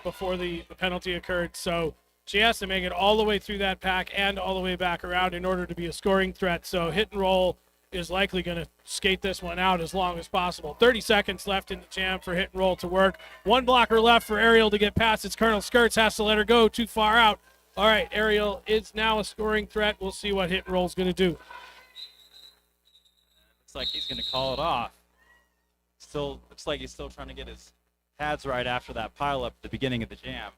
before the penalty occurred, so she has to make it all the way through that pack and all the way back around in order to be a scoring threat. So hit and roll is likely going to skate this one out as long as possible. 30 seconds left in the jam for hit and roll to work. One blocker left for Ariel to get past. It's Colonel Skirts, has to let her go too far out. All right, Ariel is now a scoring threat. We'll see what hit and roll is going to do. Looks like he's going to call it off. Still looks like he's still trying to get his pads right after that pile up at the beginning of the jam.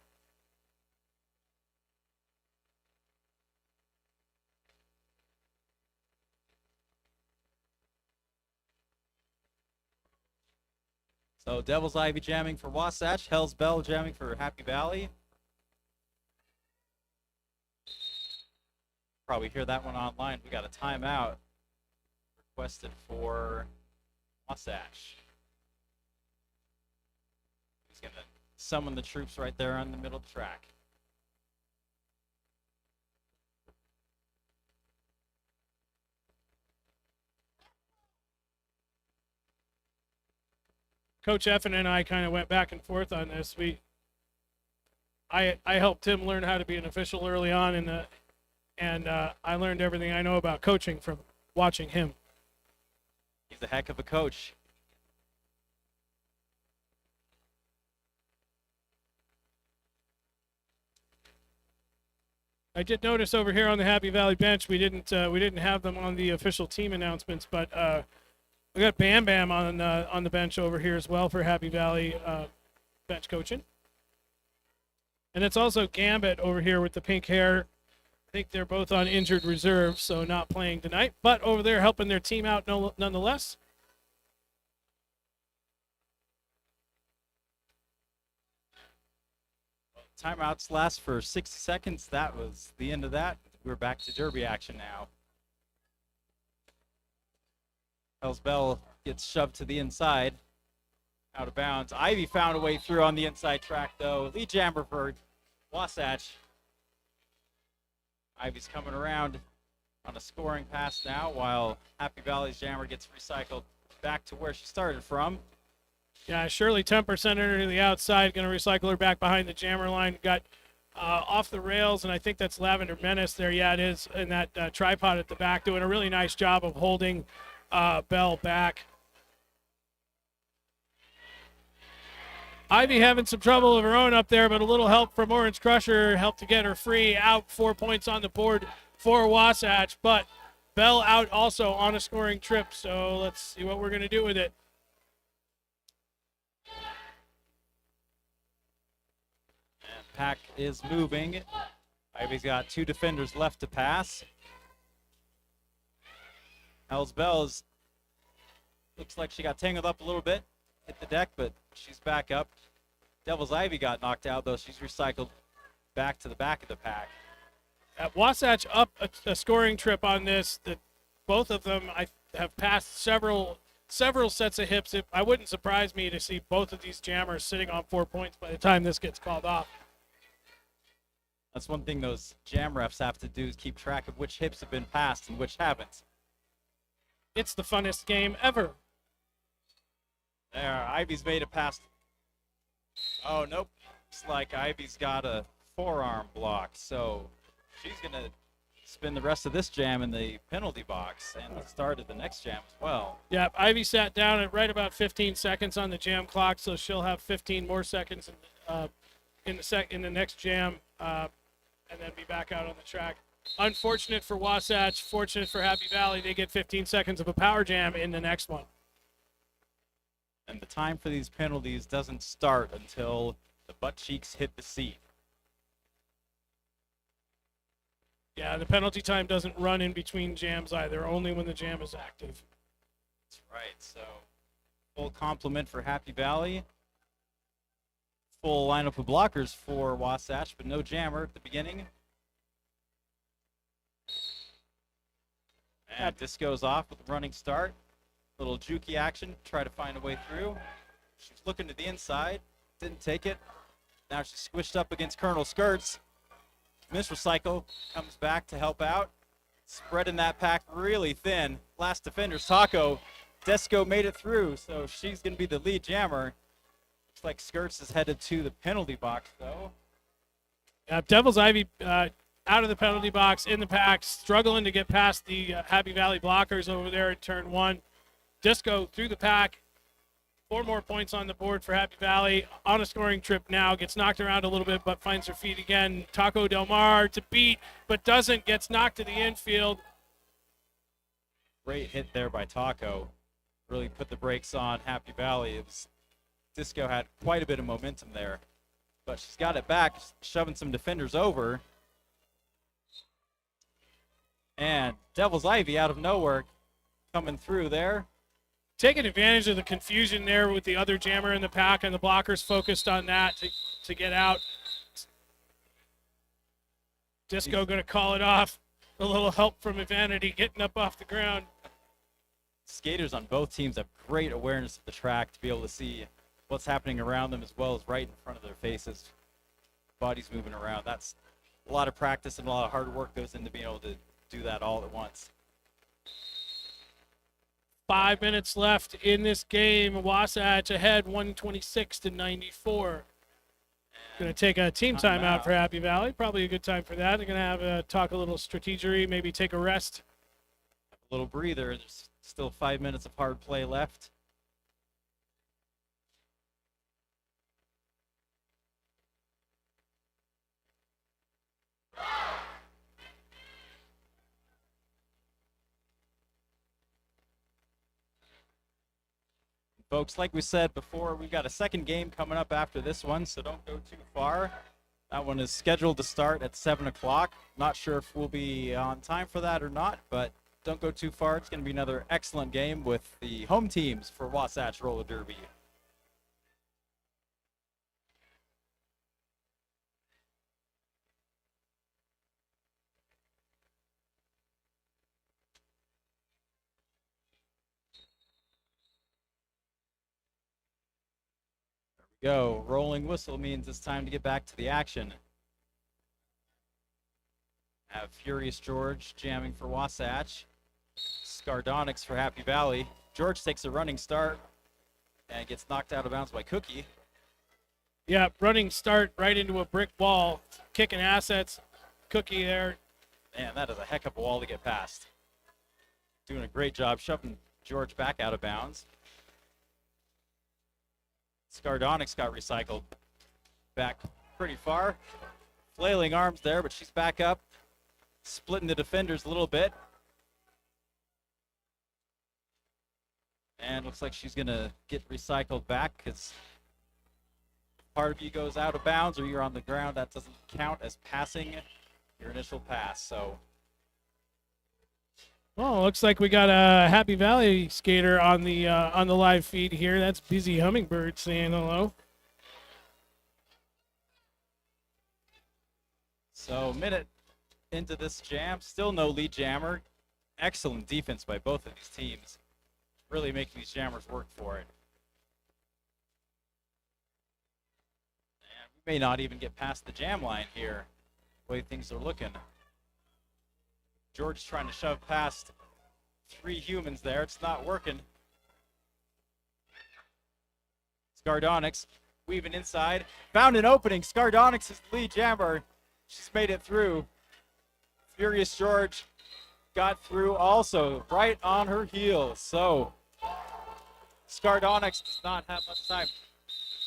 So Devil's Ivy jamming for Wasatch, Hell's Bell jamming for Happy Valley. Probably hear that one online. We got a timeout requested for Wasatch. He's going to summon the troops right there on the middle of the track. Coach Effin and I kind of went back and forth on this. I helped him learn how to be an official early on, and I learned everything I know about coaching from watching him. He's a heck of a coach. I did notice over here on the Happy Valley bench, we didn't have them on the official team announcements, but we got Bam Bam on the bench over here as well for Happy Valley bench coaching. And it's also Gambit over here with the pink hair. I think they're both on injured reserve, so not playing tonight, but over there helping their team out nonetheless. Timeouts last for 60 seconds. That was the end of that. We're back to Derby action now. Hell's Bell gets shoved to the inside. Out of bounds. Ivy found a way through on the inside track, though. Lead jammer for Wasatch. Ivy's coming around on a scoring pass now, while Happy Valley's jammer gets recycled back to where she started from. Yeah, Shirley Temper sent her to the outside, going to recycle her back behind the jammer line. Got off the rails, and I think that's Lavender Menace there. Yeah, it is, and that tripod at the back doing a really nice job of holding Bell back. Ivy having some trouble of her own up there, but a little help from Orange Crusher helped to get her free. Out 4 points on the board for Wasatch, but Bell out also on a scoring trip. So let's see what we're going to do with it. And pack is moving. Ivy's got 2 defenders left to pass. Hell's Bells looks like she got tangled up a little bit. Hit the deck, but she's back up. Devil's Ivy got knocked out, though. She's recycled back to the back of the pack. Wasatch up a scoring trip on this. That both of them I have passed several sets of hips. I wouldn't surprise me to see both of these jammers sitting on 4 points by the time this gets called off. That's one thing those jam refs have to do is keep track of which hips have been passed and which haven't. It's the funnest game ever. There, Ivy's made it past. Oh, nope. Looks like Ivy's got a forearm block, so she's going to spend the rest of this jam in the penalty box and the start of the next jam as well. Yeah, Ivy sat down at right about 15 seconds on the jam clock, so she'll have 15 more seconds in the next jam, and then be back out on the track. Unfortunate for Wasatch, fortunate for Happy Valley. They get 15 seconds of a power jam in the next one. And the time for these penalties doesn't start until the butt cheeks hit the seat. Yeah, the penalty time doesn't run in between jams either, only when the jam is active. That's right, so full complement for Happy Valley. Full lineup of blockers for Wasatch, but no jammer at the beginning. And Disco's off with a running start. Little jukey action, try to find a way through. She's looking to the inside, didn't take it. Now she's squished up against Colonel Skirts. Miss Recycle comes back to help out. Spreading that pack really thin. Last defender's Taco. Disco made it through, so she's going to be the lead jammer. Looks like Skirts is headed to the penalty box, though. Devil's Ivy out of the penalty box, in the pack, struggling to get past the Happy Valley blockers over there in turn 1. Disco through the pack. 4 more points on the board for Happy Valley. On a scoring trip now. Gets knocked around a little bit, but finds her feet again. Taco Del Mar to beat, but doesn't. Gets knocked to the infield. Great hit there by Taco. Really put the brakes on Happy Valley. Disco had quite a bit of momentum there. But she's got it back, shoving some defenders over. And Devil's Ivy out of nowhere coming through there. Taking advantage of the confusion there with the other jammer in the pack, and the blockers focused on that to get out. Disco going to call it off. A little help from Evanity getting up off the ground. Skaters on both teams have great awareness of the track to be able to see what's happening around them as well as right in front of their faces. Bodies moving around. That's a lot of practice and a lot of hard work goes into being able to do that all at once. 5 minutes left in this game. Wasatch ahead 126-94. Going to take a team timeout for Happy Valley. Probably a good time for that. They're going to have a talk a little strategery, maybe take a rest. A little breather. There's still 5 minutes of hard play left. Folks, like we said before, we've got a second game coming up after this one, so don't go too far. That one is scheduled to start at 7 o'clock. Not sure if we'll be on time for that or not, but don't go too far. It's going to be another excellent game with the home teams for Wasatch Roller Derby. Go. Rolling whistle means it's time to get back to the action. Have Furious George jamming for Wasatch. Scardonics for Happy Valley. George takes a running start and gets knocked out of bounds by Cookie. Yeah, running start right into a brick wall, kicking assets. Cookie there. Man, that is a heck of a wall to get past. Doing a great job shoving George back out of bounds. Scardonics got recycled back pretty far. Flailing arms there, but she's back up. Splitting the defenders a little bit. And looks like she's going to get recycled back because part of you goes out of bounds or you're on the ground. That doesn't count as passing your initial pass. So, well, looks like we got a Happy Valley skater on the live feed here. That's Busy Hummingbird saying hello. So minute into this jam, still no lead jammer. Excellent defense by both of these teams. Really making these jammers work for it. And we may not even get past the jam line here, the way things are looking. George is trying to shove past 3 humans there. It's not working. Scardonics weaving inside. Found an opening. Scardonics is the lead jammer. She's made it through. Furious George got through also, right on her heels. So Scardonics does not have much time.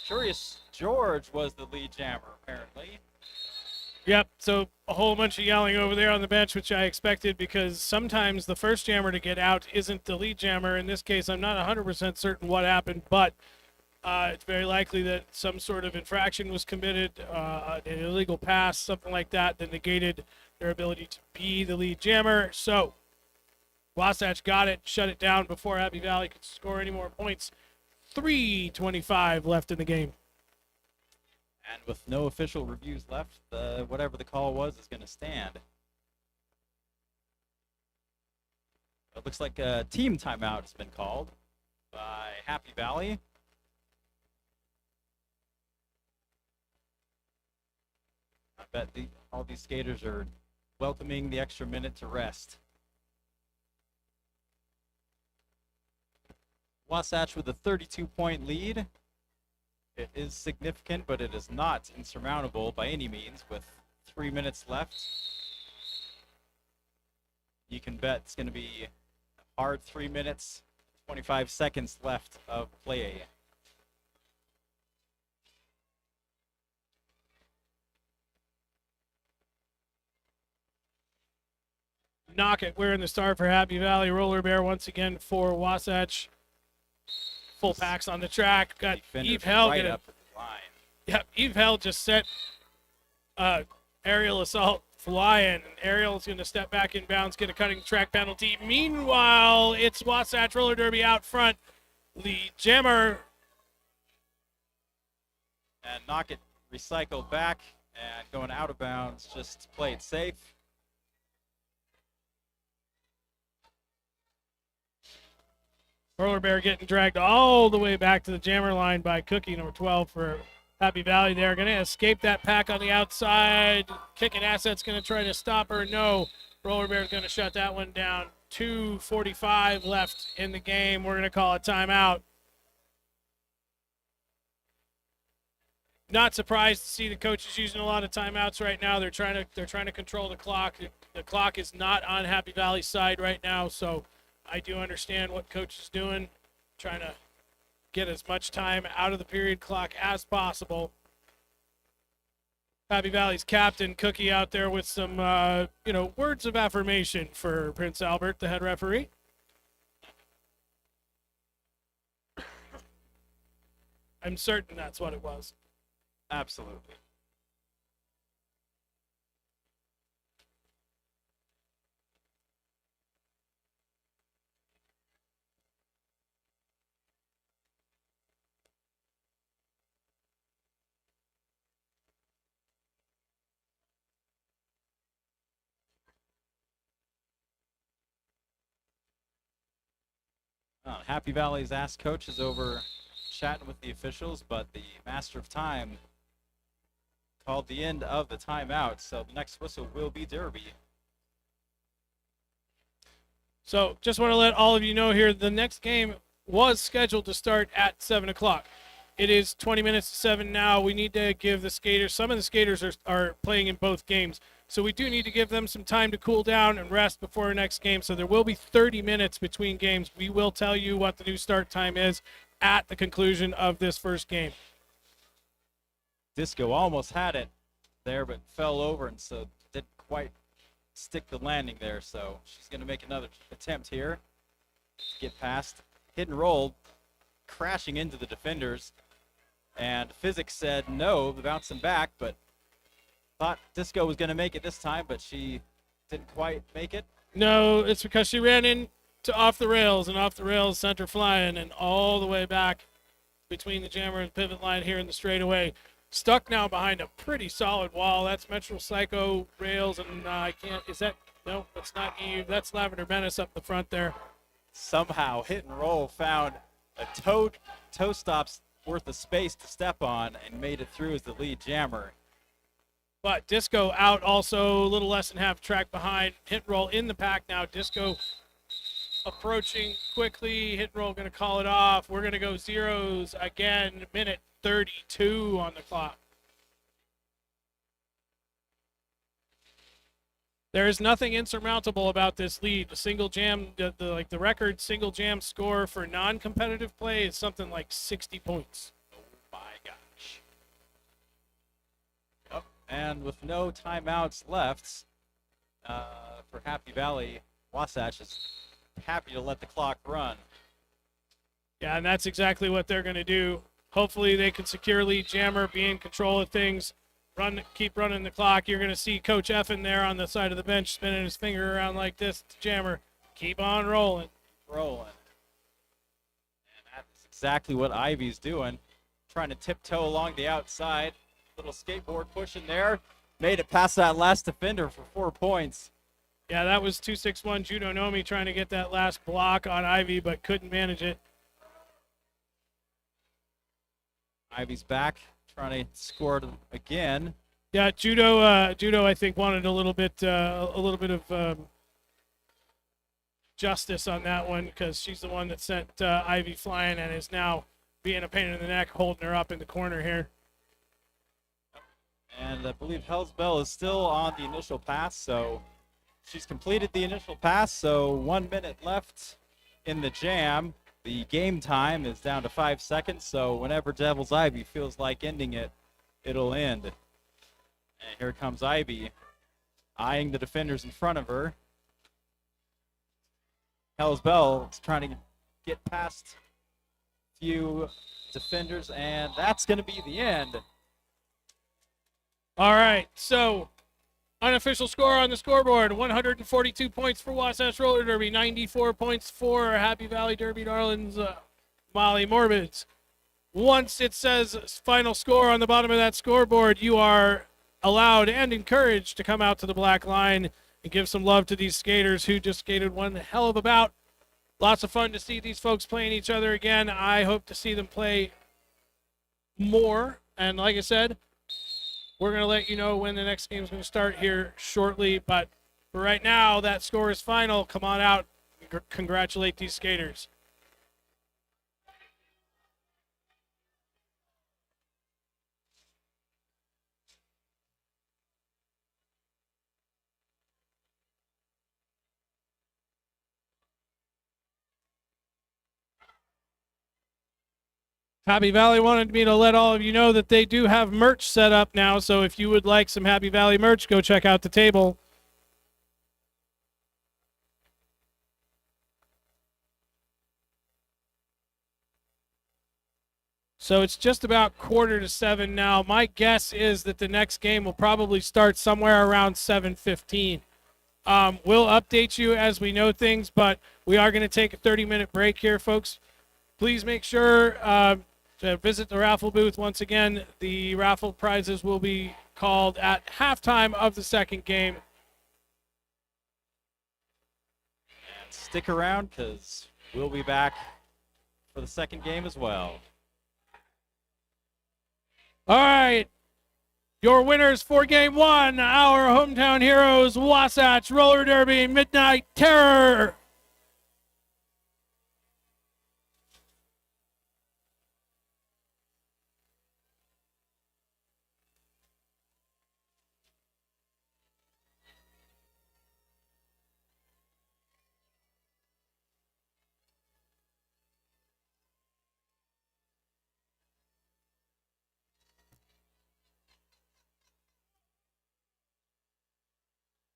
Furious George was the lead jammer, apparently. Yep, so a whole bunch of yelling over there on the bench, which I expected because sometimes the first jammer to get out isn't the lead jammer. In this case, I'm not 100% certain what happened, but it's very likely that some sort of infraction was committed, an illegal pass, something like that negated their ability to be the lead jammer. So Wasatch got it, shut it down before Happy Valley could score any more points. 3:25 left in the game. And with no official reviews left, whatever the call was is going to stand. It looks like a team timeout has been called by Happy Valley. I bet all these skaters are welcoming the extra minute to rest. Wasatch with a 32-point lead. It is significant, but it is not insurmountable by any means with 3 minutes left. You can bet it's going to be a hard 3 minutes, 25 seconds left of play. Knock it. We're in the start for Happy Valley. Roller Bear once again for Wasatch. Full packs on the track. Got Eve Hell right getting up at the line. Yep, Eve Hell just set aerial assault flying. And Ariel's going to step back in bounds, get a cutting track penalty. Meanwhile, it's Wasatch Roller Derby out front. Lead jammer. And Knock it recycled back and going out of bounds. Just play it safe. Roller Bear getting dragged all the way back to the jammer line by Cookie, number 12 for Happy Valley there. Going to escape that pack on the outside. Kicking Asset's going to try to stop her. No. Roller Bear's going to shut that one down. 2:45 left in the game. We're going to call a timeout. Not surprised to see the coaches using a lot of timeouts right now. They're trying to control the clock. The clock is not on Happy Valley's side right now, so I do understand what coach is doing, trying to get as much time out of the period clock as possible. Happy Valley's captain, Cookie, out there with some, words of affirmation for Prince Albert, the head referee. I'm certain that's what it was. Absolutely. Happy Valley's ass coach is over chatting with the officials, but the Master of Time called the end of the timeout, so the next whistle will be Derby. So just want to let all of you know here, the next game was scheduled to start at 7 o'clock. It is 20 minutes to 7 now. We need to give the skaters, some of the skaters are playing in both games, so we do need to give them some time to cool down and rest before our next game. So there will be 30 minutes between games. We will tell you what the new start time is at the conclusion of this first game. Disco almost had it there, but fell over, and so didn't quite stick the landing there. So she's going to make another attempt here to get past. Hit and roll, crashing into the defenders. And physics said no, bouncing back, but thought Disco was going to make it this time, but she didn't quite make it. No, it's because she ran into off the rails, and off the rails sent her flying and all the way back between the jammer and pivot line here in the straightaway. Stuck now behind a pretty solid wall. That's Metro Psycho rails, and I can't, is that, no, that's not Eve. That's Lavender Menace up the front there. Somehow hit and roll found a toe stops worth of space to step on and made it through as the lead jammer. But Disco out also, a little less than half track behind. Hit and roll in the pack now. Disco approaching quickly. Hit and roll going to call it off. We're going to go zeros again. Minute 32 on the clock. There is nothing insurmountable about this lead. The single jam, the record single jam score for non-competitive play is something like 60 points. Oh my gosh. Yep. And with no timeouts left for Happy Valley, Wasatch is happy to let the clock run. Yeah, and that's exactly what they're going to do. Hopefully they can secure lead jammer, be in control of things. Keep running the clock. You're going to see Coach Effin there on the side of the bench spinning his finger around like this to jammer. Keep on rolling. Rolling. And that's exactly what Ivy's doing. Trying to tiptoe along the outside. Little skateboard push in there. Made it past that last defender for 4 points. Yeah, that was 261 Judo Nomi trying to get that last block on Ivy, but couldn't manage it. Ivy's back. Trying to score it again. Yeah, Judo. I think wanted a little bit of justice on that one because she's the one that sent Ivy flying and is now being a pain in the neck, holding her up in the corner here. And I believe Hell's Bell is still on the initial pass, so she's completed the initial pass. So 1 minute left in the jam. The game time is down to 5 seconds, so whenever Devil's Ivy feels like ending it, it'll end. And here comes Ivy, eyeing the defenders in front of her. Hell's Bell is trying to get past a few defenders, and that's going to be the end. All right, so unofficial score on the scoreboard, 142 points for Wasatch Roller Derby, 94 points for Happy Valley Derby Darlings, Molly Morbids. Once it says final score on the bottom of that scoreboard, you are allowed and encouraged to come out to the black line and give some love to these skaters who just skated one hell of a bout. Lots of fun to see these folks playing each other again. I hope to see them play more. And like I said, we're going to let you know when the next game is going to start here shortly. But for right now, that score is final. Come on out. Congratulate these skaters. Happy Valley wanted me to let all of you know that they do have merch set up now, so if you would like some Happy Valley merch, go check out the table. So it's just about 6:45 now. My guess is that the next game will probably start somewhere around 7:15. We'll update you as we know things, but we are going to take a 30-minute break here, folks. Please make sure to visit the raffle booth. Once again, the raffle prizes will be called at halftime of the second game. And stick around because we'll be back for the second game as well. All right. Your winners for game one, our hometown heroes, Wasatch Roller Derby Midnight Terror.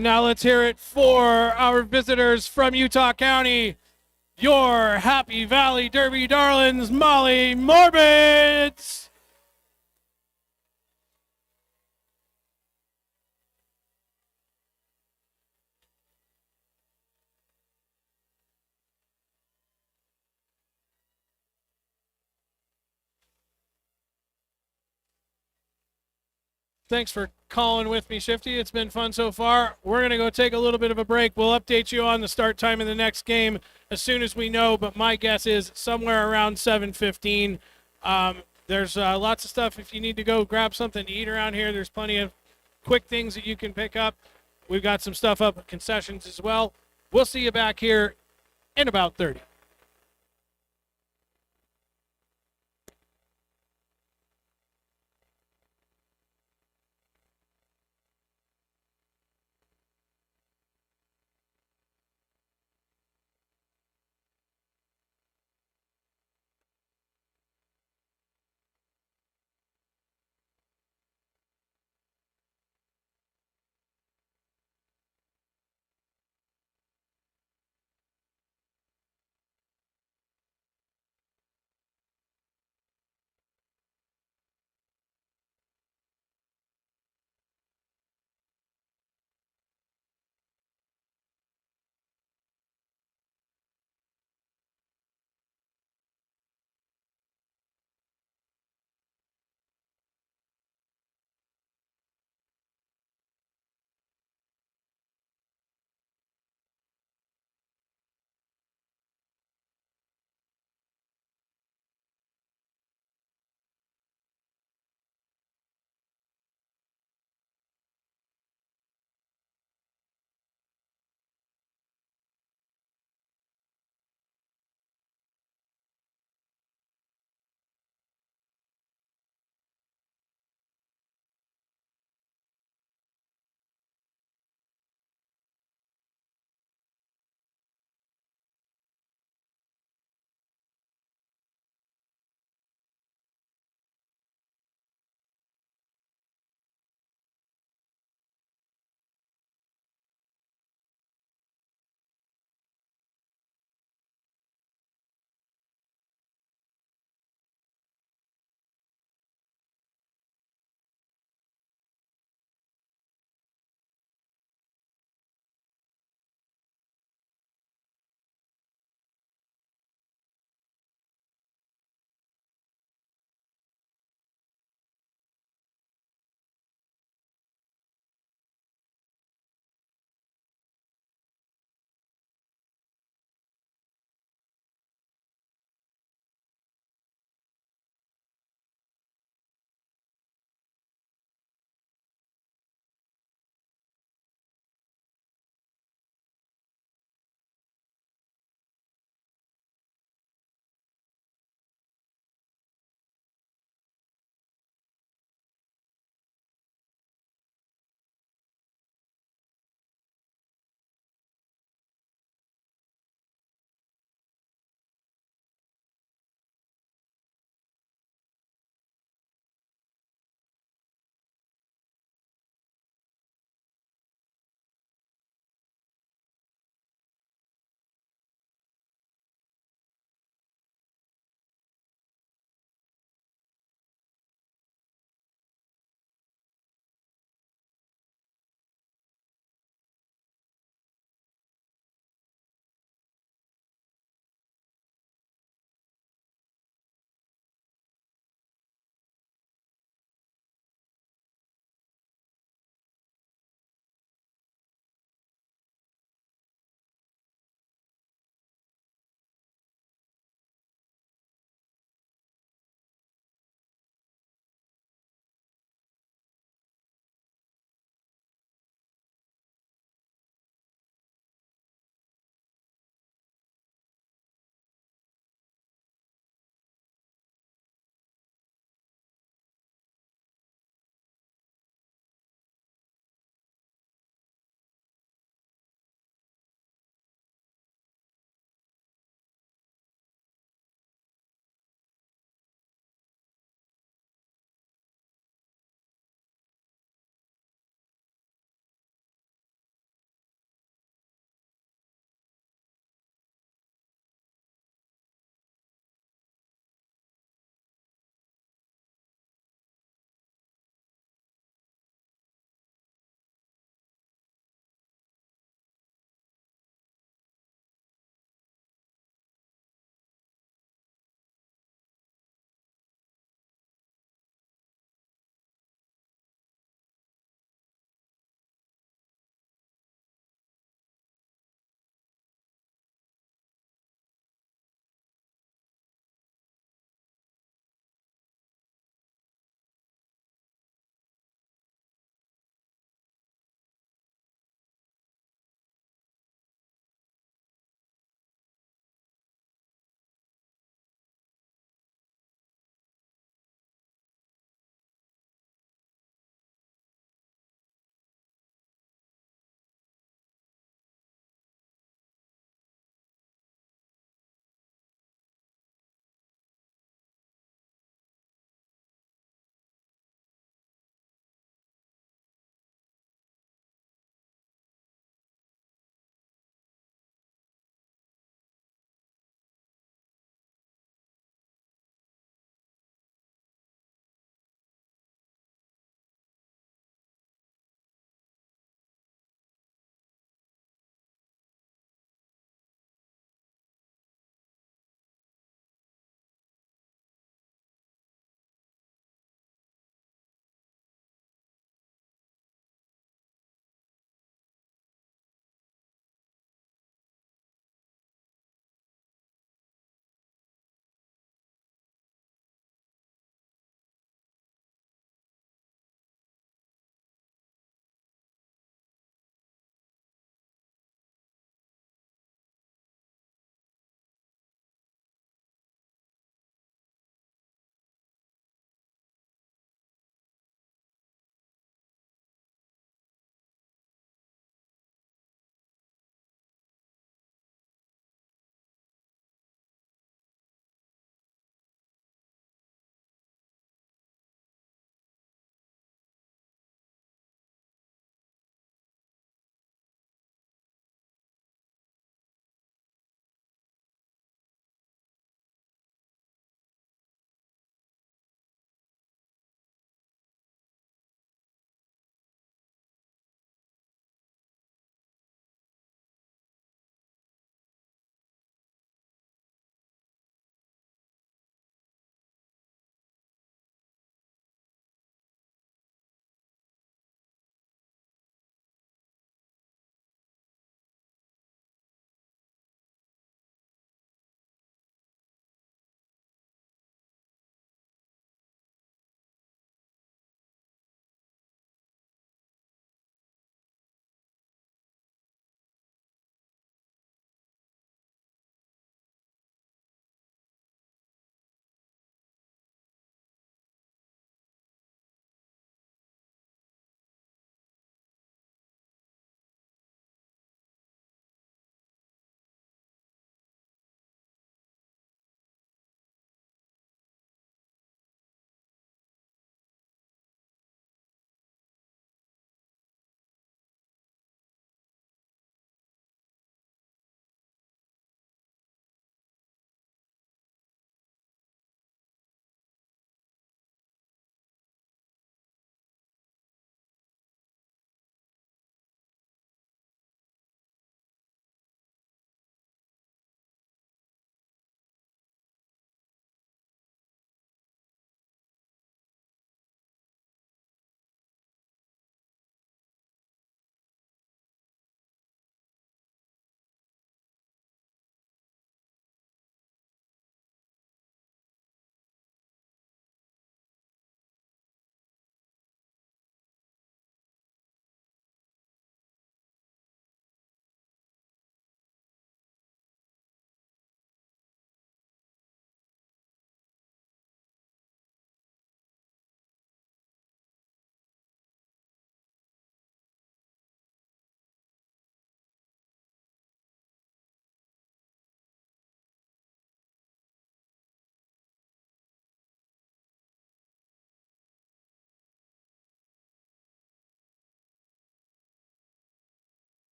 Now let's hear it for our visitors from Utah County, your Happy Valley Derby darlings, Molly Morbids. Thanks for calling with me, Shifty. It's been fun so far. We're going to go take a little bit of a break. We'll update you on the start time of the next game as soon as we know, but my guess is somewhere around 7:15. There's lots of stuff. If you need to go grab something to eat around here, there's plenty of quick things that you can pick up. We've got some stuff up at concessions as well. We'll see you back here in about 30.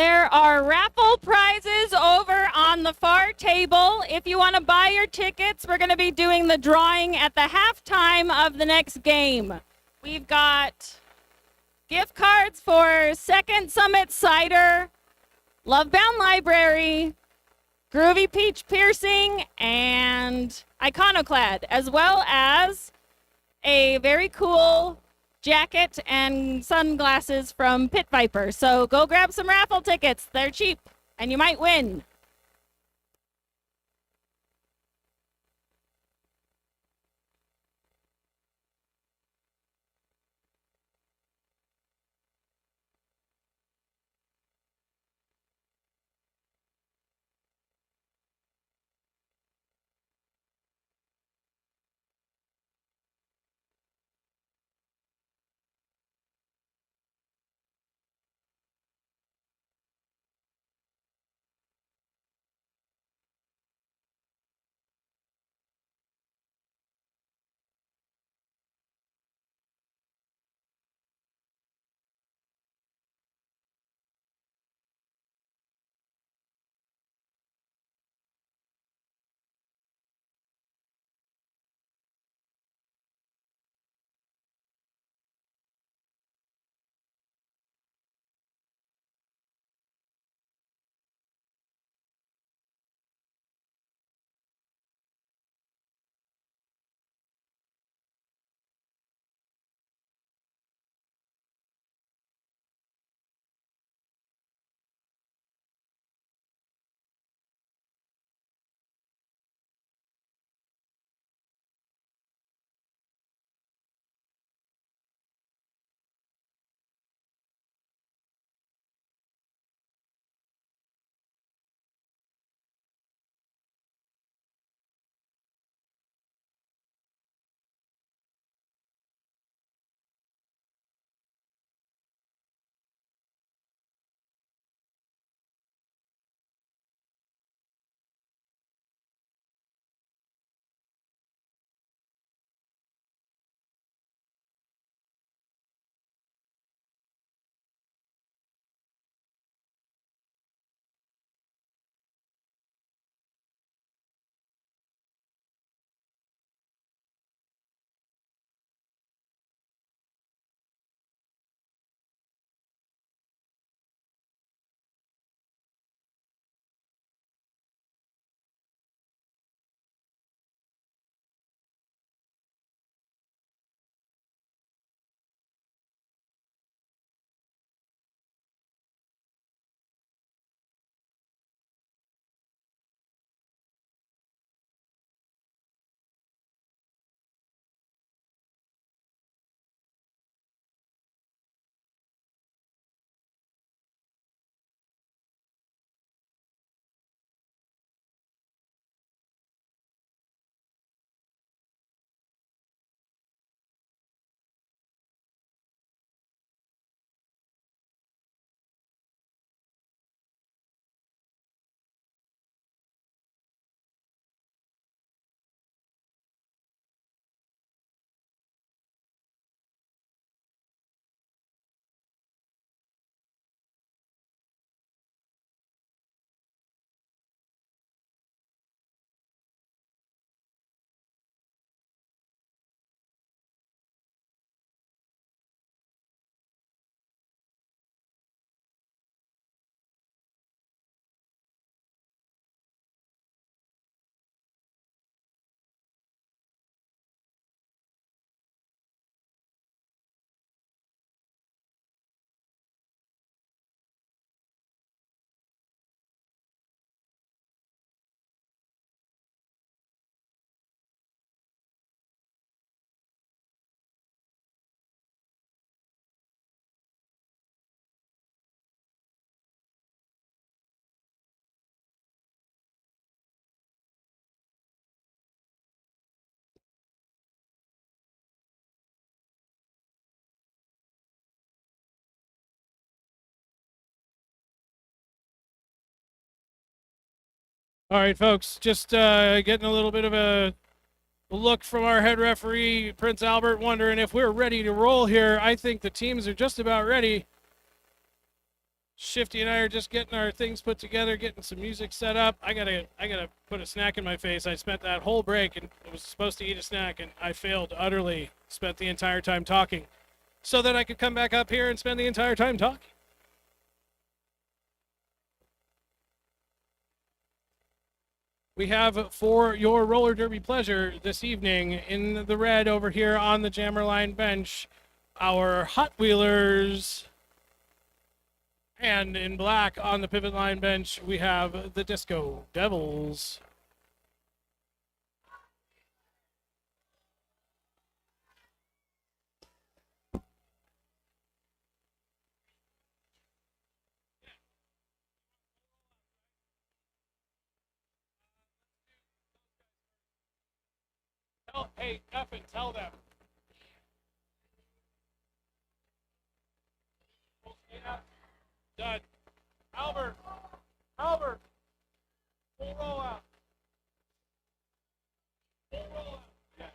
There are raffle prizes over on the far table. If you want to buy your tickets, we're going to be doing the drawing at the halftime of the next game. We've got gift cards for Second Summit Cider, Lovebound Library, Groovy Peach Piercing, and Iconoclad, as well as a very cool jacket and sunglasses from Pit Viper. So go grab some raffle tickets. They're cheap, and you might win. All right, folks, just getting a little bit of a look from our head referee, Prince Albert, wondering if we're ready to roll here. I think the teams are just about ready. Shifty and I are just getting our things put together, getting some music set up. I gotta put a snack in my face. I spent that whole break and was supposed to eat a snack, and I failed utterly. Spent the entire time talking, so that I could come back up here and spend the entire time talking. We have for your roller derby pleasure this evening in the red over here on the jammer line bench, our Hot Wheelers. And in black on the pivot line bench, we have the Disco Devils. Hey, Effin, tell them. Done. Albert, full rollout. Full rollout. Yeah.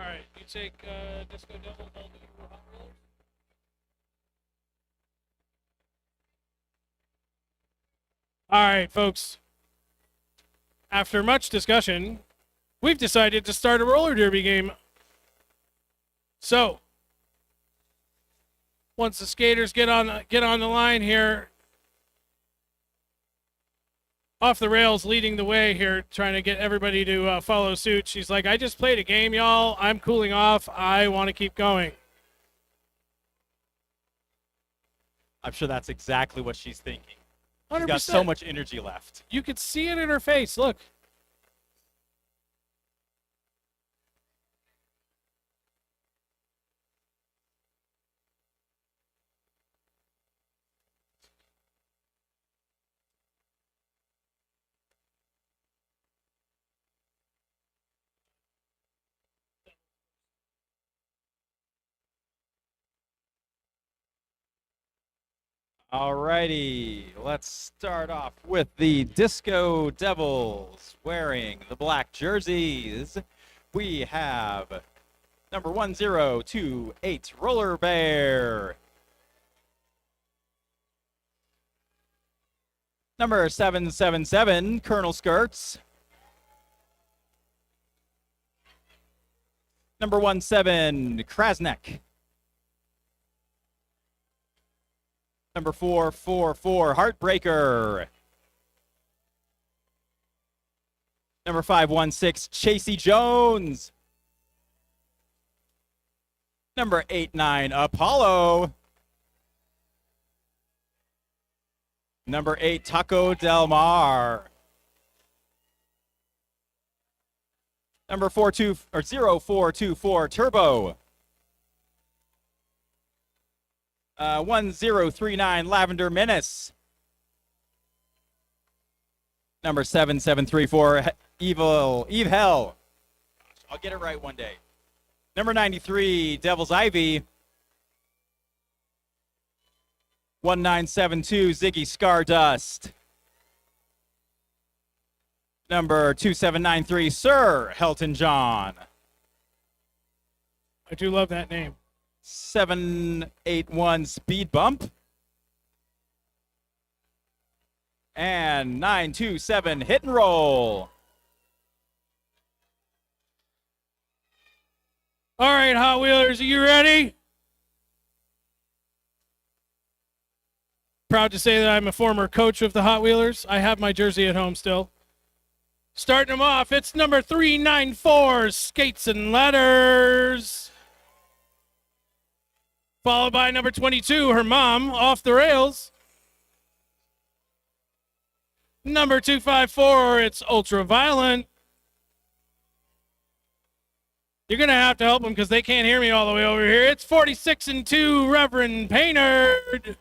All right, you take Disco Devil, I'll do Hot Rollers. All right, folks. After much discussion, we've decided to start a roller derby game. So, once the skaters get on the line here, off the rails leading the way here, trying to get everybody to follow suit. She's like, I just played a game, y'all. I'm cooling off. I want to keep going. I'm sure that's exactly what she's thinking. 100%. She's got so much energy left. You could see it in her face. Look. Alrighty, let's start off with the Disco Devils wearing the black jerseys. We have number 1028 Roller Bear, number 777 Colonel Skirts, number 17 Krasnek, number 444 Heartbreaker, number 516 Chasey Jones, number 89 Apollo, number 8 Taco Del Mar, number 0424 Turbo, 1039 Lavender Menace, number 7734 Eve Hell. I'll get it right one day. Number 93 Devil's Ivy, 1972 Ziggy Stardust, number 2793 Sir Helton John, I do love that name. 781 Speed Bump, and 927 Hit and Roll. All right, Hot Wheelers, are you ready? Proud to say that I'm a former coach of the Hot Wheelers. I have my jersey at home still. Starting them off, it's number 394, Skates and Ladders. Followed by number 22, her mom, Off the Rails. Number 254, it's Ultra Violent. You're going to have to help them because they can't hear me all the way over here. It's 46 and 2, Reverend Painerd.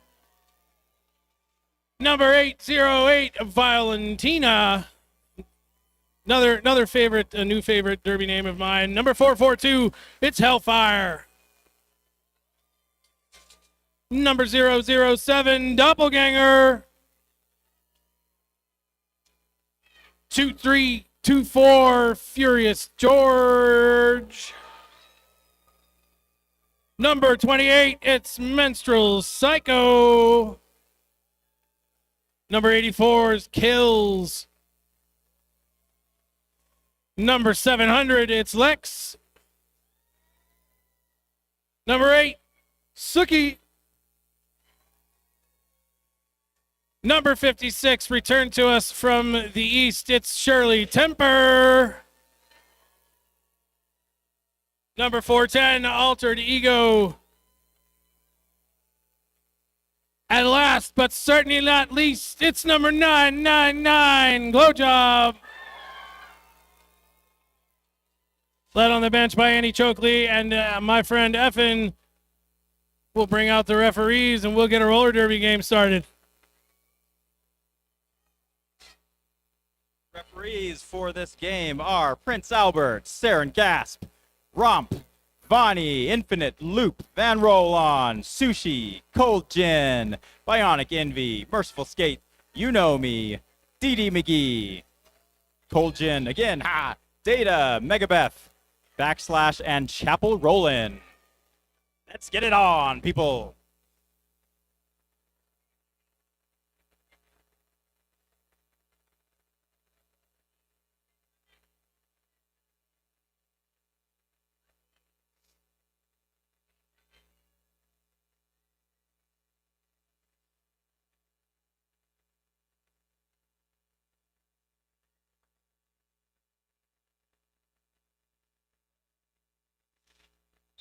Number 808, Violentina. Another favorite, a new favorite derby name of mine. Number 442, it's Hellfire. Number 007, Doppelganger. 2-4, Furious George. Number 28, it's Menstrual Psycho. Number 84 is Kills. Number 700, it's Lex. Number 8, Suki. Number 56, returned to us from the east, it's Shirley Temper. Number 410, Altered Ego. And last but certainly not least, it's number 999, Glow Job. Led on the bench by Annie Chokley, and my friend Effin will bring out the referees and we'll get a roller derby game started. Referees for this game are Prince Albert, Saren Gasp, Romp, Vonnie, Infinite, Loop, Van Roll-On, Sushi, Cold Gin, Bionic Envy, Merciful Skate, You Know Me, Dee McGee, Cold Gin, again, Data, Megabeth, Backslash, and Chapel Rollin'. Let's get it on, people.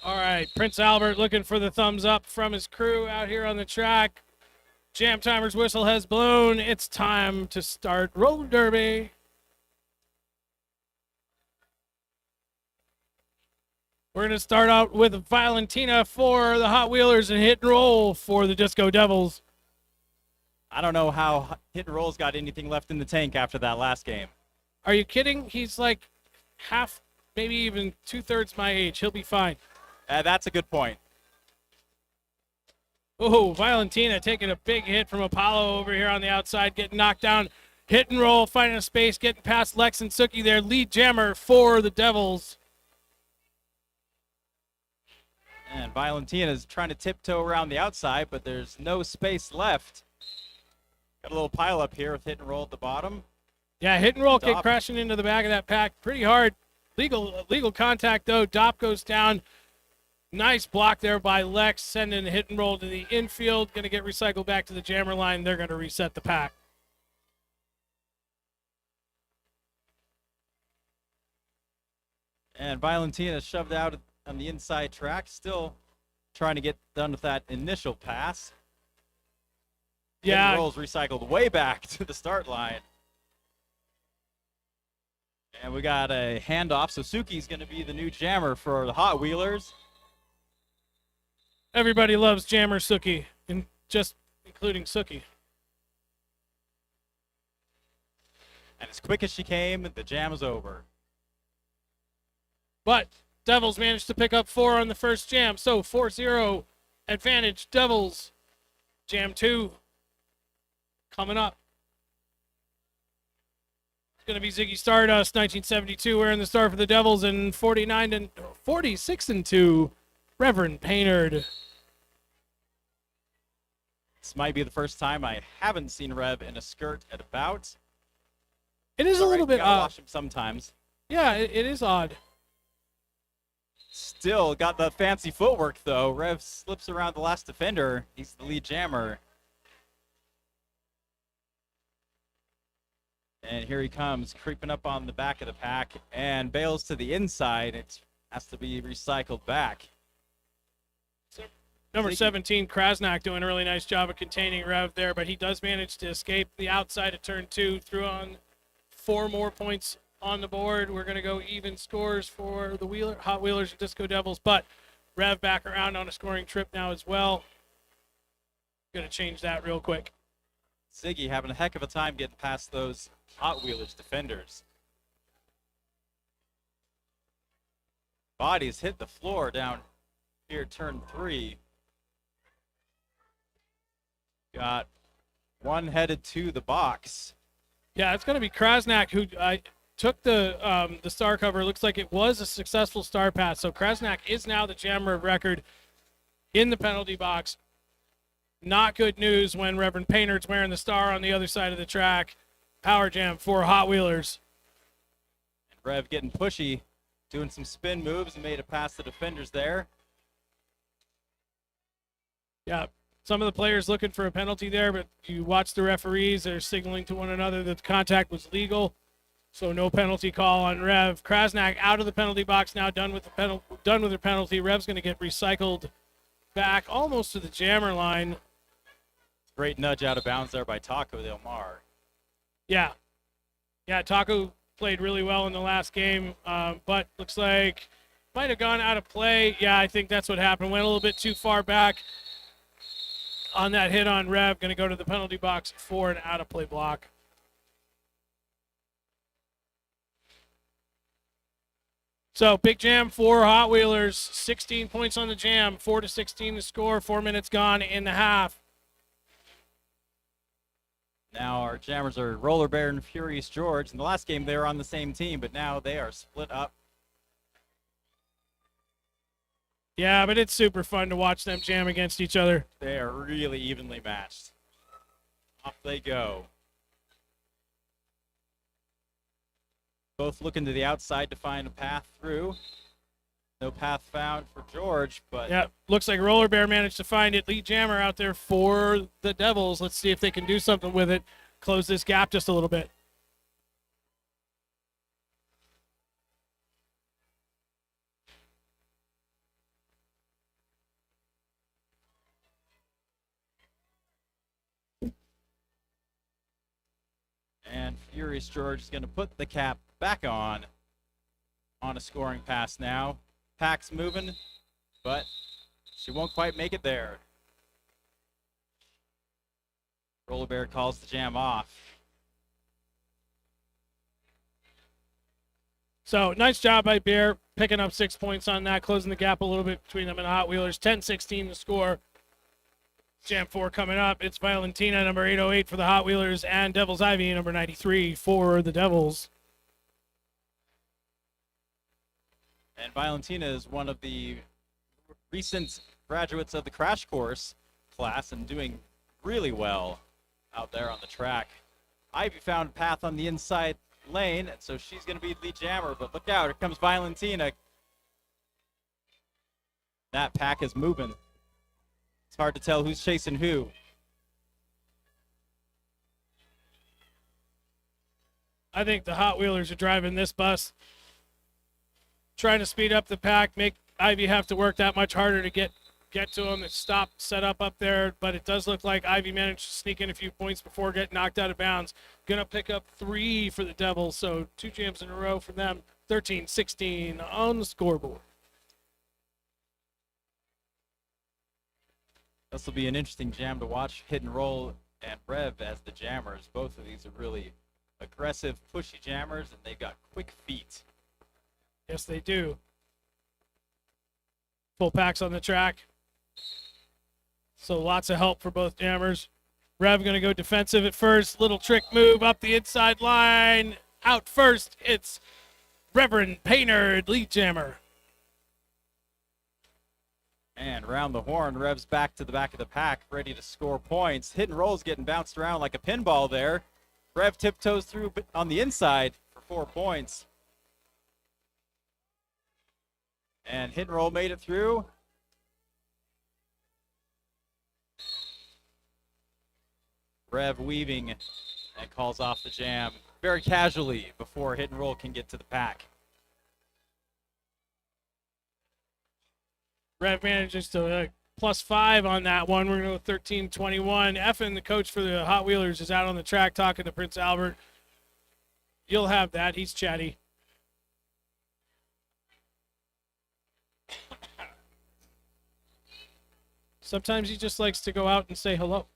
All right, Prince Albert looking for the thumbs up from his crew out here on the track. Jam timer's whistle has blown. It's time to start roller derby. We're going to start out with Valentina for the Hot Wheelers and Hit and Roll for the Disco Devils. I don't know how Hit and Roll's got anything left in the tank after that last game. Are you kidding? He's like half, maybe even 2/3 my age. He'll be fine. That's a good point. Oh, Valentina taking a big hit from Apollo over here on the outside, getting knocked down. Hit and Roll, finding a space, getting past Lex and Suki there. Lead jammer for the Devils. And Valentina's trying to tiptoe around the outside, but there's no space left. Got a little pile up here with Hit and Roll at the bottom. Yeah, Hit and Roll Dop. kick crashing into the back of that pack pretty hard. Legal contact, though. Dop goes down. Nice block there by Lex, sending the Hit and Roll to the infield. Going to get recycled back to the jammer line. They're going to reset the pack. And Valentina shoved out on the inside track, still trying to get done with that initial pass. Hit and Yeah, Roll's recycled way back to the start line. And we got a handoff, so Suki's going to be the new jammer for the Hot Wheelers. everybody loves jammer Suki, and just including Suki. And as quick as she came, the jam is over. But Devils managed to pick up 4 on the first jam, so 4-0 advantage Devils. Jam 2 coming up. It's going to be Ziggy Stardust, 1972, wearing the star for the Devils, and 46-2, Reverend Painerd. This might be the first time I haven't seen Rev in a skirt at a bout. It is a little bit gotta odd. watch him sometimes. Yeah, it is odd. Still got the fancy footwork, though. Rev slips around the last defender. He's the lead jammer. And here he comes, creeping up on the back of the pack and bails to the inside. It has to be recycled back. Number Ziggy. 17, Krasnak, doing a really nice job of containing Rev there, but he does manage to escape the outside of turn 2, threw on 4 more points on the board. We're going to go even scores for the Hot Wheelers and Disco Devils, but Rev back around on a scoring trip now as well. Going to change that real quick. Ziggy having a heck of a time getting past those Hot Wheelers defenders. Bodies hit the floor down here, turn 3. Got one headed to the box. Yeah, it's going to be Krasnak who took the star cover. Looks like it was a successful star pass. So Krasnak is now the jammer of record in the penalty box. Not good news when Reverend Painter's wearing the star on the other side of the track. Power jam for Hot Wheelers. And Rev getting pushy, doing some spin moves and made it past the defenders there. Yeah, some of the players looking for a penalty there, but you watch the referees. They're signaling to one another that the contact was legal. So no penalty call on Rev. Krasnak out of the penalty box now, done with their penalty. Rev's going to get recycled back almost to the jammer line. Great nudge out of bounds there by Taco Del Mar. Yeah, Taco played really well in the last game, but looks like might have gone out of play. Yeah, I think that's what happened. Went a little bit too far back on that hit on Rev. Going to go to the penalty box for an out of play block. So big jam for Hot Wheelers. 16 points on the jam. 4-16 to score. 4 minutes gone in the half. Now our jammers are Roller Bear and Furious George. In the last game, they were on the same team, but now they are split up. Yeah, but it's super fun to watch them jam against each other. They are really evenly matched. Off they go. Both looking to the outside to find a path through. No path found for George, but Yeah, looks like Roller Bear managed to find it. Lead jammer out there for the Devils. Let's see if they can do something with it. Close this gap just a little bit. and Furious George is going to put the cap back on a scoring pass now. Pack's moving, but she won't quite make it there. Roller Bear calls the jam off. So nice job by Bear picking up 6 points on that, closing the gap a little bit between them and Hot Wheelers. 10-16 to score. Jam 4 coming up. It's Valentina, number 808 for the Hot Wheelers, and Devil's Ivy, number 93 for the Devils. And Valentina is one of the recent graduates of the Crash Course class and doing really well out there on the track. Ivy found a path on the inside lane, and so she's going to be the lead jammer, but look out, here comes Valentina. That pack is moving. It's hard to tell who's chasing who. I think the Hot Wheelers are driving this bus, trying to speed up the pack, make Ivy have to work that much harder to get to him. It's set up there, but it does look like Ivy managed to sneak in a few points before getting knocked out of bounds. Gonna pick up 3 for the Devils, so 2 jams in a row for them. 13-16 on the scoreboard. This will be an interesting jam to watch. Hit and Roll and Rev as the jammers. Both of these are really aggressive, pushy jammers, and they've got quick feet. Yes, they do. Full packs on the track. So lots of help for both jammers. Rev going to go defensive at first. Little trick move up the inside line. Out first, it's Reverend Painter, lead jammer. And around the horn, Rev's back to the back of the pack, ready to score points. Hit and Roll's getting bounced around like a pinball there. Rev tiptoes through on the inside for 4 points. And Hit and Roll made it through. Rev weaving and calls off the jam very casually before Hit and Roll can get to the pack. Rev manages to +5 on that one. We're going to go 13-21. Effin, the coach for the Hot Wheelers, is out on the track talking to Prince Albert. You'll have that. He's chatty. Sometimes he just likes to go out and say hello,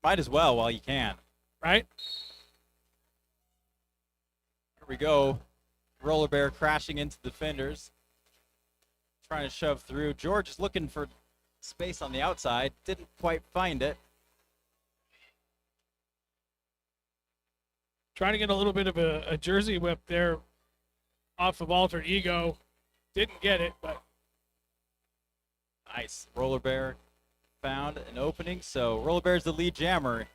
Might as well while you can. right? Here we go. Roller Bear crashing into defenders. Trying to shove through. George is looking for space on the outside. Didn't quite find it. Trying to get a little bit of a jersey whip there off of Alter Ego. Didn't get it, but Nice. Roller Bear found an opening. So Roller Bear's the lead jammer.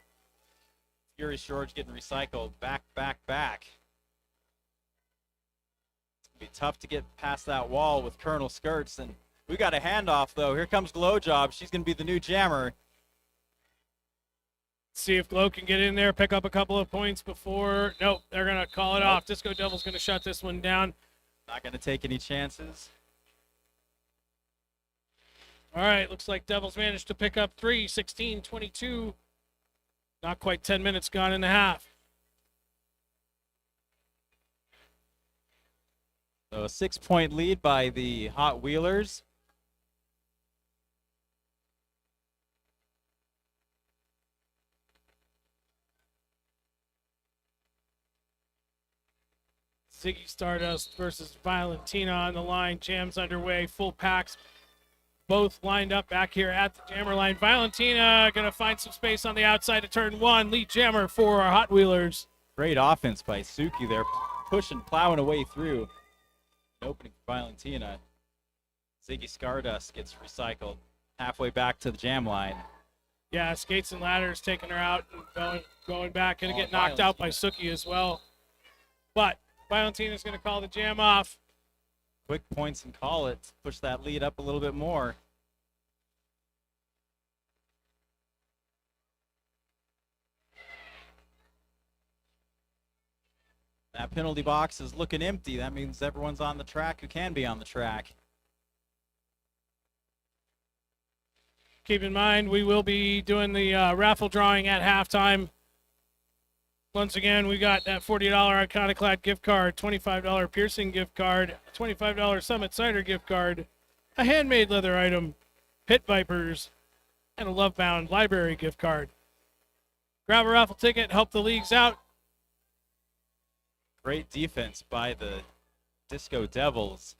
Furious George getting recycled. Back, back, back. It's going to be tough to get past that wall with Colonel Skirts. And we got a handoff, though. Here comes Glow Job. She's going to be the new jammer. see if Glow can get in there, pick up a couple of points before. Nope, they're going to call it off. Disco Devil's going to shut this one down. Not going to take any chances. All right, looks like Devils managed to pick up 3, 16-22. Not quite 10 minutes gone in the half. So a 6-point lead by the Hot Wheelers. Ziggy Stardust versus Valentina on the line. Jams underway, full packs. Both lined up back here at the jammer line. Valentina going to find some space on the outside of turn 1. Lead jammer for our Hot Wheelers. Great offense by Suki there, pushing, plowing away through. An opening for Valentina. Ziggy Stardust gets recycled halfway back to the jam line. Yeah, Skates and Ladders taking her out and going back. Going to Oh, get knocked out by Valentina. Suki as well. But Valentina's going to call the jam off. Quick points and call it. Push that lead up a little bit more. That penalty box is looking empty. That means everyone's on the track who can be on the track. Keep in mind, we will be doing the raffle drawing at halftime. Once again, we got that $40 Iconoclad gift card, $25 piercing gift card, $25 Summit Cider gift card, a handmade leather item, Pit Vipers, and a Lovebound library gift card. Grab a raffle ticket, help the leagues out. Great defense by the Disco Devils.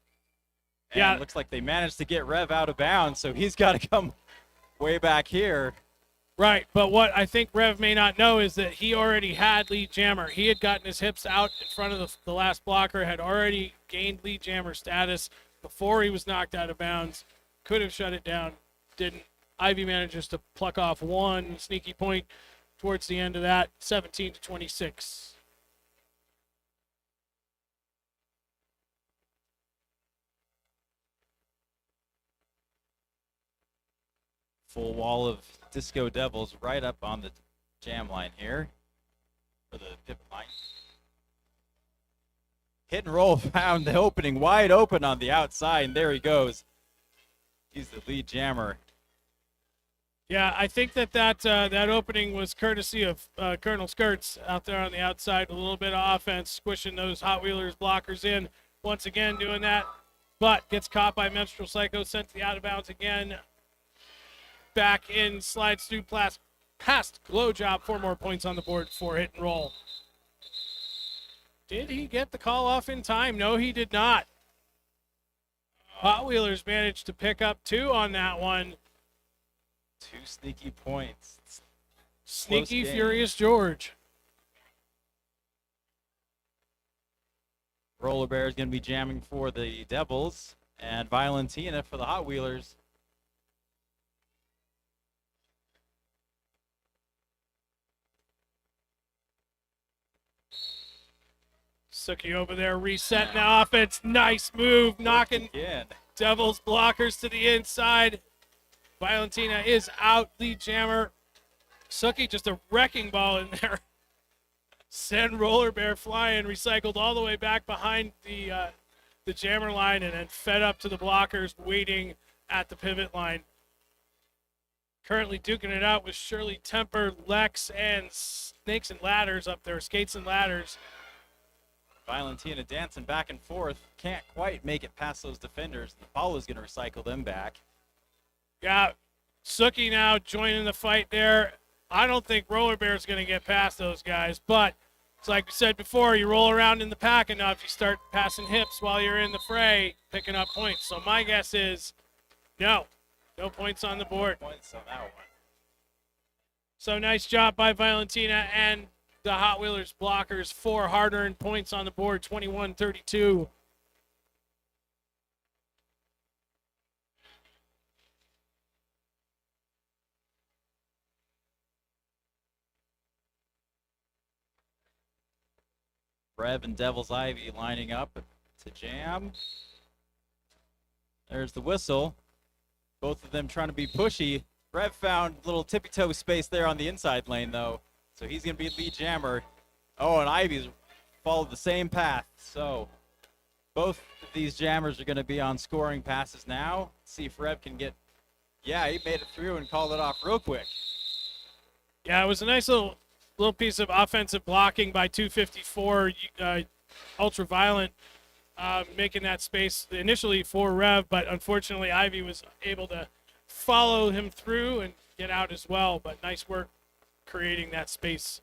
And Yeah. looks like they managed to get Rev out of bounds, so he's got to come way back here. Right, but what I think Rev may not know is that he already had lead jammer. He had gotten his hips out in front of the last blocker, had already gained lead jammer status before he was knocked out of bounds. Could have shut it down, didn't. Ivy manages to pluck off one sneaky point towards the end of that, 17-26. Full wall of Disco Devils right up on the jam line here. For the pip line. Hit and roll found the opening wide open on the outside, and there he goes. He's the lead jammer. Yeah, I think that opening was courtesy of Colonel Skirts out there on the outside. A little bit of offense, squishing those Hot Wheelers blockers in. Once again doing that, but gets caught by Menstrual Psycho, sent to the out of bounds again. Back in, slides through past Glow Job. 4 more points on the board for hit and roll. Did he get the call off in time? No, he did not. Hot Wheelers managed to pick up 2 on that one. 2 sneaky points. Sneaky game. Furious George. Roller Bear is going to be jamming for the Devils, and Valentina for the Hot Wheelers. Suki over there resetting the offense. Nice move, knocking Again. Devils blockers to the inside. Valentina is out, lead jammer. Suki just a wrecking ball in there. Send Roller Bear flying, recycled all the way back behind the jammer line and then fed up to the blockers waiting at the pivot line. Currently duking it out with Shirley Temper, Lex, and Snakes and Ladders up there, Skates and Ladders. Valentina dancing back and forth. Can't quite make it past those defenders. Apollo's going to recycle them back. Yeah, Suki now joining the fight there. I don't think Roller Bear's going to get past those guys, but it's like we said before, you roll around in the pack enough, you start passing hips while you're in the fray, picking up points. So my guess is no points on the board. Points on that one. So nice job by Valentina and the Hot Wheelers blockers 4 hard-earned points on the board, 21-32. Rev and Devil's Ivy lining up to jam. There's the whistle. Both of them trying to be pushy. Rev found a little tippy-toe space there on the inside lane, though. So he's going to be lead jammer. Oh, and Ivy's followed the same path. So both of these jammers are going to be on scoring passes now. See if Rev can get... Yeah, he made it through and called it off real quick. Yeah, it was a nice little piece of offensive blocking by 254 Ultraviolet, making that space initially for Rev, but unfortunately Ivy was able to follow him through and get out as well. But nice work creating that space.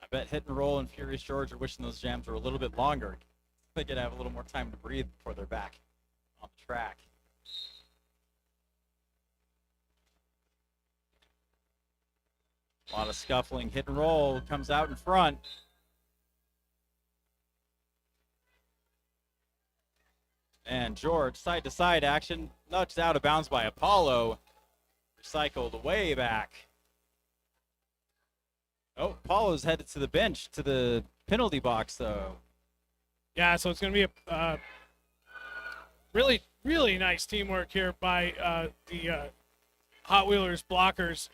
I bet Hit and Roll and Furious George are wishing those jams were a little bit longer. They could have a little more time to breathe before they're back on the track. A lot of scuffling. Hit and Roll comes out in front. And George, side-to-side action, nudged out of bounds by Apollo. Recycled way back. Oh, Apollo's headed to the bench, to the penalty box, though. Yeah, so it's going to be a really, really nice teamwork here by the Hot Wheelers blockers,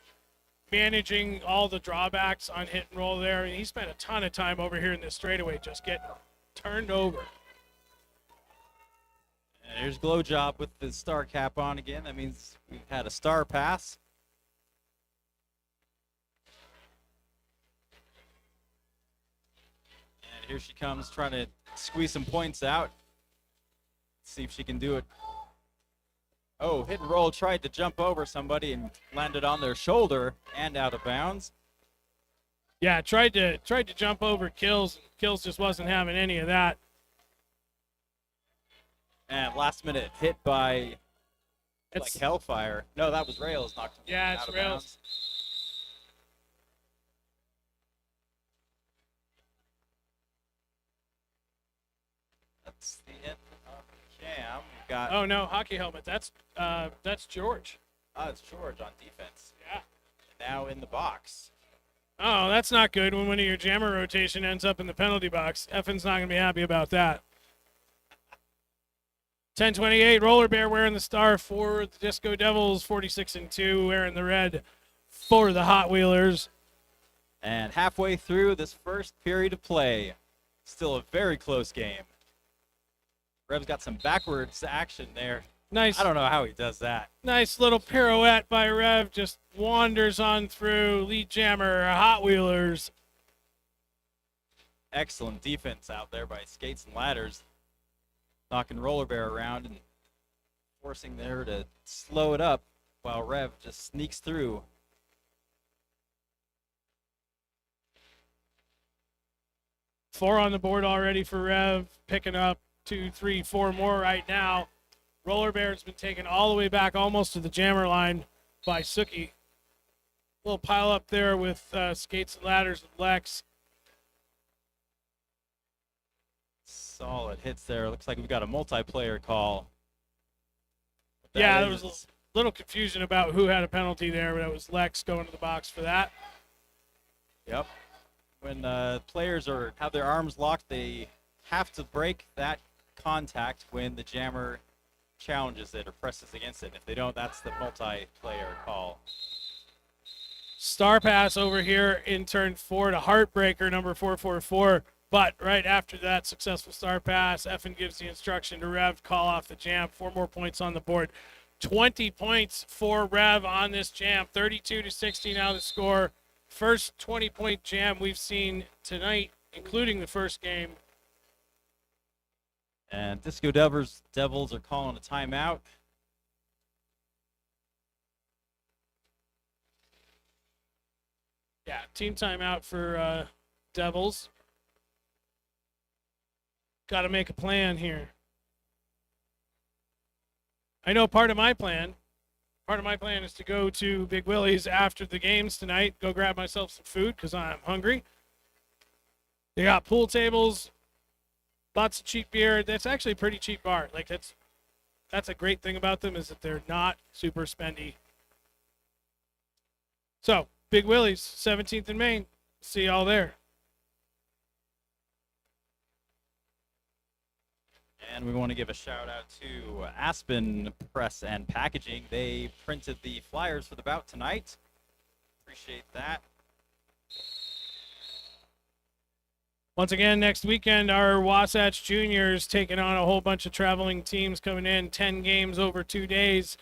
managing all the drawbacks on Hit and Roll there. And he spent a ton of time over here in this straightaway just getting turned over. And here's Glow Job with the star cap on again. That means we've had a star pass. And here she comes trying to squeeze some points out. See if she can do it. Oh, Hit and Roll tried to jump over somebody and landed on their shoulder and out of bounds. Yeah, tried to jump over Kills. Kills just wasn't having any of that. And last minute hit by like Hellfire. No, that was Rails knocked him Yeah, out it's of Rails. bounds. That's the end of the jam. We've got Oh no, hockey helmet. That's George. it's George on defense. Yeah. Now in the box. Oh, that's not good when one of your jammer rotation ends up in the penalty box. Effen's not going to be happy about that. 10-28, Roller Bear wearing the star for the Disco Devils, 46-2, wearing the red for the Hot Wheelers. And halfway through this first period of play, still a very close game. Rev's got some backwards action there. Nice. I don't know how he does that. Nice little pirouette by Rev, just wanders on through. Lead jammer, Hot Wheelers. Excellent defense out there by Skates and Ladders. Knocking Roller Bear around and forcing there to slow it up while Rev just sneaks through. Four on the board already for Rev, picking up 2, 3, 4 more right now. Roller Bear's been taken all the way back almost to the jammer line by Suki. Little pile up there with Skates and Ladders and Lex. Solid hits there. Looks like we've got a multiplayer call. Yeah, there was a little confusion about who had a penalty there, but it was Lex going to the box for that. Yep. When players have their arms locked, they have to break that contact when the jammer challenges it or presses against it. If they don't, that's the multiplayer call. Star pass over here in turn 4 to Heartbreaker, number 444. But right after that successful star pass, Effen gives the instruction to Rev to call off the jam. 4 more points on the board. 20 points for Rev on this jam. 32-60 now the score. First 20-point jam we've seen tonight, including the first game. And Disco Devils are calling a timeout. Yeah, team timeout for Devils. Got to make a plan here. I know part of my plan. Part of my plan is to go to Big Willie's after the games tonight, go grab myself some food because I'm hungry. They got pool tables, lots of cheap beer. That's actually a pretty cheap bar. Like that's a great thing about them is that they're not super spendy. So, Big Willie's, 17th and Main. See y'all there. And we want to give a shout out to Aspen Press and Packaging. They printed the flyers for the bout tonight. Appreciate that. Once again, next weekend, our Wasatch Juniors taking on a whole bunch of traveling teams coming in, 10 games over 2 days.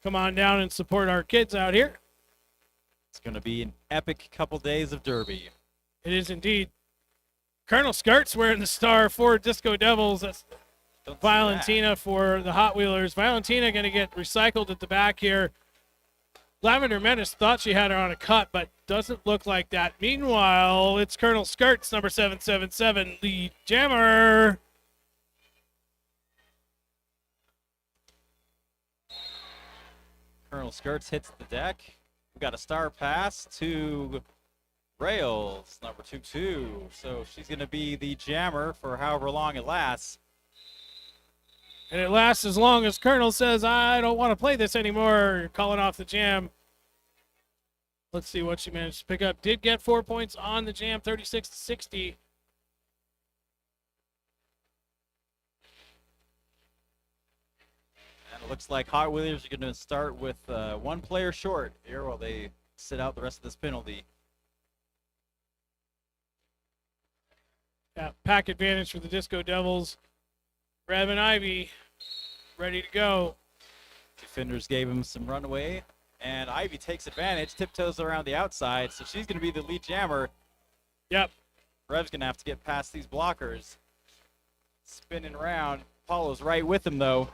Come on down and support our kids out here. It's going to be an epic couple days of Derby. It is indeed. Colonel Skirt's wearing the star for Disco Devils. That's Don't see Valentina for the Hot Wheelers. Valentina going to get recycled at the back here. Lavender Menace thought she had her on a cut, but doesn't look like that. Meanwhile, it's Colonel Skirts, number 777, lead jammer. Colonel Skirts hits the deck. We got a star pass to Rails, number 22. So she's going to be the jammer for however long it lasts. And it lasts as long as Colonel says, I don't want to play this anymore, calling off the jam. Let's see what she managed to pick up. Did get 4 points on the jam, 36-60. And it looks like Hot Wheelers are going to start with one player short here while they sit out the rest of this penalty. Yeah, pack advantage for the Disco Devils. Rev and Ivy ready to go. Defenders gave him some runaway, and Ivy takes advantage, tiptoes around the outside, so she's going to be the lead jammer. Yep. Rev's going to have to get past these blockers. Spinning around. Paulo's right with him, though.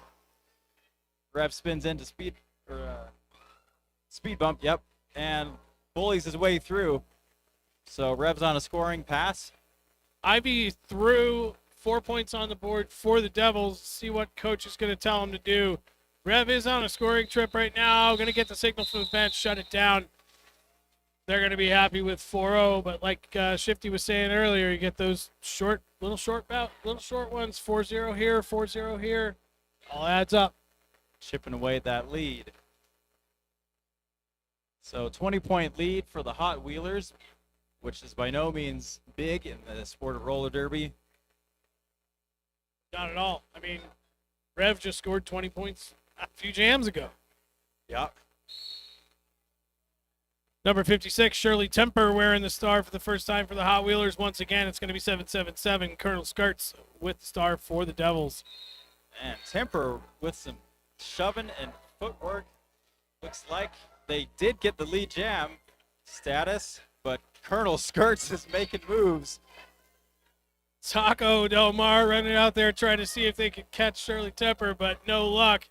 Rev spins into speed bump, yep, and bullies his way through. So Rev's on a scoring pass. Ivy threw 4 points on the board for the Devils. See what coach is going to tell him to do. Rev is on a scoring trip right now. Going to get the signal from the bench, shut it down. They're going to be happy with 4-0, but like Shifty was saying earlier, you get those little short ones, 4-0 here, 4-0 here. All adds up. Chipping away at that lead. So 20-point lead for the Hot Wheelers, which is by no means big in the sport of roller derby. Not at all. I mean, Rev just scored 20 points a few jams ago. Yep. Number 56, Shirley Temper wearing the star for the first time for the Hot Wheelers. Once again, it's going to be 777. Colonel Skirts with the star for the Devils. And Temper with some shoving and footwork. Looks like they did get the lead jam status, but Colonel Skirts is making moves. Taco Del Mar running out there trying to see if they could catch Shirley Temper, but no luck.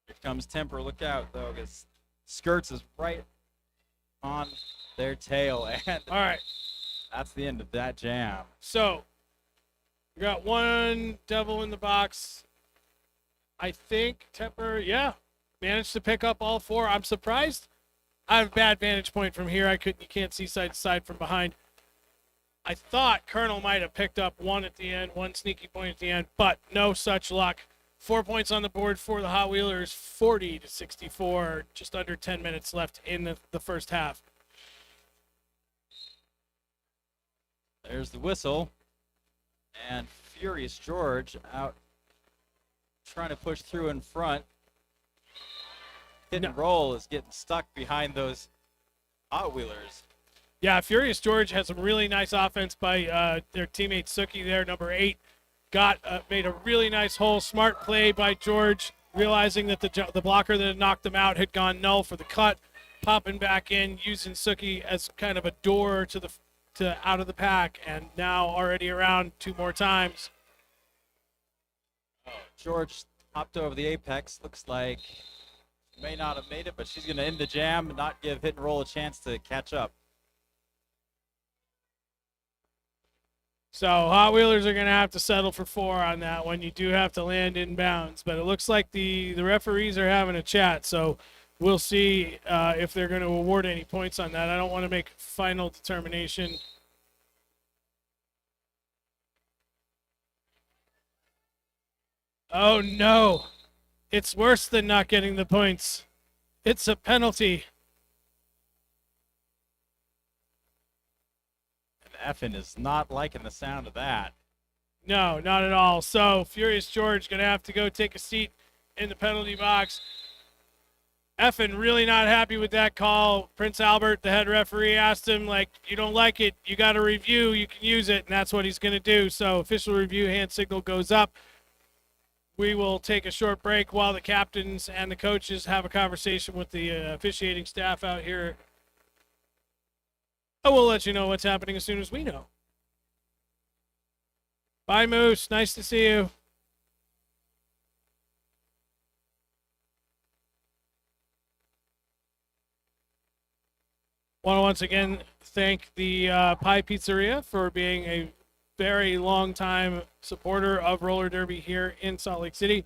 Here comes Temper. Look out, though, because Skirts is right on their tail. And All right, that's the end of that jam. so we got one Devil in the box. I think Temper, yeah, managed to pick up all four. I'm surprised. I have a bad vantage point from here. You can't see side to side from behind. I thought Colonel might have picked up one at the end, one sneaky point at the end, but no such luck. 4 points on the board for the Hot Wheelers, 40-64. Just under 10 minutes left in the first half. There's the whistle. And Furious George out trying to push through in front. Hit and roll is getting stuck behind those Hot Wheelers. Yeah, Furious George has some really nice offense by their teammate Suki there, number 8. Made a really nice hole, smart play by George, realizing that the blocker that had knocked him out had gone null for the cut, popping back in, using Suki as kind of a door to out of the pack, and now already around 2 more times. George hopped over the apex. Looks like may not have made it, but she's going to end the jam and not give Hit and Roll a chance to catch up. So Hot Wheelers are going to have to settle for 4 on that one. You do have to land in bounds, but it looks like the referees are having a chat. So we'll see if they're going to award any points on that. I don't want to make final determination. Oh no, it's worse than not getting the points. It's a penalty. And Effin is not liking the sound of that. No, not at all. So Furious George going to have to go take a seat in the penalty box. Effin really not happy with that call. Prince Albert, the head referee, asked him, like, you don't like it, you got a review, you can use it, and that's what he's going to do. So official review hand signal goes up. We will take a short break while the captains and the coaches have a conversation with the officiating staff out here. I will let you know what's happening as soon as we know. Bye, Moose. Nice to see you. Want to once again thank the Pie Pizzeria for being a very long time supporter of roller derby here in Salt Lake City.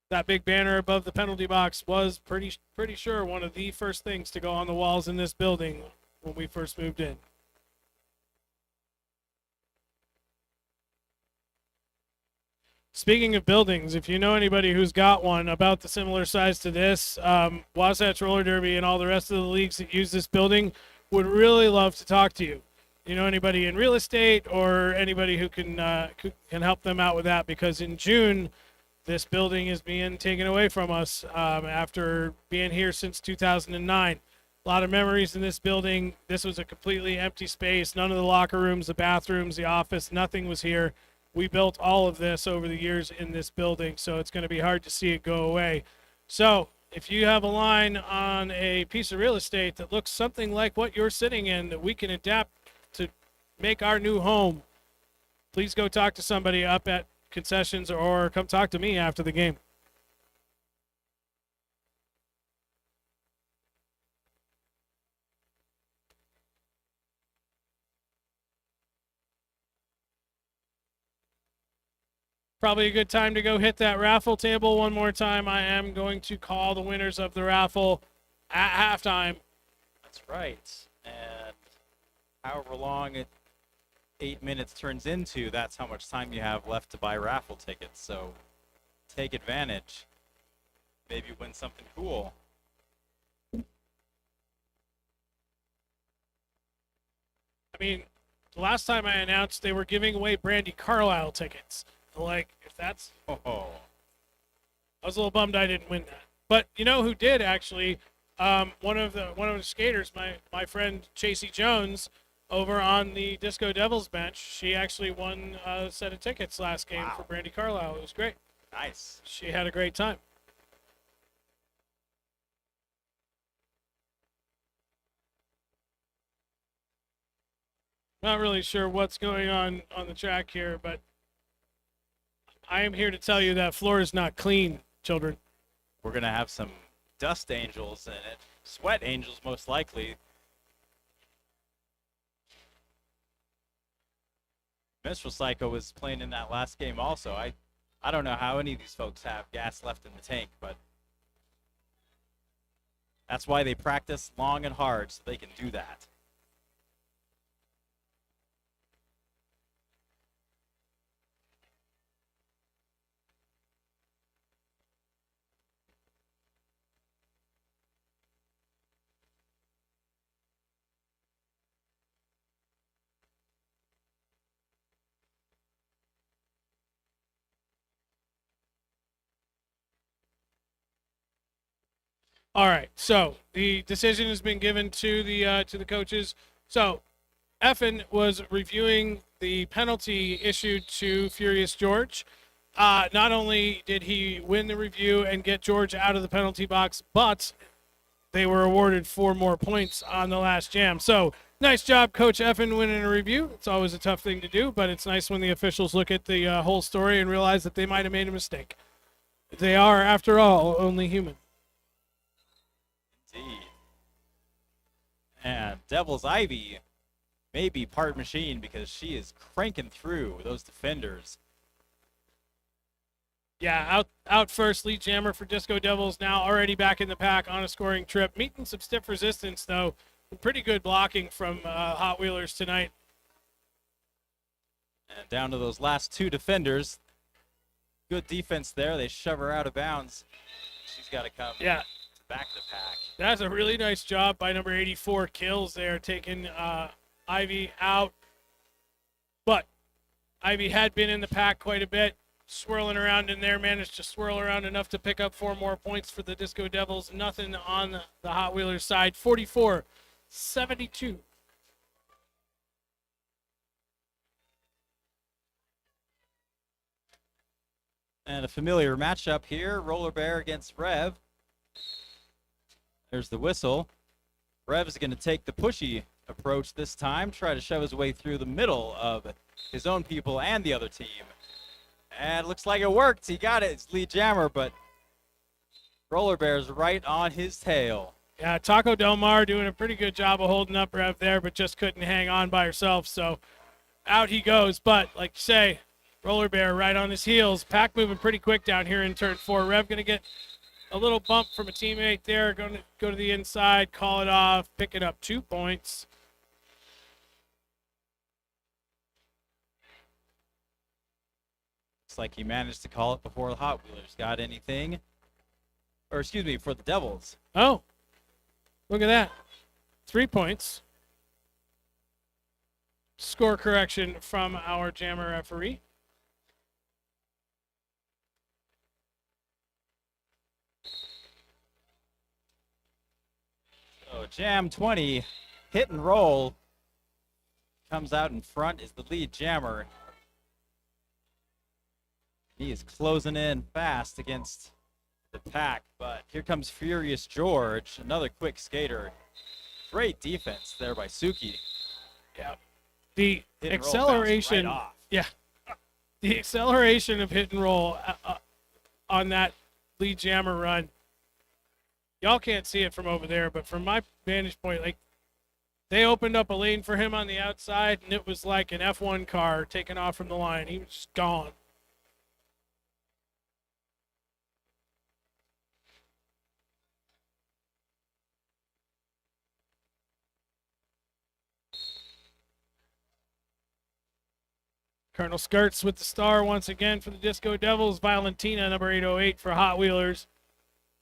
That big banner above the penalty box was pretty sure one of the first things to go on the walls in this building when we first moved in. Speaking of buildings, if you know anybody who's got one about the similar size to this, Wasatch Roller Derby and all the rest of the leagues that use this building would really love to talk to you. You know anybody in real estate or anybody who can help them out with that, because in June this building is being taken away from us after being here since 2009. A lot of memories in this building. This was a completely empty space. None of the locker rooms, the bathrooms, the office, nothing was here. We built all of this over the years in this building, so it's going to be hard to see it go away. So if you have a line on a piece of real estate that looks something like what you're sitting in that we can adapt to make our new home, please go talk to somebody up at concessions or come talk to me after the game. Probably a good time to go hit that raffle table one more time. I am going to call the winners of the raffle at halftime. That's right. And however long 8 minutes turns into, that's how much time you have left to buy raffle tickets. So take advantage. Maybe win something cool. I mean, the last time I announced they were giving away Brandy Carlisle tickets. Like, if that's... Oh. I was a little bummed I didn't win that. But you know who did, actually? One of the skaters, my friend Chasey Jones, over on the Disco Devils bench, she actually won a set of tickets last game for Brandy Carlisle. It was great. Nice. She had a great time. Not really sure what's going on the track here, but I am here to tell you that floor is not clean, children. We're going to have some dust angels in it. Sweat angels, most likely. Minstrel Psycho was playing in that last game also. I don't know how any of these folks have gas left in the tank, but that's why they practice long and hard, so they can do that. All right, so the decision has been given to the coaches. So Effin was reviewing the penalty issued to Furious George. Not only did he win the review and get George out of the penalty box, but they were awarded 4 more points on the last jam. So nice job, Coach Effin, winning a review. It's always a tough thing to do, but it's nice when the officials look at the whole story and realize that they might have made a mistake. They are, after all, only human. Indeed. And Devil's Ivy maybe part machine because she is cranking through those defenders. Yeah, out first, lead jammer for Disco Devils, now already back in the pack on a scoring trip. Meeting some stiff resistance, though. Pretty good blocking from Hot Wheelers tonight. And down to those last two defenders. Good defense there. They shove her out of bounds. She's got to come back to the pack. That's a really nice job by number 84, Kills there, taking Ivy out. But Ivy had been in the pack quite a bit, swirling around in there, managed to swirl around enough to pick up 4 more points for the Disco Devils. Nothing on the Hot Wheelers side, 44-72. And a familiar matchup here, Roller Bear against Rev. There's the whistle. Rev's going to take the pushy approach this time, try to shove his way through the middle of his own people and the other team. And it looks like it worked. He got it. It's lead jammer, but Roller Bear's right on his tail. Yeah, Taco Del Mar doing a pretty good job of holding up Rev there, but just couldn't hang on by herself. So out he goes. But like you say, Roller Bear right on his heels. Pack moving pretty quick down here in turn 4. Rev going to get a little bump from a teammate there. Going to go to the inside, call it off, picking up 2 points. Looks like he managed to call it before the Hot Wheelers got anything. Or excuse me, for the Devils. Oh, look at that. 3 points. Score correction from our jammer referee. So Jam 20, hit and roll. Comes out in front is the lead jammer. He is closing in fast against the pack, but here comes Furious George, another quick skater. Great defense there by Suki. Yeah. The Hit and roll acceleration. bounced right off. Yeah. The acceleration of hit and roll on that lead jammer run. Y'all can't see it from over there, but from my vantage point, like, they opened up a lane for him on the outside, and it was like an F1 car taking off from the line. He was just gone. Colonel Skirts with the star once again for the Disco Devils. Valentina, number 808 for Hot Wheelers.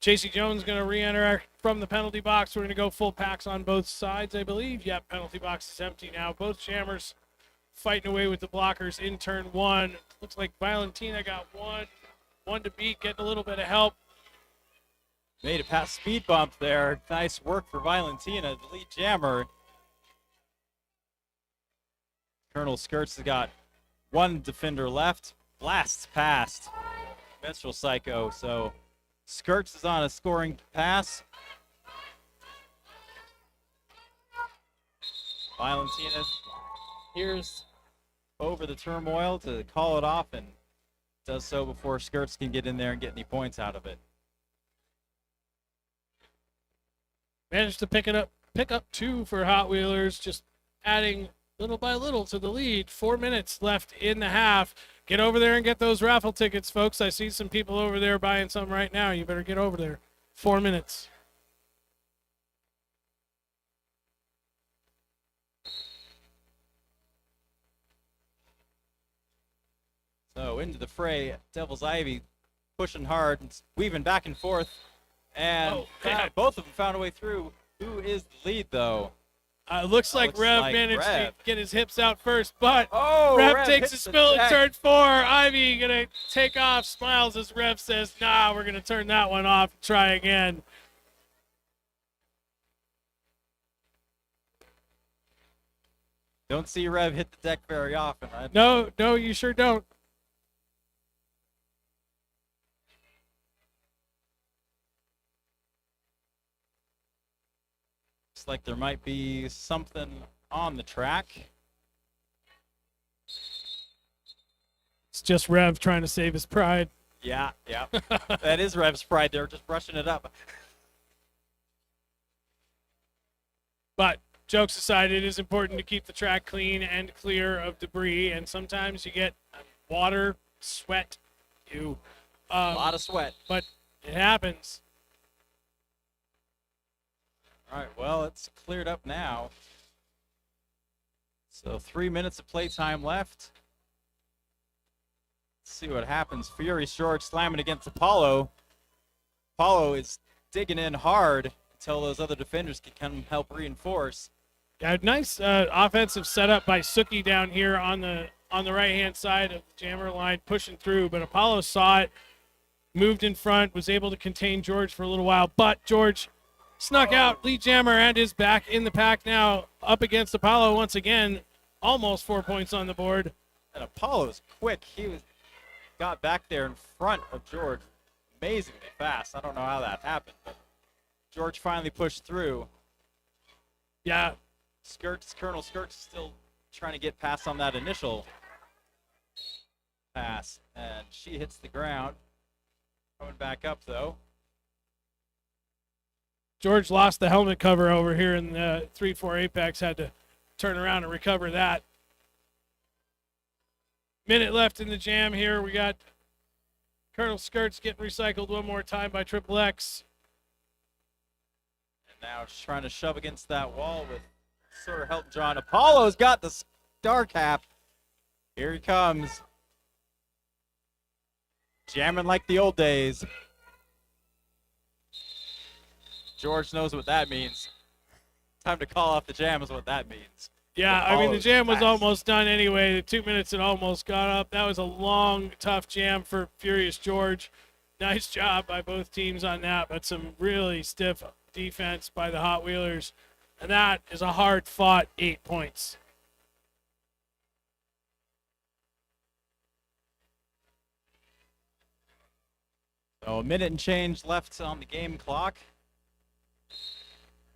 Chasey Jones going to re-enter from the penalty box. We're going to go full packs on both sides, I believe. Yep, penalty box is empty now. Both jammers fighting away with the blockers in turn 1. Looks like Valentina got one to beat, getting a little bit of help. Made it past speed bump there. Nice work for Valentina, the lead jammer. Colonel Skirts has got one defender left. Blasts past Menstrual Psycho. So Skirts is on a scoring pass. Valentina hears over the turmoil to call it off and does so before Skirts can get in there and get any points out of it. Managed to pick up 2 for Hot Wheelers, just adding little by little to the lead. 4 minutes left in the half. Get over there and get those raffle tickets, folks. I see some people over there buying some right now. You better get over there. 4 minutes. So into the fray, Devil's Ivy pushing hard, weaving back and forth, and both of them found a way through. Who is the lead, though? Looks like Rev managed to get his hips out first, but Rev Rev takes a spill in turn 4. Ivy gonna take off, smiles as Rev says, nah, we're gonna turn that one off and try again. Don't see Rev hit the deck very often. No, you sure don't. Looks like there might be something on the track. It's just Rev trying to save his pride. Yeah. That is Rev's pride. They're just brushing it up. But jokes aside, it is important to keep the track clean and clear of debris, and sometimes you get water, sweat, A lot of sweat. but it happens. All right, well, it's cleared up now. So 3 minutes of playtime left. Let's see what happens. Fury's George slamming against Apollo. Apollo is digging in hard until those other defenders can come help reinforce. Yeah, nice offensive setup by Suki down here on the right-hand side of the jammer line, pushing through. But Apollo saw it, moved in front, was able to contain George for a little while. But George snuck out. Lead jammer and is back in the pack now, up against Apollo once again. Almost 4 points on the board. And Apollo's quick. Got back there in front of George amazingly fast. I don't know how that happened, but George finally pushed through. Yeah, Colonel Skirts still trying to get past on that initial pass, and she hits the ground. Coming back up, though. George lost the helmet cover over here in the 3-4 Apex, had to turn around and recover that. Minute left in the jam here. We got Colonel Skirts getting recycled one more time by Triple X. And now just trying to shove against that wall with sort of help John. Apollo's got the star cap. Here he comes. Jamming like the old days. George knows what that means. Time to call off the jam is what that means. Yeah, I mean, the jam was fast. almost done anyway. The 2 minutes had almost got up. That was a long, tough jam for Furious George. Nice job by both teams on that, but some really stiff defense by the Hot Wheelers. And that is a hard-fought 8 points. So a minute and change left on the game clock.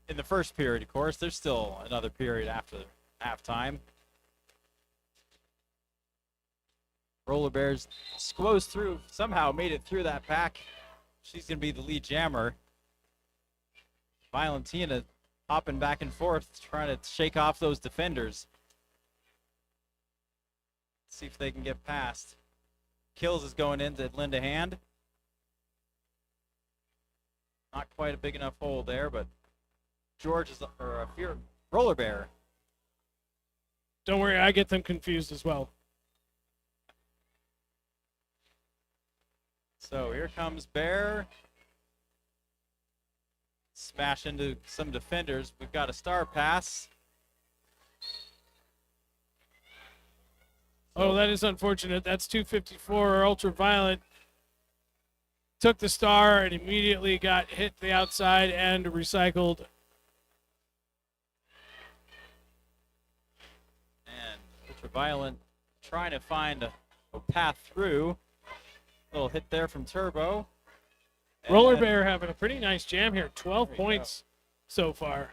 In the first period, of course. There's still another period after halftime. Roller Bears squoze through, somehow made it through that pack. She's going to be the lead jammer. Valentina hopping back and forth, trying to shake off those defenders. See if they can get past. Kills is going into Linda Hand. Not quite a big enough hole there, but George is, or Roller Bear. Don't worry, I get them confused as well. So here comes Bear. Smash into some defenders. We've got a star pass. Oh, that is unfortunate. That's 254 Ultraviolet. Took the star and immediately got hit the outside and recycled. And Ultraviolet trying to find a path through. Little hit there from Turbo. Roller And- Bear having a pretty nice jam here. 12 There you points so far.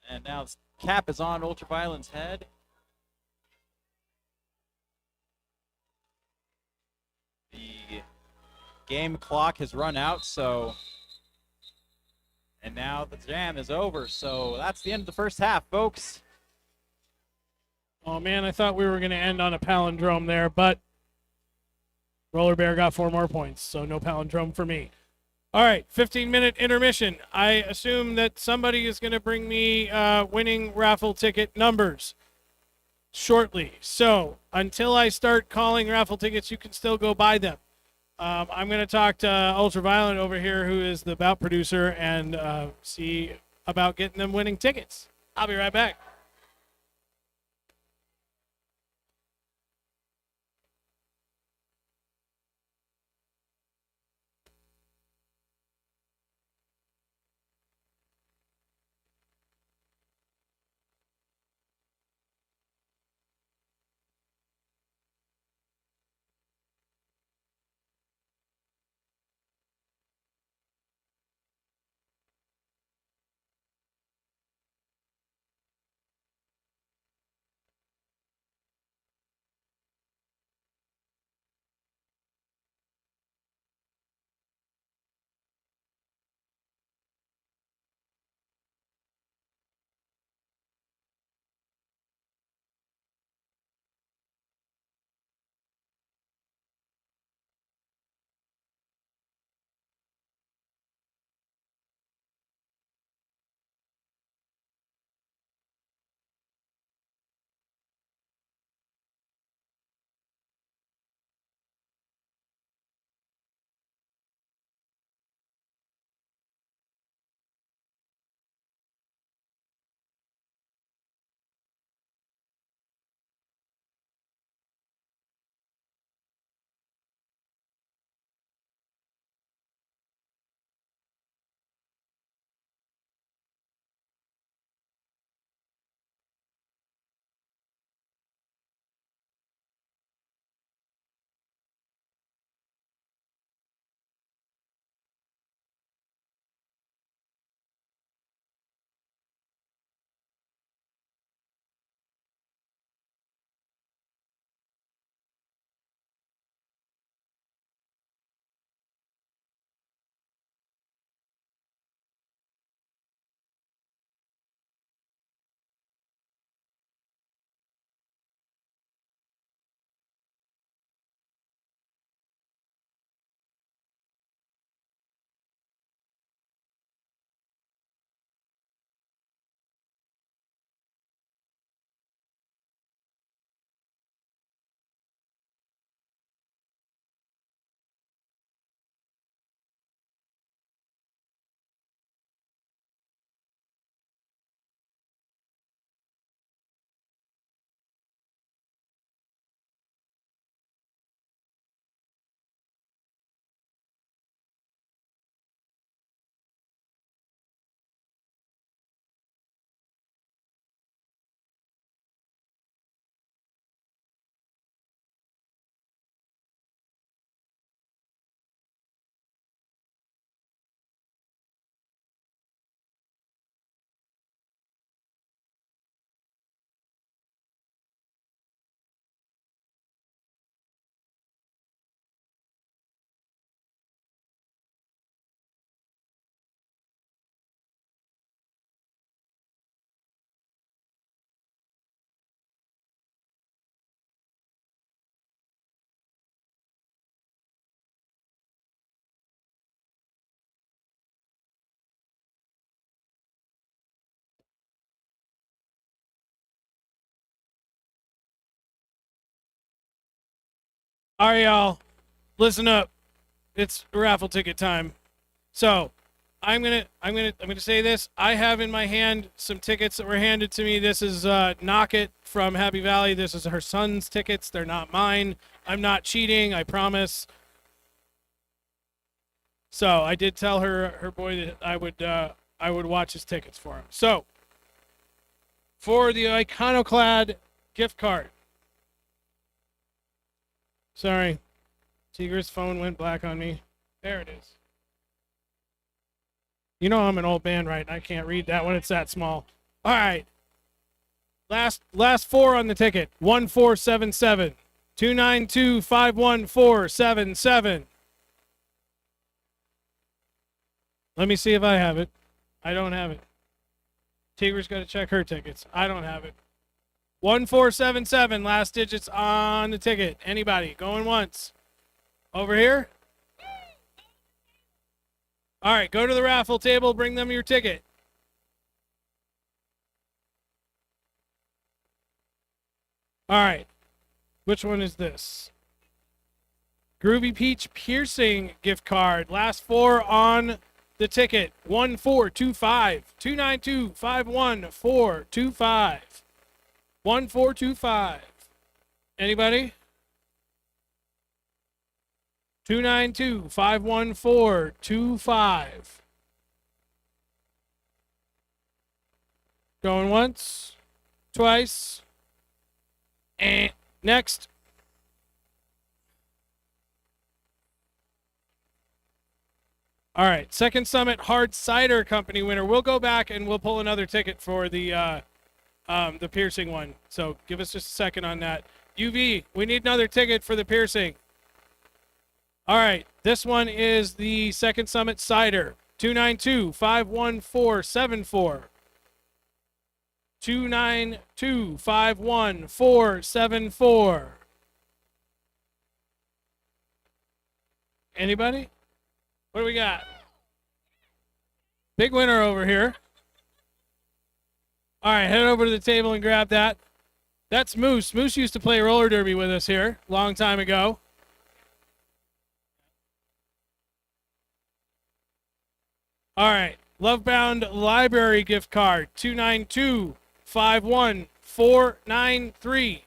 And now the cap is on Ultraviolet's head. The game clock has run out, so. And now the jam is over, so that's the end of the first half, folks. Oh, man, I thought we were going to end on a palindrome there, but Roller Bear got 4 more points, so no palindrome for me. All right, 15-minute intermission. I assume that somebody is going to bring me winning raffle ticket numbers shortly. So until I start calling raffle tickets, you can still go buy them. I'm going to talk to Ultraviolet over here, who is the bout producer, and see about getting them winning tickets. I'll be right back. All right, y'all, listen up. It's raffle ticket time. So, I'm gonna say this. I have in my hand some tickets that were handed to me. This is Knock It from Happy Valley. This is her son's tickets. They're not mine. I'm not cheating. I promise. So I did tell her boy that I would watch his tickets for him. So for the Iconoclad gift card. Sorry, Tigger's phone went black on me. There it is. You know I'm an old man, right? I can't read that when it's that small. All right. Last four on the ticket. 1477. 292 51477. Let me see if I have it. I don't have it. Tigger's got to check her tickets. I don't have it. 1477, last digits on the ticket. Anybody? Going once. Over here? All right, go to the raffle table, bring them your ticket. All right. Which one is this? Groovy Peach Piercing gift card. Last four on the ticket. 1425 292 51425. 1425. Anybody? 292 51425. Going once, twice, and next. All right, Second Summit Hard Cider Company winner. We'll go back and we'll pull another ticket for the piercing one. So give us just a second on that. UV, we need another ticket for the piercing. All right, this one is the Second Summit Cider. 292 51474. 292 51474. Anybody? What do we got? Big winner over here. All right, head over to the table and grab that. That's Moose. Moose used to play roller derby with us here a long time ago. All right, Lovebound Library gift card, 292 51493.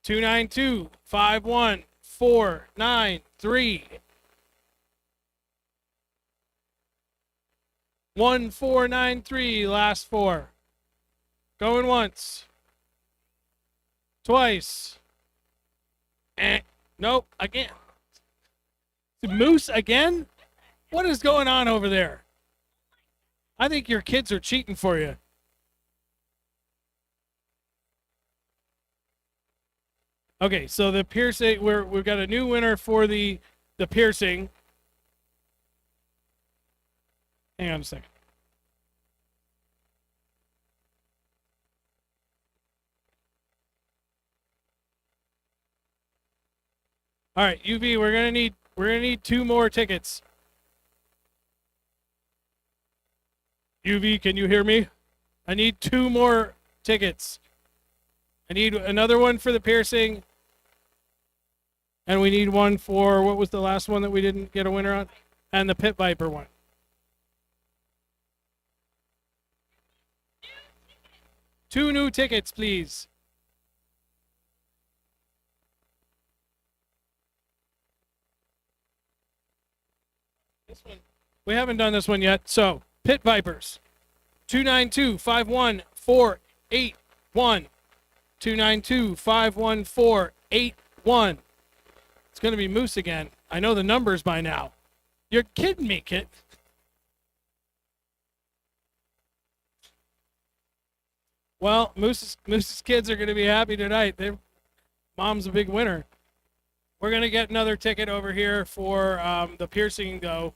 292 51493. 1493, last four. Going once. Twice. Nope, again. Moose again? What is going on over there? I think your kids are cheating for you. Okay, so the piercing, we've got a new winner for the piercing. Hang on a second. All right, UV, we're gonna need two more tickets. UV, can you hear me? I need two more tickets. I need another one for the piercing. And we need one for, what was the last one that we didn't get a winner on? And the Pit Viper one. Two new tickets, please. This one. We haven't done this one yet. So, Pit Vipers. 292 51481. 292 51481. It's going to be Moose again. I know the numbers by now. You're kidding me, kid. Well, Moose's kids are going to be happy tonight. Mom's a big winner. We're going to get another ticket over here for the piercing, though.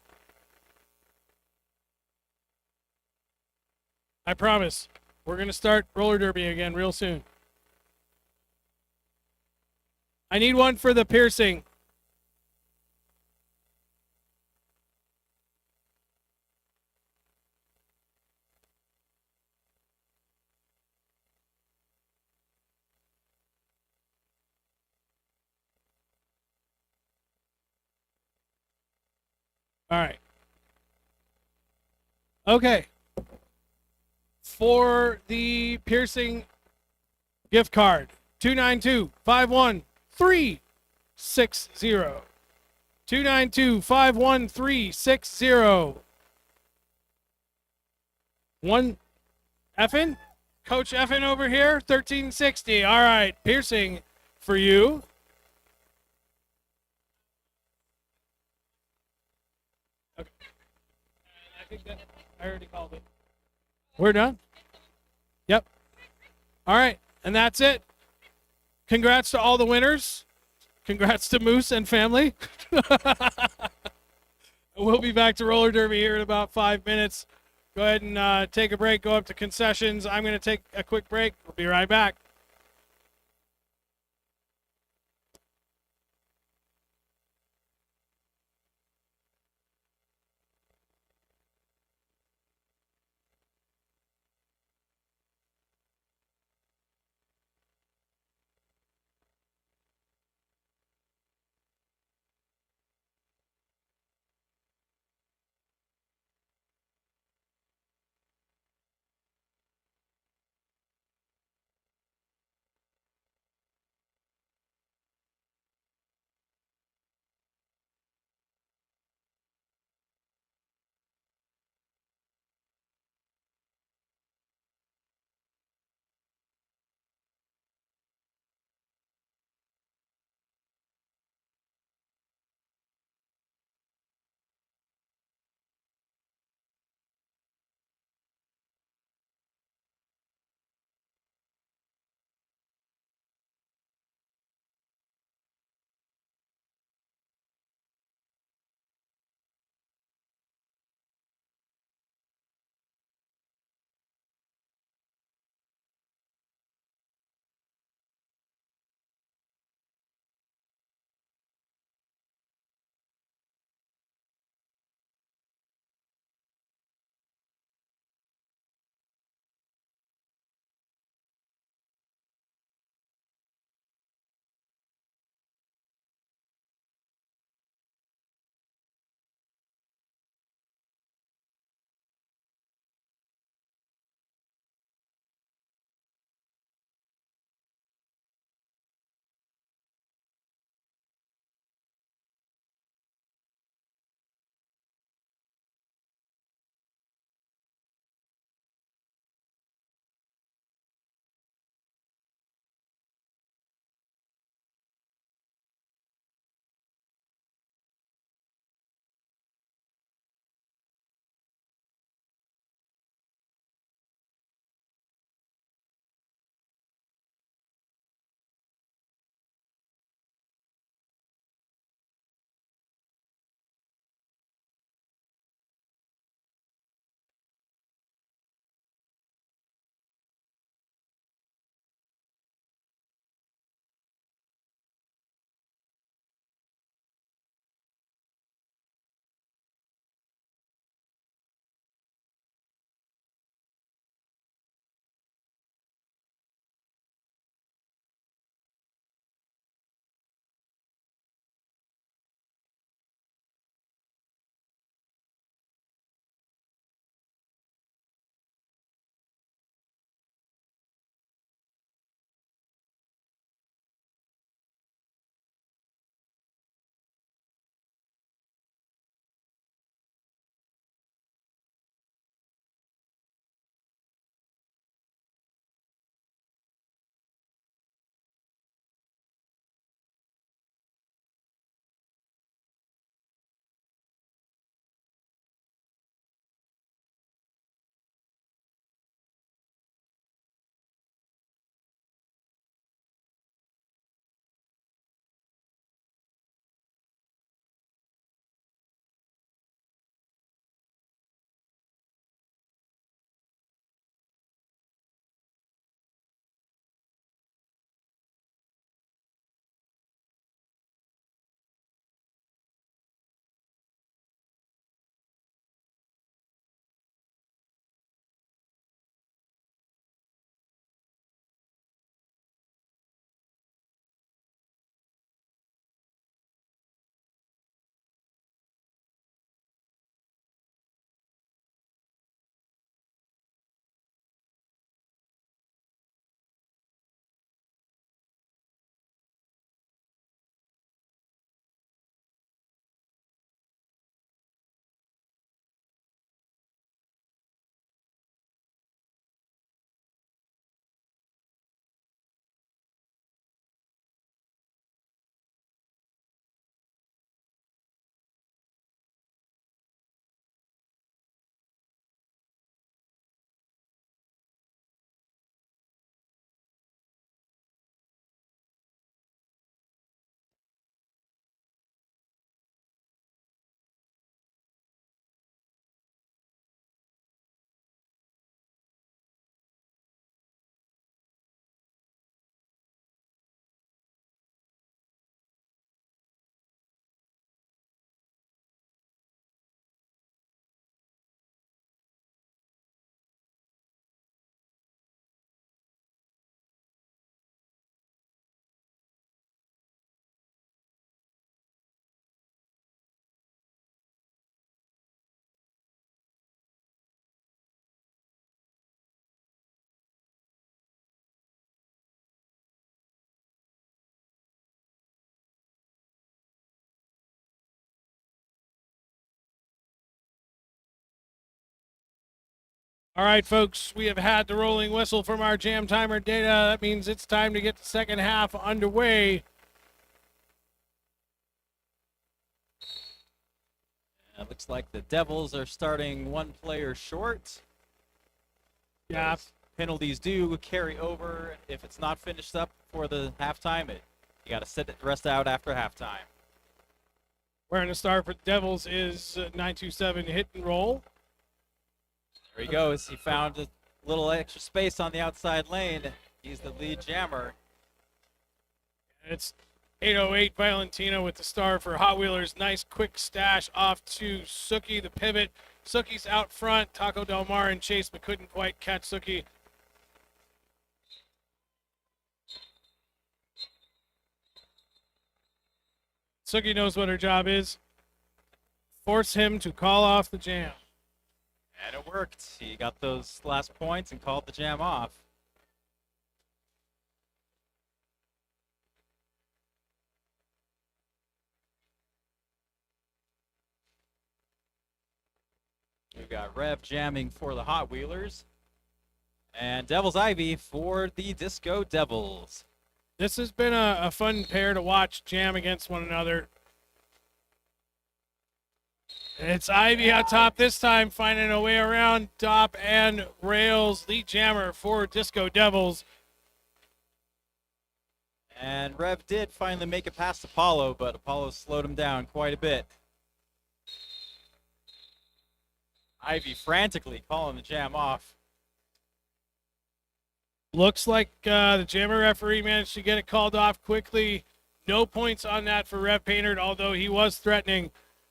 I promise. We're going to start roller derby again real soon. I need one for the piercing. All right. Okay. For the piercing gift card, 292-51360. 292-51360. One Effin? Coach Effin over here, 1360. All right, piercing for you. Okay. I think that I already called it. We're done? Yep. All right, and that's it. Congrats to all the winners. Congrats to Moose and family. We'll be back to roller derby here in about 5 minutes. Go ahead and take a break, go up to concessions. I'm going to take a quick break. We'll be right back. All right, folks, we have had the rolling whistle from our jam timer data. That means it's time to get the second half underway. It looks like the Devils are starting one player short. Yeah, Penalties do carry over if it's not finished up for the halftime. You got to sit the rest out after halftime. wearing a star for the Devils is 927 hit and roll. There he goes. He found a little extra space on the outside lane. He's the lead jammer. It's 808 Valentina with the star for Hot Wheelers. Nice quick stash off to Suki, the pivot. Suki's out front. Taco Del Mar and Chase, but couldn't quite catch Suki. Suki knows what her job is. Force him to call off the jam. And it worked. He got those last points and called the jam off. We've got Rev jamming for the Hot Wheelers. And Devil's Ivy for the Disco Devils. This has been a fun pair to watch jam against one another. It's Ivy on top this time, finding a way around Dopp and Rails. Lead jammer for Disco Devils. And Rev did finally make it past Apollo, but Apollo slowed him down quite a bit. Ivy frantically calling the jam off. Looks like the jammer referee managed to get it called off quickly. No points on that for Rev Painter, although he was threatening.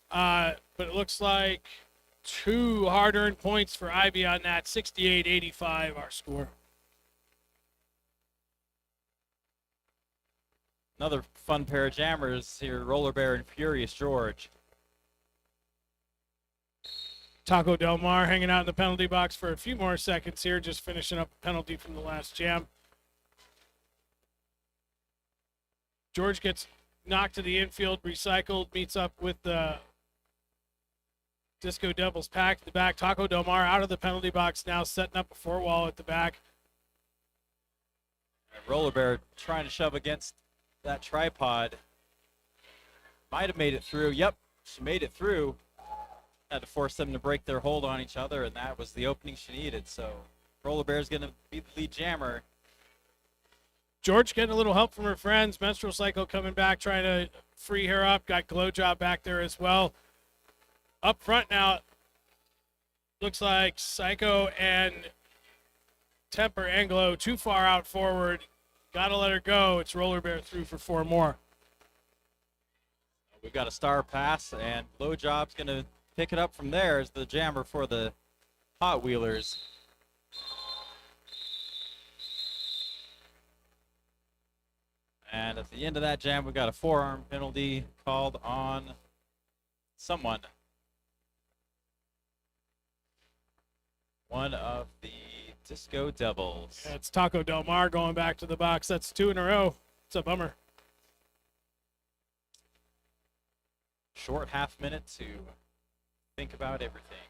But it looks like 2 hard-earned points for Ivy on that. 68-85 our score. Another fun pair of jammers here, Roller Bear and Furious George. Taco Del Mar hanging out in the penalty box for a few more seconds here, just finishing up a penalty from the last jam. George gets knocked to the infield, recycled, meets up with the Disco Devils pack at the back. Taco Del Mar out of the penalty box now, setting up a 4-wall at the back. And Roller Bear trying to shove against that tripod. Might have made it through. Yep, she made it through. Had to force them to break their hold on each other, and that was the opening she needed. So Roller Bear's going to be the lead jammer. George getting a little help from her friends. Menstrual Cycle coming back, trying to free her up. Got Glow Job back there as well. Up front now, looks like Psycho and Temper Anglo too far out forward. Got to let her go. It's Roller Bear through for 4 more. We've got a star pass, and Glow Job's going to pick it up from there as the jammer for the Hot Wheelers. And at the end of that jam, we've got a forearm penalty called on someone. One of the Disco Devils. Yeah, it's Taco Del Mar going back to the box. That's 2 in a row. It's a bummer. Short half minute to think about everything.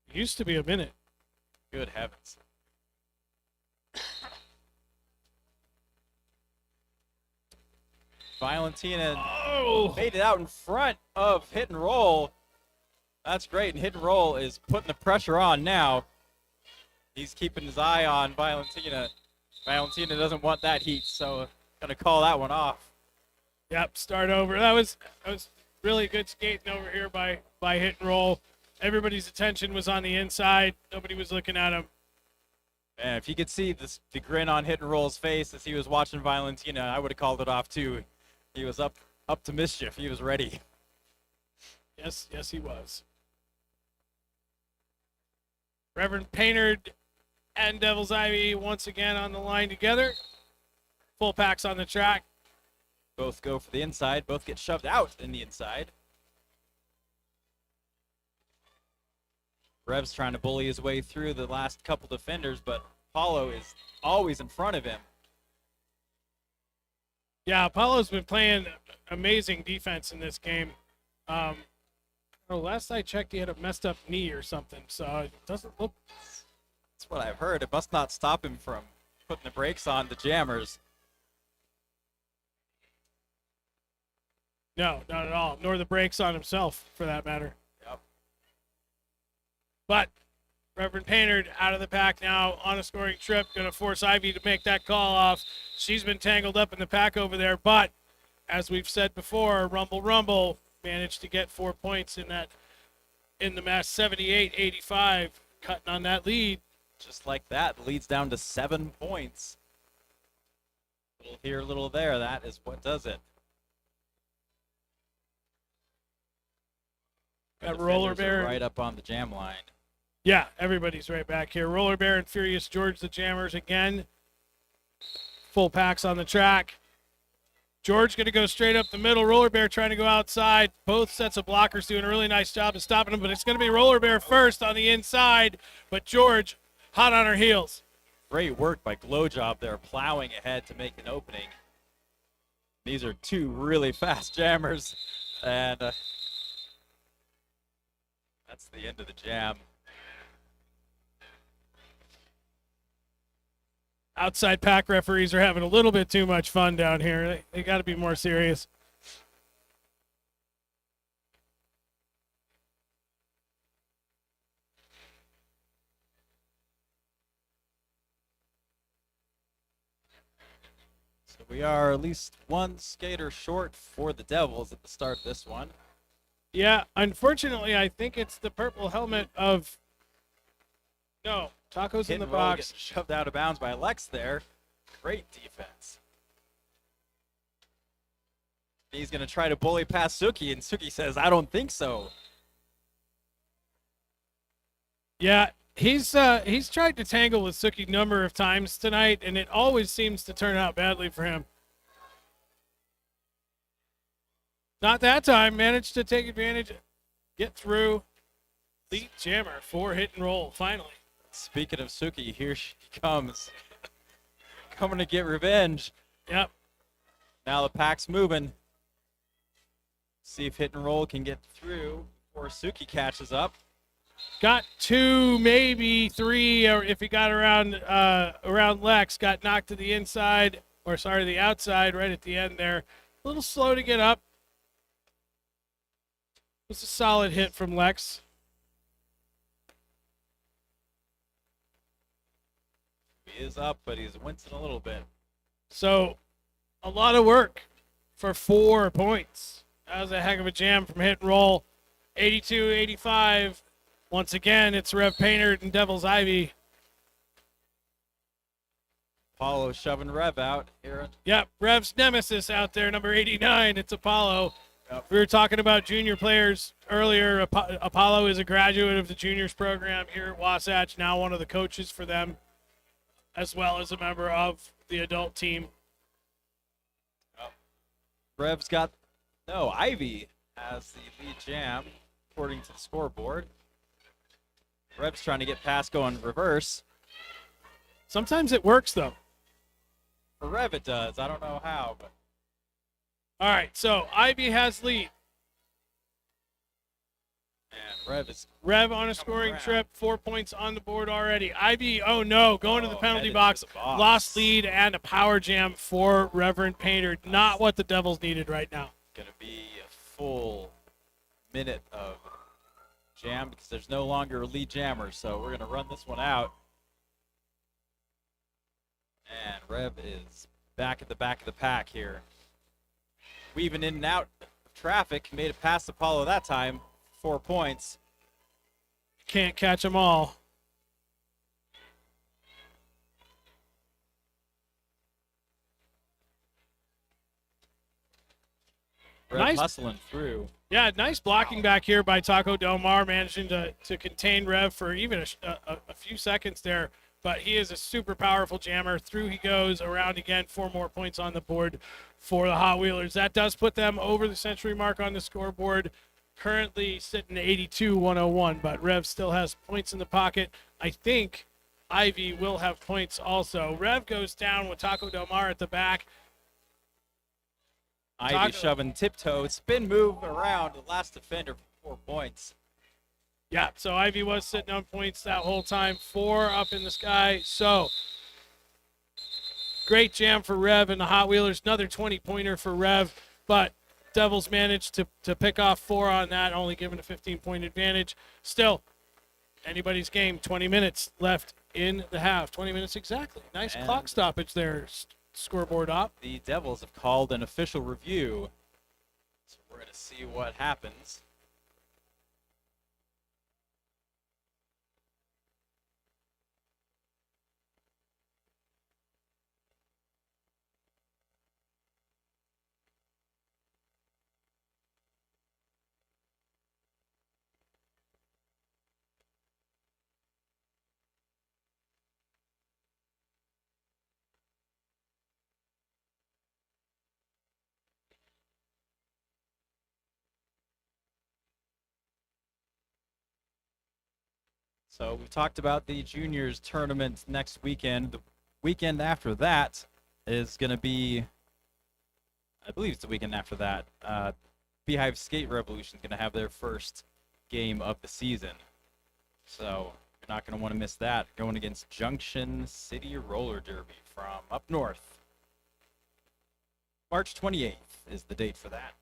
It used to be a minute. Good heavens. Valentina made it out in front of Hit and Roll. That's great, and Hit and Roll is putting the pressure on now. He's keeping his eye on Valentina. Valentina doesn't want that heat, so gonna call that one off. Yep, start over. That was really good skating over here by Hit and Roll. Everybody's attention was on the inside. Nobody was looking at him. And if you could see the grin on Hit and Roll's face as he was watching Valentina, I would have called it off too. He was up to mischief. He was ready. Yes, he was. Reverend Painter and Devil's Ivy once again on the line together. Full packs on the track. Both go for the inside. Both get shoved out in the inside. Rev's trying to bully his way through the last couple defenders, but Apollo is always in front of him. Yeah, Apollo's been playing amazing defense in this game. Last I checked, he had a messed up knee or something, so it doesn't look That's what I've heard. It must not stop him from putting the brakes on the jammers. No, not at all. Nor the brakes on himself, for that matter. Yep. But Reverend Painter out of the pack now on a scoring trip. Going to force Ivy to make that call off. She's been tangled up in the pack over there. But as we've said before, Rumble Rumble managed to get 4 points in the match, 78-85, cutting on that lead. Just like that, the lead's down to 7 points. Little here, little there. That is what does it. That The Roller defenders are Bear. right up on the jam line. Yeah, everybody's right back here. Roller Bear and Furious George, the jammers again. Full packs on the track. George going to go straight up the middle. Roller Bear trying to go outside. Both sets of blockers doing a really nice job of stopping him, but it's going to be Roller Bear first on the inside. But George hot on her heels. Great work by Glow Job there, plowing ahead to make an opening. These are two really fast jammers, and that's the end of the jam. Outside pack referees are having a little bit too much fun down here. They got to be more serious. So we are at least one skater short for the Devils at the start of this one. Yeah, unfortunately, I think it's the purple helmet of... No, Taco's Hit in the and roll box. getting shoved out of bounds by Lex there. Great defense. He's going to try to bully past Suki, and Suki says, I don't think so. Yeah, he's tried to tangle with Suki a number of times tonight, and it always seems to turn out badly for him. Not that time. Managed to take advantage, get through. Lead jammer for hit and roll, finally. Speaking of Suki, here she comes. Coming to get revenge. Yep. Now the pack's moving. See if hit and roll can get through before Suki catches up. Got two, maybe three, or if he got around Lex, got knocked to the inside, or sorry, the outside right at the end there. A little slow to get up. It was a solid hit from Lex. He is up, but he's wincing a little bit. So, a lot of work for 4 points. That was a heck of a jam from hit and roll. 82-85. Once again, it's Rev Painter and Devil's Ivy. Apollo shoving Rev out here. Yep, Rev's nemesis out there, number 89. It's Apollo. Yep. We were talking about junior players earlier. Apollo is a graduate of the juniors program here at Wasatch, now one of the coaches for them, as well as a member of the adult team. Rev's got, no, Ivy has the lead jam, according to the scoreboard. Rev's trying to get past going reverse. Sometimes it works, though. For Rev it does. I don't know how, but All right, so Ivy has lead. and Rev is Rev on a scoring trip, 4 points on the board already. Ivy, oh no, going to the penalty headed box, to the box. lost lead and a power jam for Reverend Painter. Not what the Devils needed right now. going to be a full minute of jam because there's no longer a lead jammer, so we're going to run this one out. And Rev is back at the back of the pack here. Weaving in and out of traffic, made it past Apollo that time, 4 points. Can't catch them all. Rev Nice. hustling through. Yeah, nice blocking back here by Taco Del Mar, managing to contain Rev for even a few seconds there. But he is a super powerful jammer. Through he goes, around again, 4 more points on the board for the Hot Wheelers. That does put them over the century mark on the scoreboard. Currently sitting at 82-101, but Rev still has points in the pocket. I think Ivy will have points also. Rev goes down with Taco Del Mar at the back. Ivy Taco- shoving tiptoe, spin move around the last defender for 4 points. Yeah, so Ivy was sitting on points that whole time. 4 up in the sky. So great jam for Rev and the Hot Wheelers. Another 20-pointer for Rev, but Devils managed to pick off 4 on that, only given a 15-point advantage. Still, anybody's game. 20 minutes left in the half. 20 minutes exactly. Nice And clock stoppage there, scoreboard op. The Devils have called an official review, so we're going to see what happens. So we talked about the juniors tournament next weekend. The weekend after that is going to be, I believe it's the weekend after that. Beehive Skate Revolution is going to have their first game of the season. So you're not going to want to miss that. Going against Junction City Roller Derby from up north. March 28th is the date for that.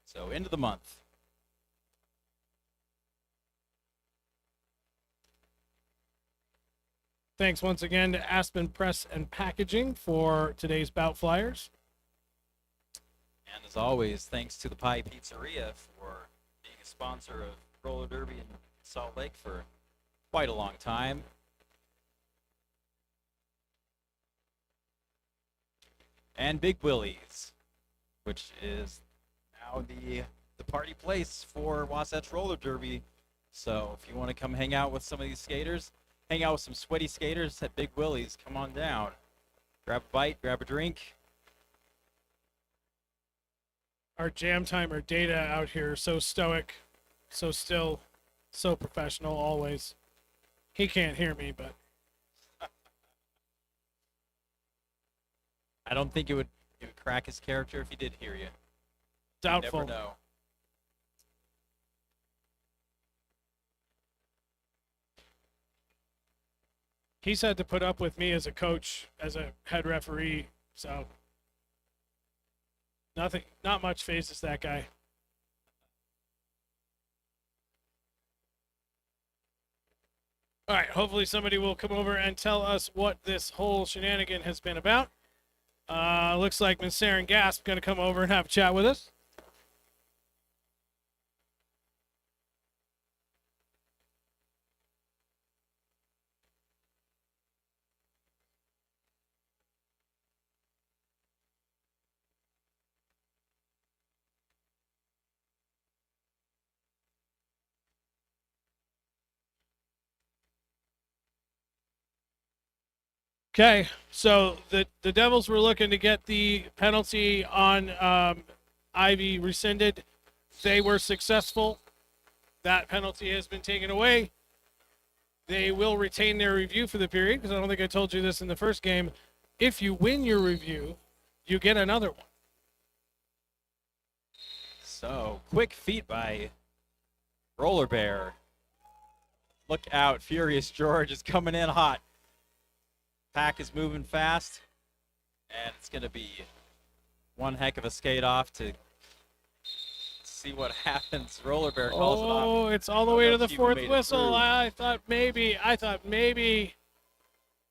So end of the month. Thanks once again to Aspen Press and Packaging for today's bout flyers. And as always, thanks to the Pie Pizzeria for being a sponsor of Roller Derby in Salt Lake for quite a long time. And Big Willie's, which is now the party place for Wasatch Roller Derby. So if you want to come hang out with some of these skaters, hang out with some sweaty skaters at Big Willie's, come on down. Grab a bite, grab a drink. Our jam timer Data out here, so stoic, so still, so professional always. He can't hear me, but I don't think it would crack his character if he did hear you. doubtful. You never know. He's had to put up with me as a coach, as a head referee, so not much phases that guy. All right, hopefully somebody will come over and tell us what this whole shenanigan has been about. Looks like Ms. Saren Gasp going to come over and have a chat with us. Okay, so the Devils were looking to get the penalty on Ivy rescinded. They were successful. That penalty has been taken away. They will retain their review for the period, because I don't think I told you this in the first game. If you win your review, you get another one. So, quick feet by Roller Bear. Look out, Furious George is coming in hot. Pack is moving fast, and it's going to be one heck of a skate off to see what happens. Roller Bear calls it off. Oh, it's all the way to the fourth whistle. I thought maybe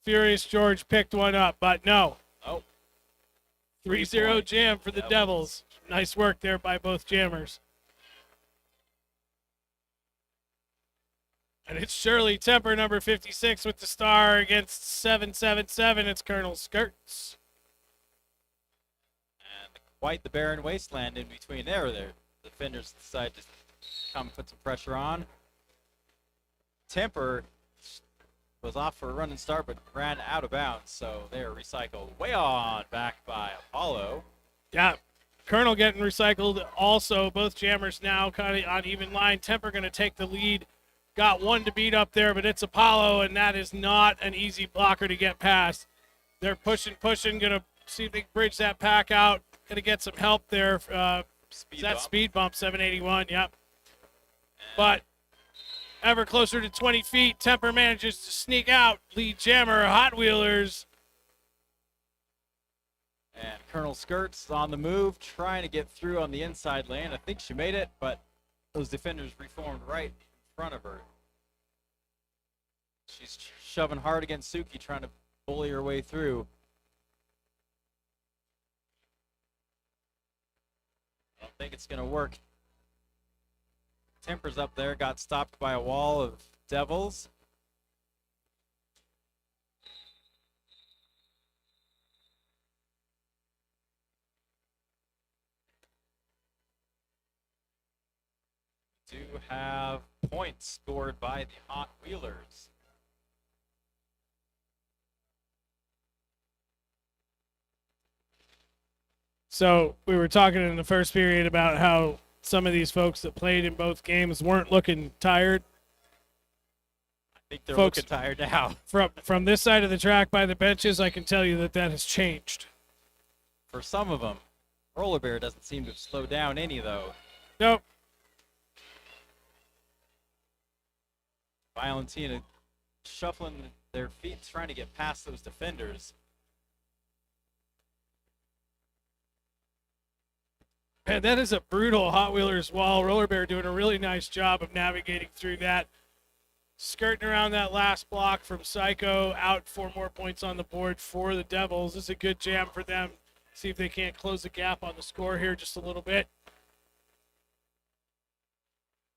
Furious George picked one up, but no. Oh. 3-0 jam for the Devils. Nice work there by both jammers. And it's Shirley Temper, number 56, with the star against 777. It's Colonel Skirts. And quite the barren wasteland in between there. The defenders decide to come put some pressure on. Temper was off for a running start, but ran out of bounds, so they are recycled way on back by Apollo. Yeah, Colonel getting recycled also. Both jammers now kind of on even line. Temper going to take the lead. Got one to beat up there, but it's Apollo, and that is not an easy blocker to get past. They're pushing, going to see if they can bridge that pack out. Going to get some help there. Speed bump, 781, yep. But Ever closer to 20 feet. Temper manages to sneak out. Lead jammer, Hot Wheelers. And Colonel Skirts on the move, trying to get through on the inside lane. I think she made it, but those defenders reformed right in front of her. She's shoving hard against Suki, trying to bully her way through. I don't think it's going to work. Temper's up there, got stopped by a wall of devils. Do have points scored by the Hot Wheelers. So we were talking in the first period about how some of these folks that played in both games weren't looking tired. I think they're Folks, looking tired now. From this side of the track by the benches, I can tell you that has changed. For some of them, Roller Bear doesn't seem to have slowed down any, though. Nope. Valentina shuffling their feet, trying to get past those defenders. Man, that is a brutal Hot Wheelers wall. Roller Bear doing a really nice job of navigating through that. Skirting around that last block from Psycho, out 4 more points on the board for the Devils. This is a good jam for them. See if they can't close the gap on the score here just a little bit.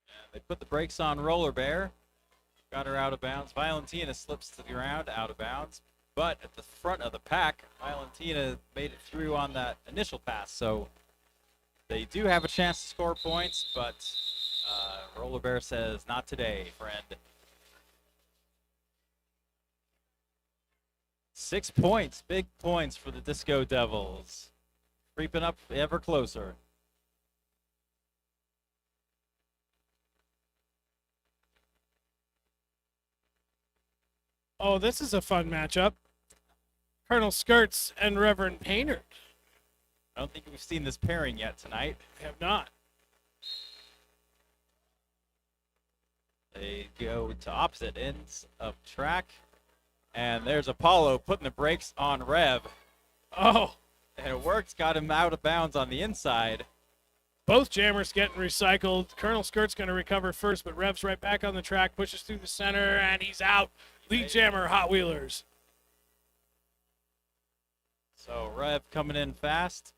And they put the brakes on Roller Bear. Got her out of bounds. Valentina slips to the ground, out of bounds. But at the front of the pack, Valentina made it through on that initial pass. So they do have a chance to score points, but Roller Bear says, not today, friend. 6 points, big points for the Disco Devils. Creeping up ever closer. Oh, this is a fun matchup. Colonel Skirts and Reverend Painter. I don't think we've seen this pairing yet tonight. We have not. They go to opposite ends of track. And there's Apollo putting the brakes on Rev. Oh, And it works, got him out of bounds on the inside. both jammers getting recycled. Colonel Skirt's going to recover first, but Rev's right back on the track, pushes through the center, and he's out. Lead jammer, Hot Wheelers. So Rev coming in fast.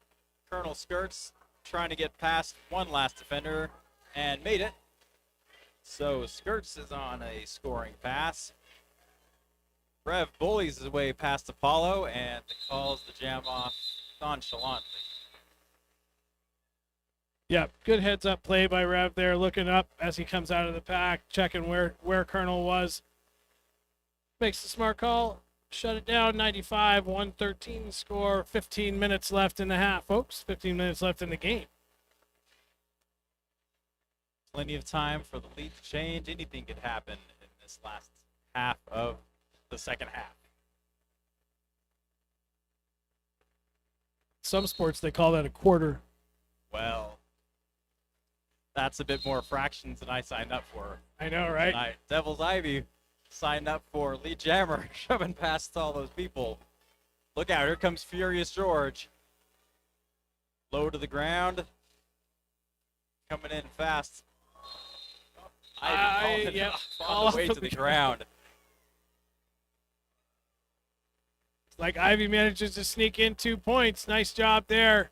Colonel Skirts trying to get past one last defender and made it. So Skirts is on a scoring pass. Rev bullies his way past Apollo and calls the jam off nonchalantly. Yep, good heads-up play by Rev there, looking up as he comes out of the pack, checking where Colonel was. Makes the smart call, shut it down, 95, 113 score, 15 minutes left in the half, folks. 15 minutes left in the game. Plenty of time for the lead to change. Anything could happen in this last half of the second half. Some sports, they call that a quarter. Well, that's a bit more fractions than I signed up for. I know, right? Tonight. Devil's Ivy signed up for lead jammer, shoving past all those people. Look out, here comes Furious George. Low to the ground. Coming in fast. Ivy calling yep, off all on the way off to the the ground. Like Ivy manages to sneak in 2 points. Nice job there.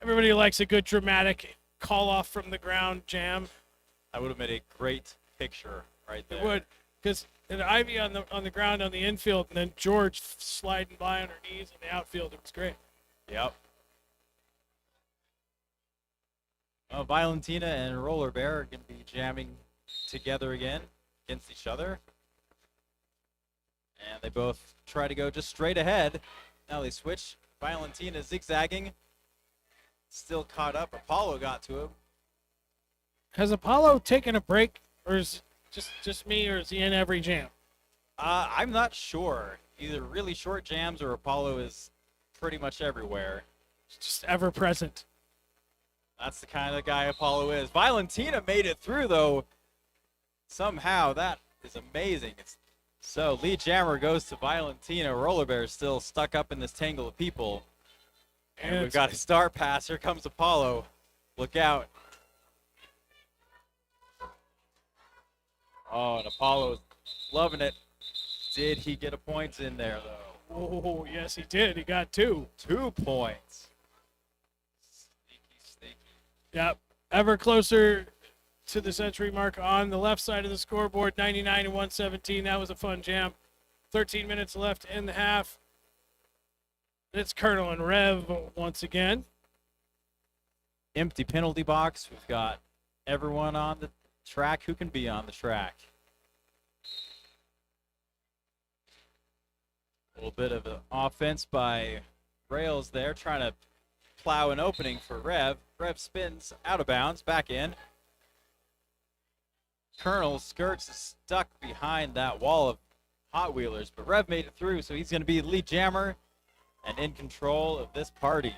Everybody likes a good dramatic call off from the ground jam. That would have made a great picture right there. It would, because Ivy on the ground on the infield, and then George sliding by on her knees in the outfield. It was great. Yep. Well, Valentina and Roller Bear are going to be jamming together again against each other. And they both try to go just straight ahead. Now they switch. Valentina zigzagging. Still caught up. Apollo got to him. Has Apollo taken a break, or is it just me, or is he in every jam? I'm not sure. Either really short jams or Apollo is pretty much everywhere. Just ever present. That's the kind of guy Apollo is. Valentina made it through, though. Somehow, that is amazing. So Lead Jammer goes to Valentina. Roller Bear is still stuck up in this tangle of people. And we've got a star pass. Here comes Apollo. Look out. Oh, and Apollo's loving it. Did he get a point in there, though? Oh, yes, he did. He got 2. 2 points. Sneaky. Yep. Ever closer to the century mark on the left side of the scoreboard, 99 and 117. That was a fun jam. 13 minutes left in the half. It's Colonel and Rev once again. Empty penalty box. We've got everyone on the track who can be on the track. A little bit of an offense by Rails there, trying to plow an opening for Rev. Rev spins out of bounds, back in. Colonel Skirts is stuck behind that wall of Hot Wheelers, but Rev made it through, so he's going to be the lead jammer and in control of this party.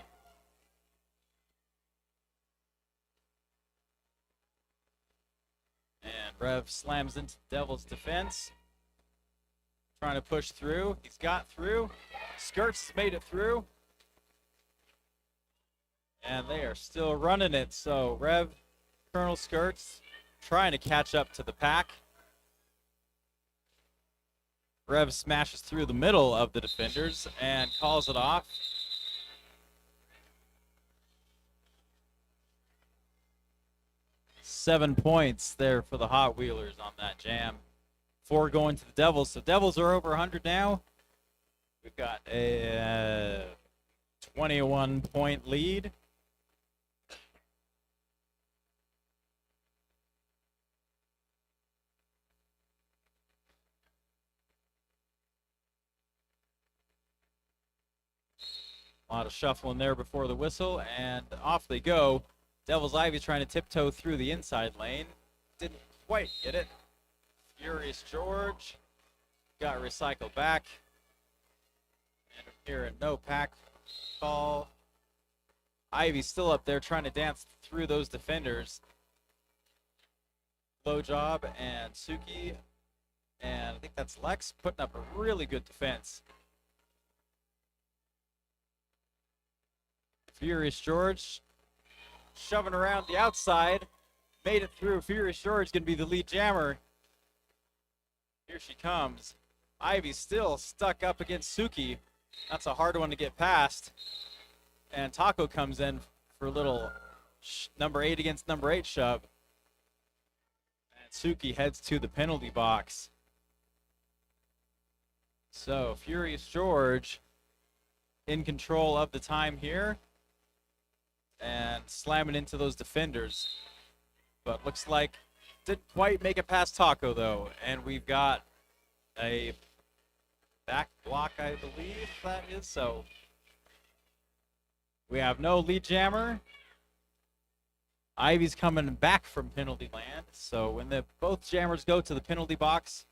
And Rev slams into Devil's defense, trying to push through. He's got through. Skirts made it through. And they are still running it. So Rev, Colonel Skirts, trying to catch up to the pack. Rev smashes through the middle of the defenders and calls it off. Seven points there for the Hot Wheelers on that jam. 4 going to the Devils. So Devils are over 100 now. We've got a 21-point lead. A lot of shuffling there before the whistle, and off they go. Devil's Ivy trying to tiptoe through the inside lane. Didn't quite get it. Furious George got recycled back. And here a no pack call. Ivy's still up there trying to dance through those defenders. Low job and Suki, and I think that's Lex, putting up a really good defense. Furious George shoving around the outside. Made it through. Furious George going to be the lead jammer. Here she comes. Ivy still stuck up against Suki. That's a hard one to get past. And Taco comes in for a little number 8 against number 8 shove. And Suki heads to the penalty box. So Furious George in control of the time here. And slamming into those defenders. But looks like didn't quite make it past Taco, though. And we've got a back block, I believe that is. So we have no lead jammer. Ivy's coming back from penalty land. So when both jammers go to the penalty box,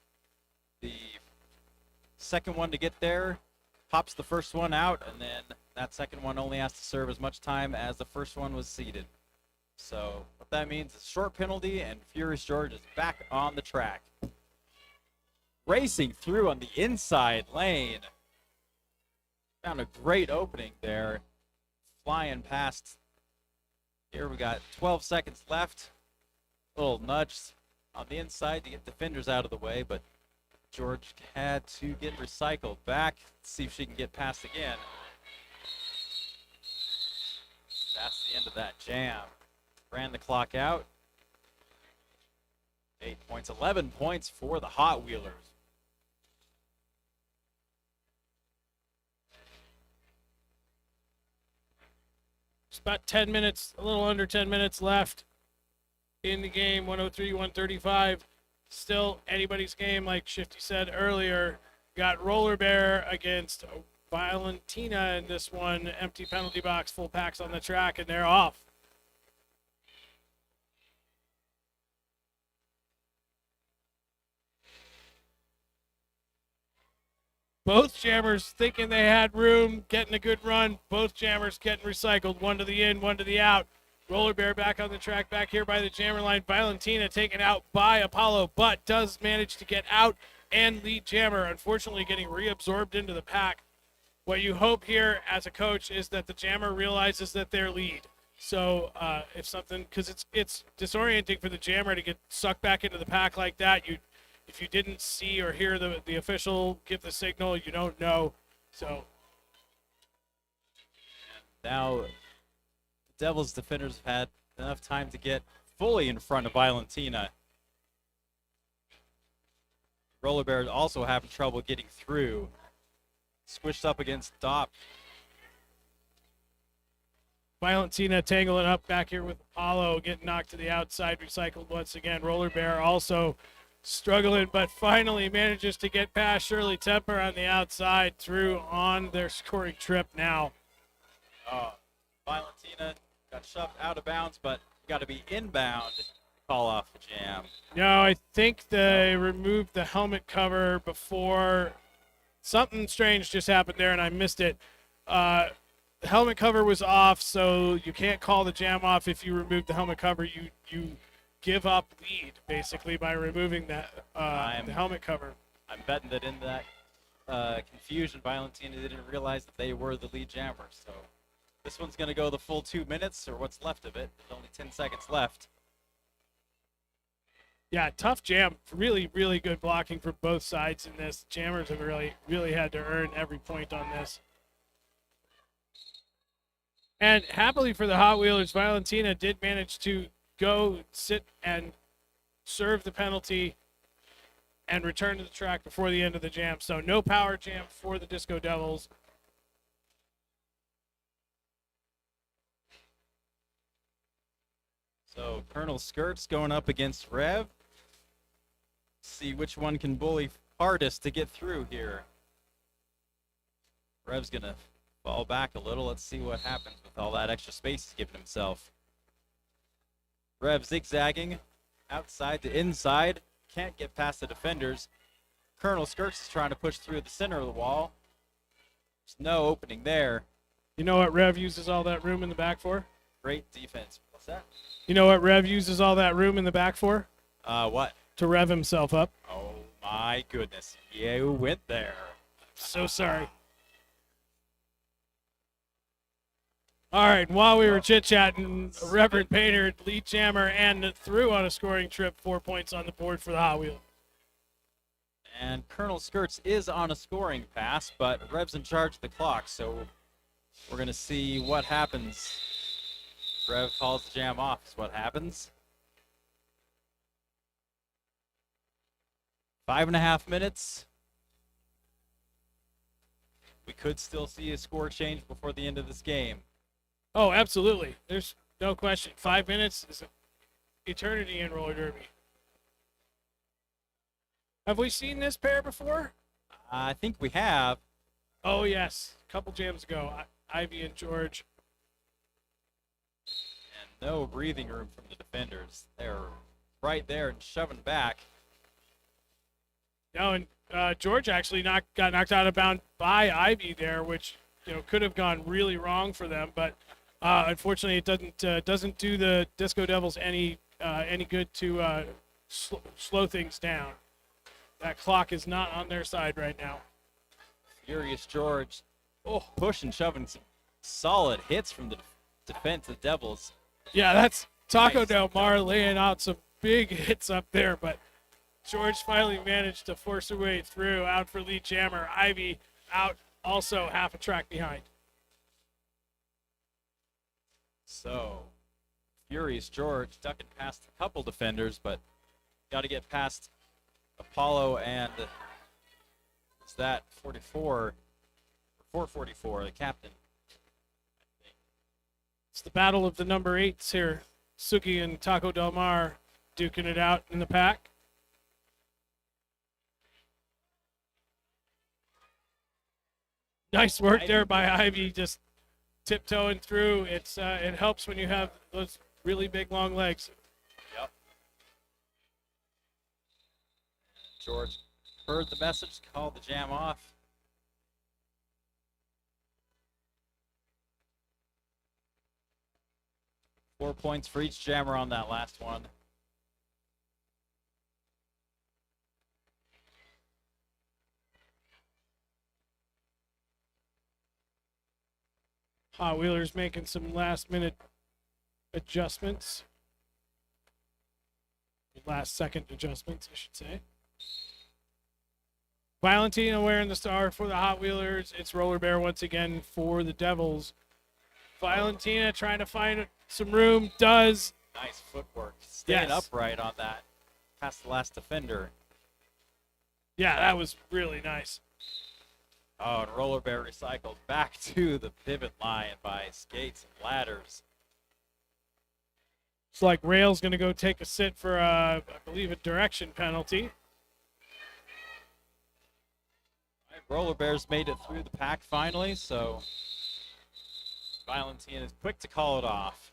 the second one to get there pops the first one out, and then that second one only has to serve as much time as the first one was seated. So what that means is short penalty, and Furious George is back on the track. Racing through on the inside lane. Found a great opening there. Flying past. Here we got 12 seconds left. A little nudge on the inside to get defenders out of the way, but George had to get recycled back. Let's see if she can get past again. That's the end of that jam. Ran the clock out. 8 points, 11 points for the Hot Wheelers. It's about 10 minutes, a little under 10 minutes left in the game. 103, 135. Still anybody's game, like Shifty said earlier. Got Roller Bear against Valentina in this one. Empty penalty box, full packs on the track, and they're off. Both jammers thinking they had room, getting a good run. Both jammers getting recycled. One to the in, one to the out. Roller Bear back on the track, back here by the jammer line. Valentina taken out by Apollo, but does manage to get out and lead jammer, unfortunately getting reabsorbed into the pack. What you hope here as a coach is that the jammer realizes that they're lead. So if something, because it's disorienting for the jammer to get sucked back into the pack like that. If you didn't see or hear the official give the signal, you don't know. So now the Devils defenders have had enough time to get fully in front of Valentina. Roller Bears also having trouble getting through. Squished up against Dopp. Valentina tangling up back here with Apollo, getting knocked to the outside, recycled once again. Roller Bear also struggling, but finally manages to get past Shirley Temper on the outside through on their scoring trip now. Valentina got shoved out of bounds, but got to be inbound to call off the jam. No, I think they removed the helmet cover before. Something strange just happened there, and I missed it. The helmet cover was off, so you can't call the jam off if you remove the helmet cover. You give up lead, basically, by removing that the helmet cover. I'm betting that in that confusion, Valentina didn't realize that they were the lead jammer. So this one's going to go the full 2 minutes, or what's left of it. There's only 10 seconds left. Yeah, tough jam. Really, really good blocking for both sides in this. Jammers have really, really had to earn every point on this. And happily for the Hot Wheelers, Valentina did manage to go sit and serve the penalty and return to the track before the end of the jam. So no power jam for the Disco Devils. So Colonel Skirts going up against Rev. See which one can bully hardest to get through here. Rev's going to fall back a little. Let's see what happens with all that extra space he's given himself. Rev zigzagging outside to inside. Can't get past the defenders. Colonel Skirts is trying to push through the center of the wall. There's no opening there. You know what Rev uses all that room in the back for? Great defense. What's that? You know what Rev uses all that room in the back for? What? To rev himself up. Oh my goodness. You went there. So sorry. All right, while we were chit-chatting, Reverend Painter, lead jammer, and threw on a scoring trip, 4 points on the board for the Hot Wheel. And Colonel Skirts is on a scoring pass, but Rev's in charge of the clock, so we're going to see what happens. Rev calls the jam off is what happens. 5.5 minutes. We could still see a score change before the end of this game. Oh, absolutely. There's no question. 5 minutes is an eternity in roller derby. Have we seen this pair before? I think we have. Oh, yes. A couple jams ago. Ivy and George. And no breathing room from the defenders. They're right there and shoving back. No, and George actually got knocked out of bounds by Ivy there, which could have gone really wrong for them. But unfortunately, it doesn't do the Disco Devils any good to slow things down. That clock is not on their side right now. Furious George, pushing, shoving some solid hits from the defense of the Devils. Yeah, that's Taco Nice. Del Mar laying out some big hits up there, but George finally managed to force her way through, out for lead jammer. Ivy out also half a track behind. So, Furious George ducking past a couple defenders, but got to get past Apollo and it's that 444, the captain. It's the battle of the number 8s here. Suki and Taco Del Mar duking it out in the pack. Nice work there by Ivy, just tiptoeing through. It helps when you have those really big, long legs. Yep. George heard the message, called the jam off. 4 points for each jammer on that last one. Hot Wheelers making some last-minute adjustments. Last-second adjustments, I should say. Valentina wearing the star for the Hot Wheelers. It's Roller Bear once again for the Devils. Valentina trying to find some room. Does. Nice footwork. Staying Yes. upright on that. Past the last defender. Yeah, that was really nice. Oh, and Roller Bear recycled back to the pivot line by skates and ladders. It's like Rail's going to go take a sit for, I believe, a direction penalty. Right, Roller Bears made it through the pack finally, so Valentina is quick to call it off.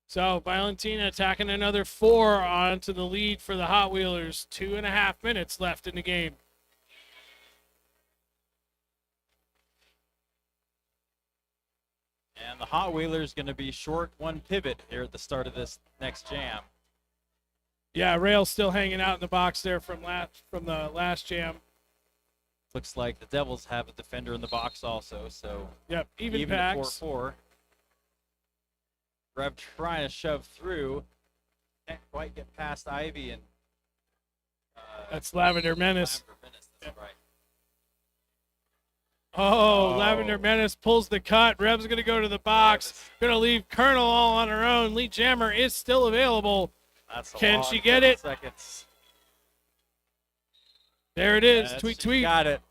So Valentina attacking another 4 onto the lead for the Hot Wheelers. 2.5 minutes left in the game. And the Hot Wheelers going to be short 1 pivot here at the start of this next jam. Yeah, Rail's still hanging out in the box there from the last jam. Looks like the Devils have a defender in the box also, so Yep, even at packs. 4-4. Rev trying to shove through. Can't quite get past Ivy and That's Lavender Menace. Lavender Menace, that's right. Oh, Lavender Menace pulls the cut. Rev's going to go to the box. Going to leave Colonel all on her own. Lee Jammer is still available. That's a Can long she get 30 it? Seconds. There it is. Yes, Tweet, she tweet. got it.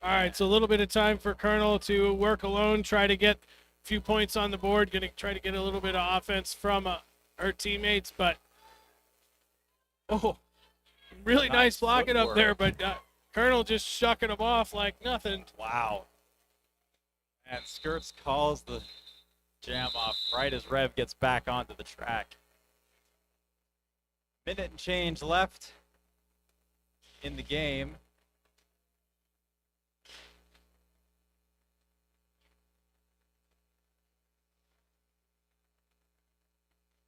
All right, so a little bit of time for Colonel to work alone, try to get a few points on the board, going to try to get a little bit of offense from her teammates, but really nice blocking up there, but Colonel just shucking them off like nothing. Wow. And Skirts calls the jam off right as Rev gets back onto the track. Minute and change left in the game.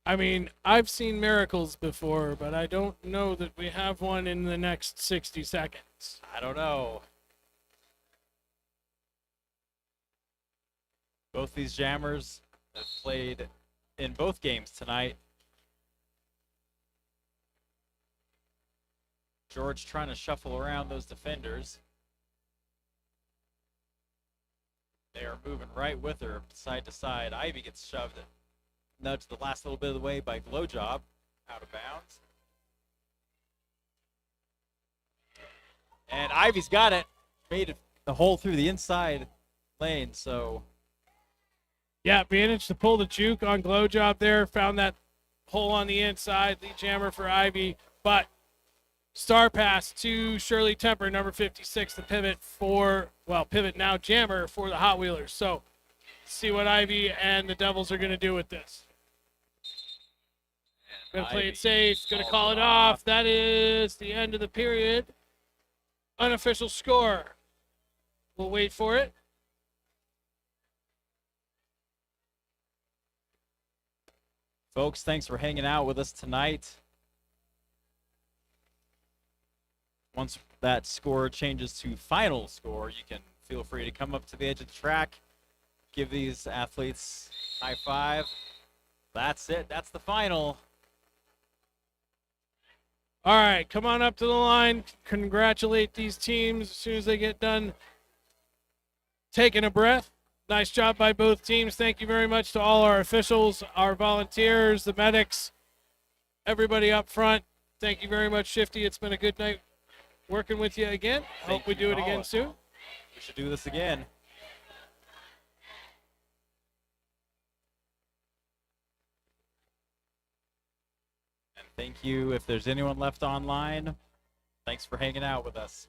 I mean, I've seen miracles before, but I don't know that we have one in the next 60 seconds. I don't know. Both these jammers have played in both games tonight. George trying to shuffle around those defenders. They are moving right with her, side to side. Ivy gets shoved, nudged the last little bit of the way by Glowjob, out of bounds. And Ivy's got it. Made it the hole through the inside lane, so. Yeah, managed to pull the juke on Glowjob there. Found that hole on the inside. Lee Jammer for Ivy. But star pass to Shirley Temper, number 56, the pivot now Jammer for the Hot Wheelers. So see what Ivy and the Devils are going to do with this. Going to play it safe. Going to call it off. That is the end of the period. Unofficial score. We'll wait for it. Folks, thanks for hanging out with us tonight. Once that score changes to final score, you can feel free to come up to the edge of the track, give these athletes a high five. That's it. That's the final. All right, come on up to the line. Congratulate these teams as soon as they get done taking a breath. Nice job by both teams. Thank you very much to all our officials, our volunteers, the medics, everybody up front. Thank you very much, Shifty. It's been a good night working with you again. Hope we do it again soon. We should do this again. And thank you. If there's anyone left online, thanks for hanging out with us.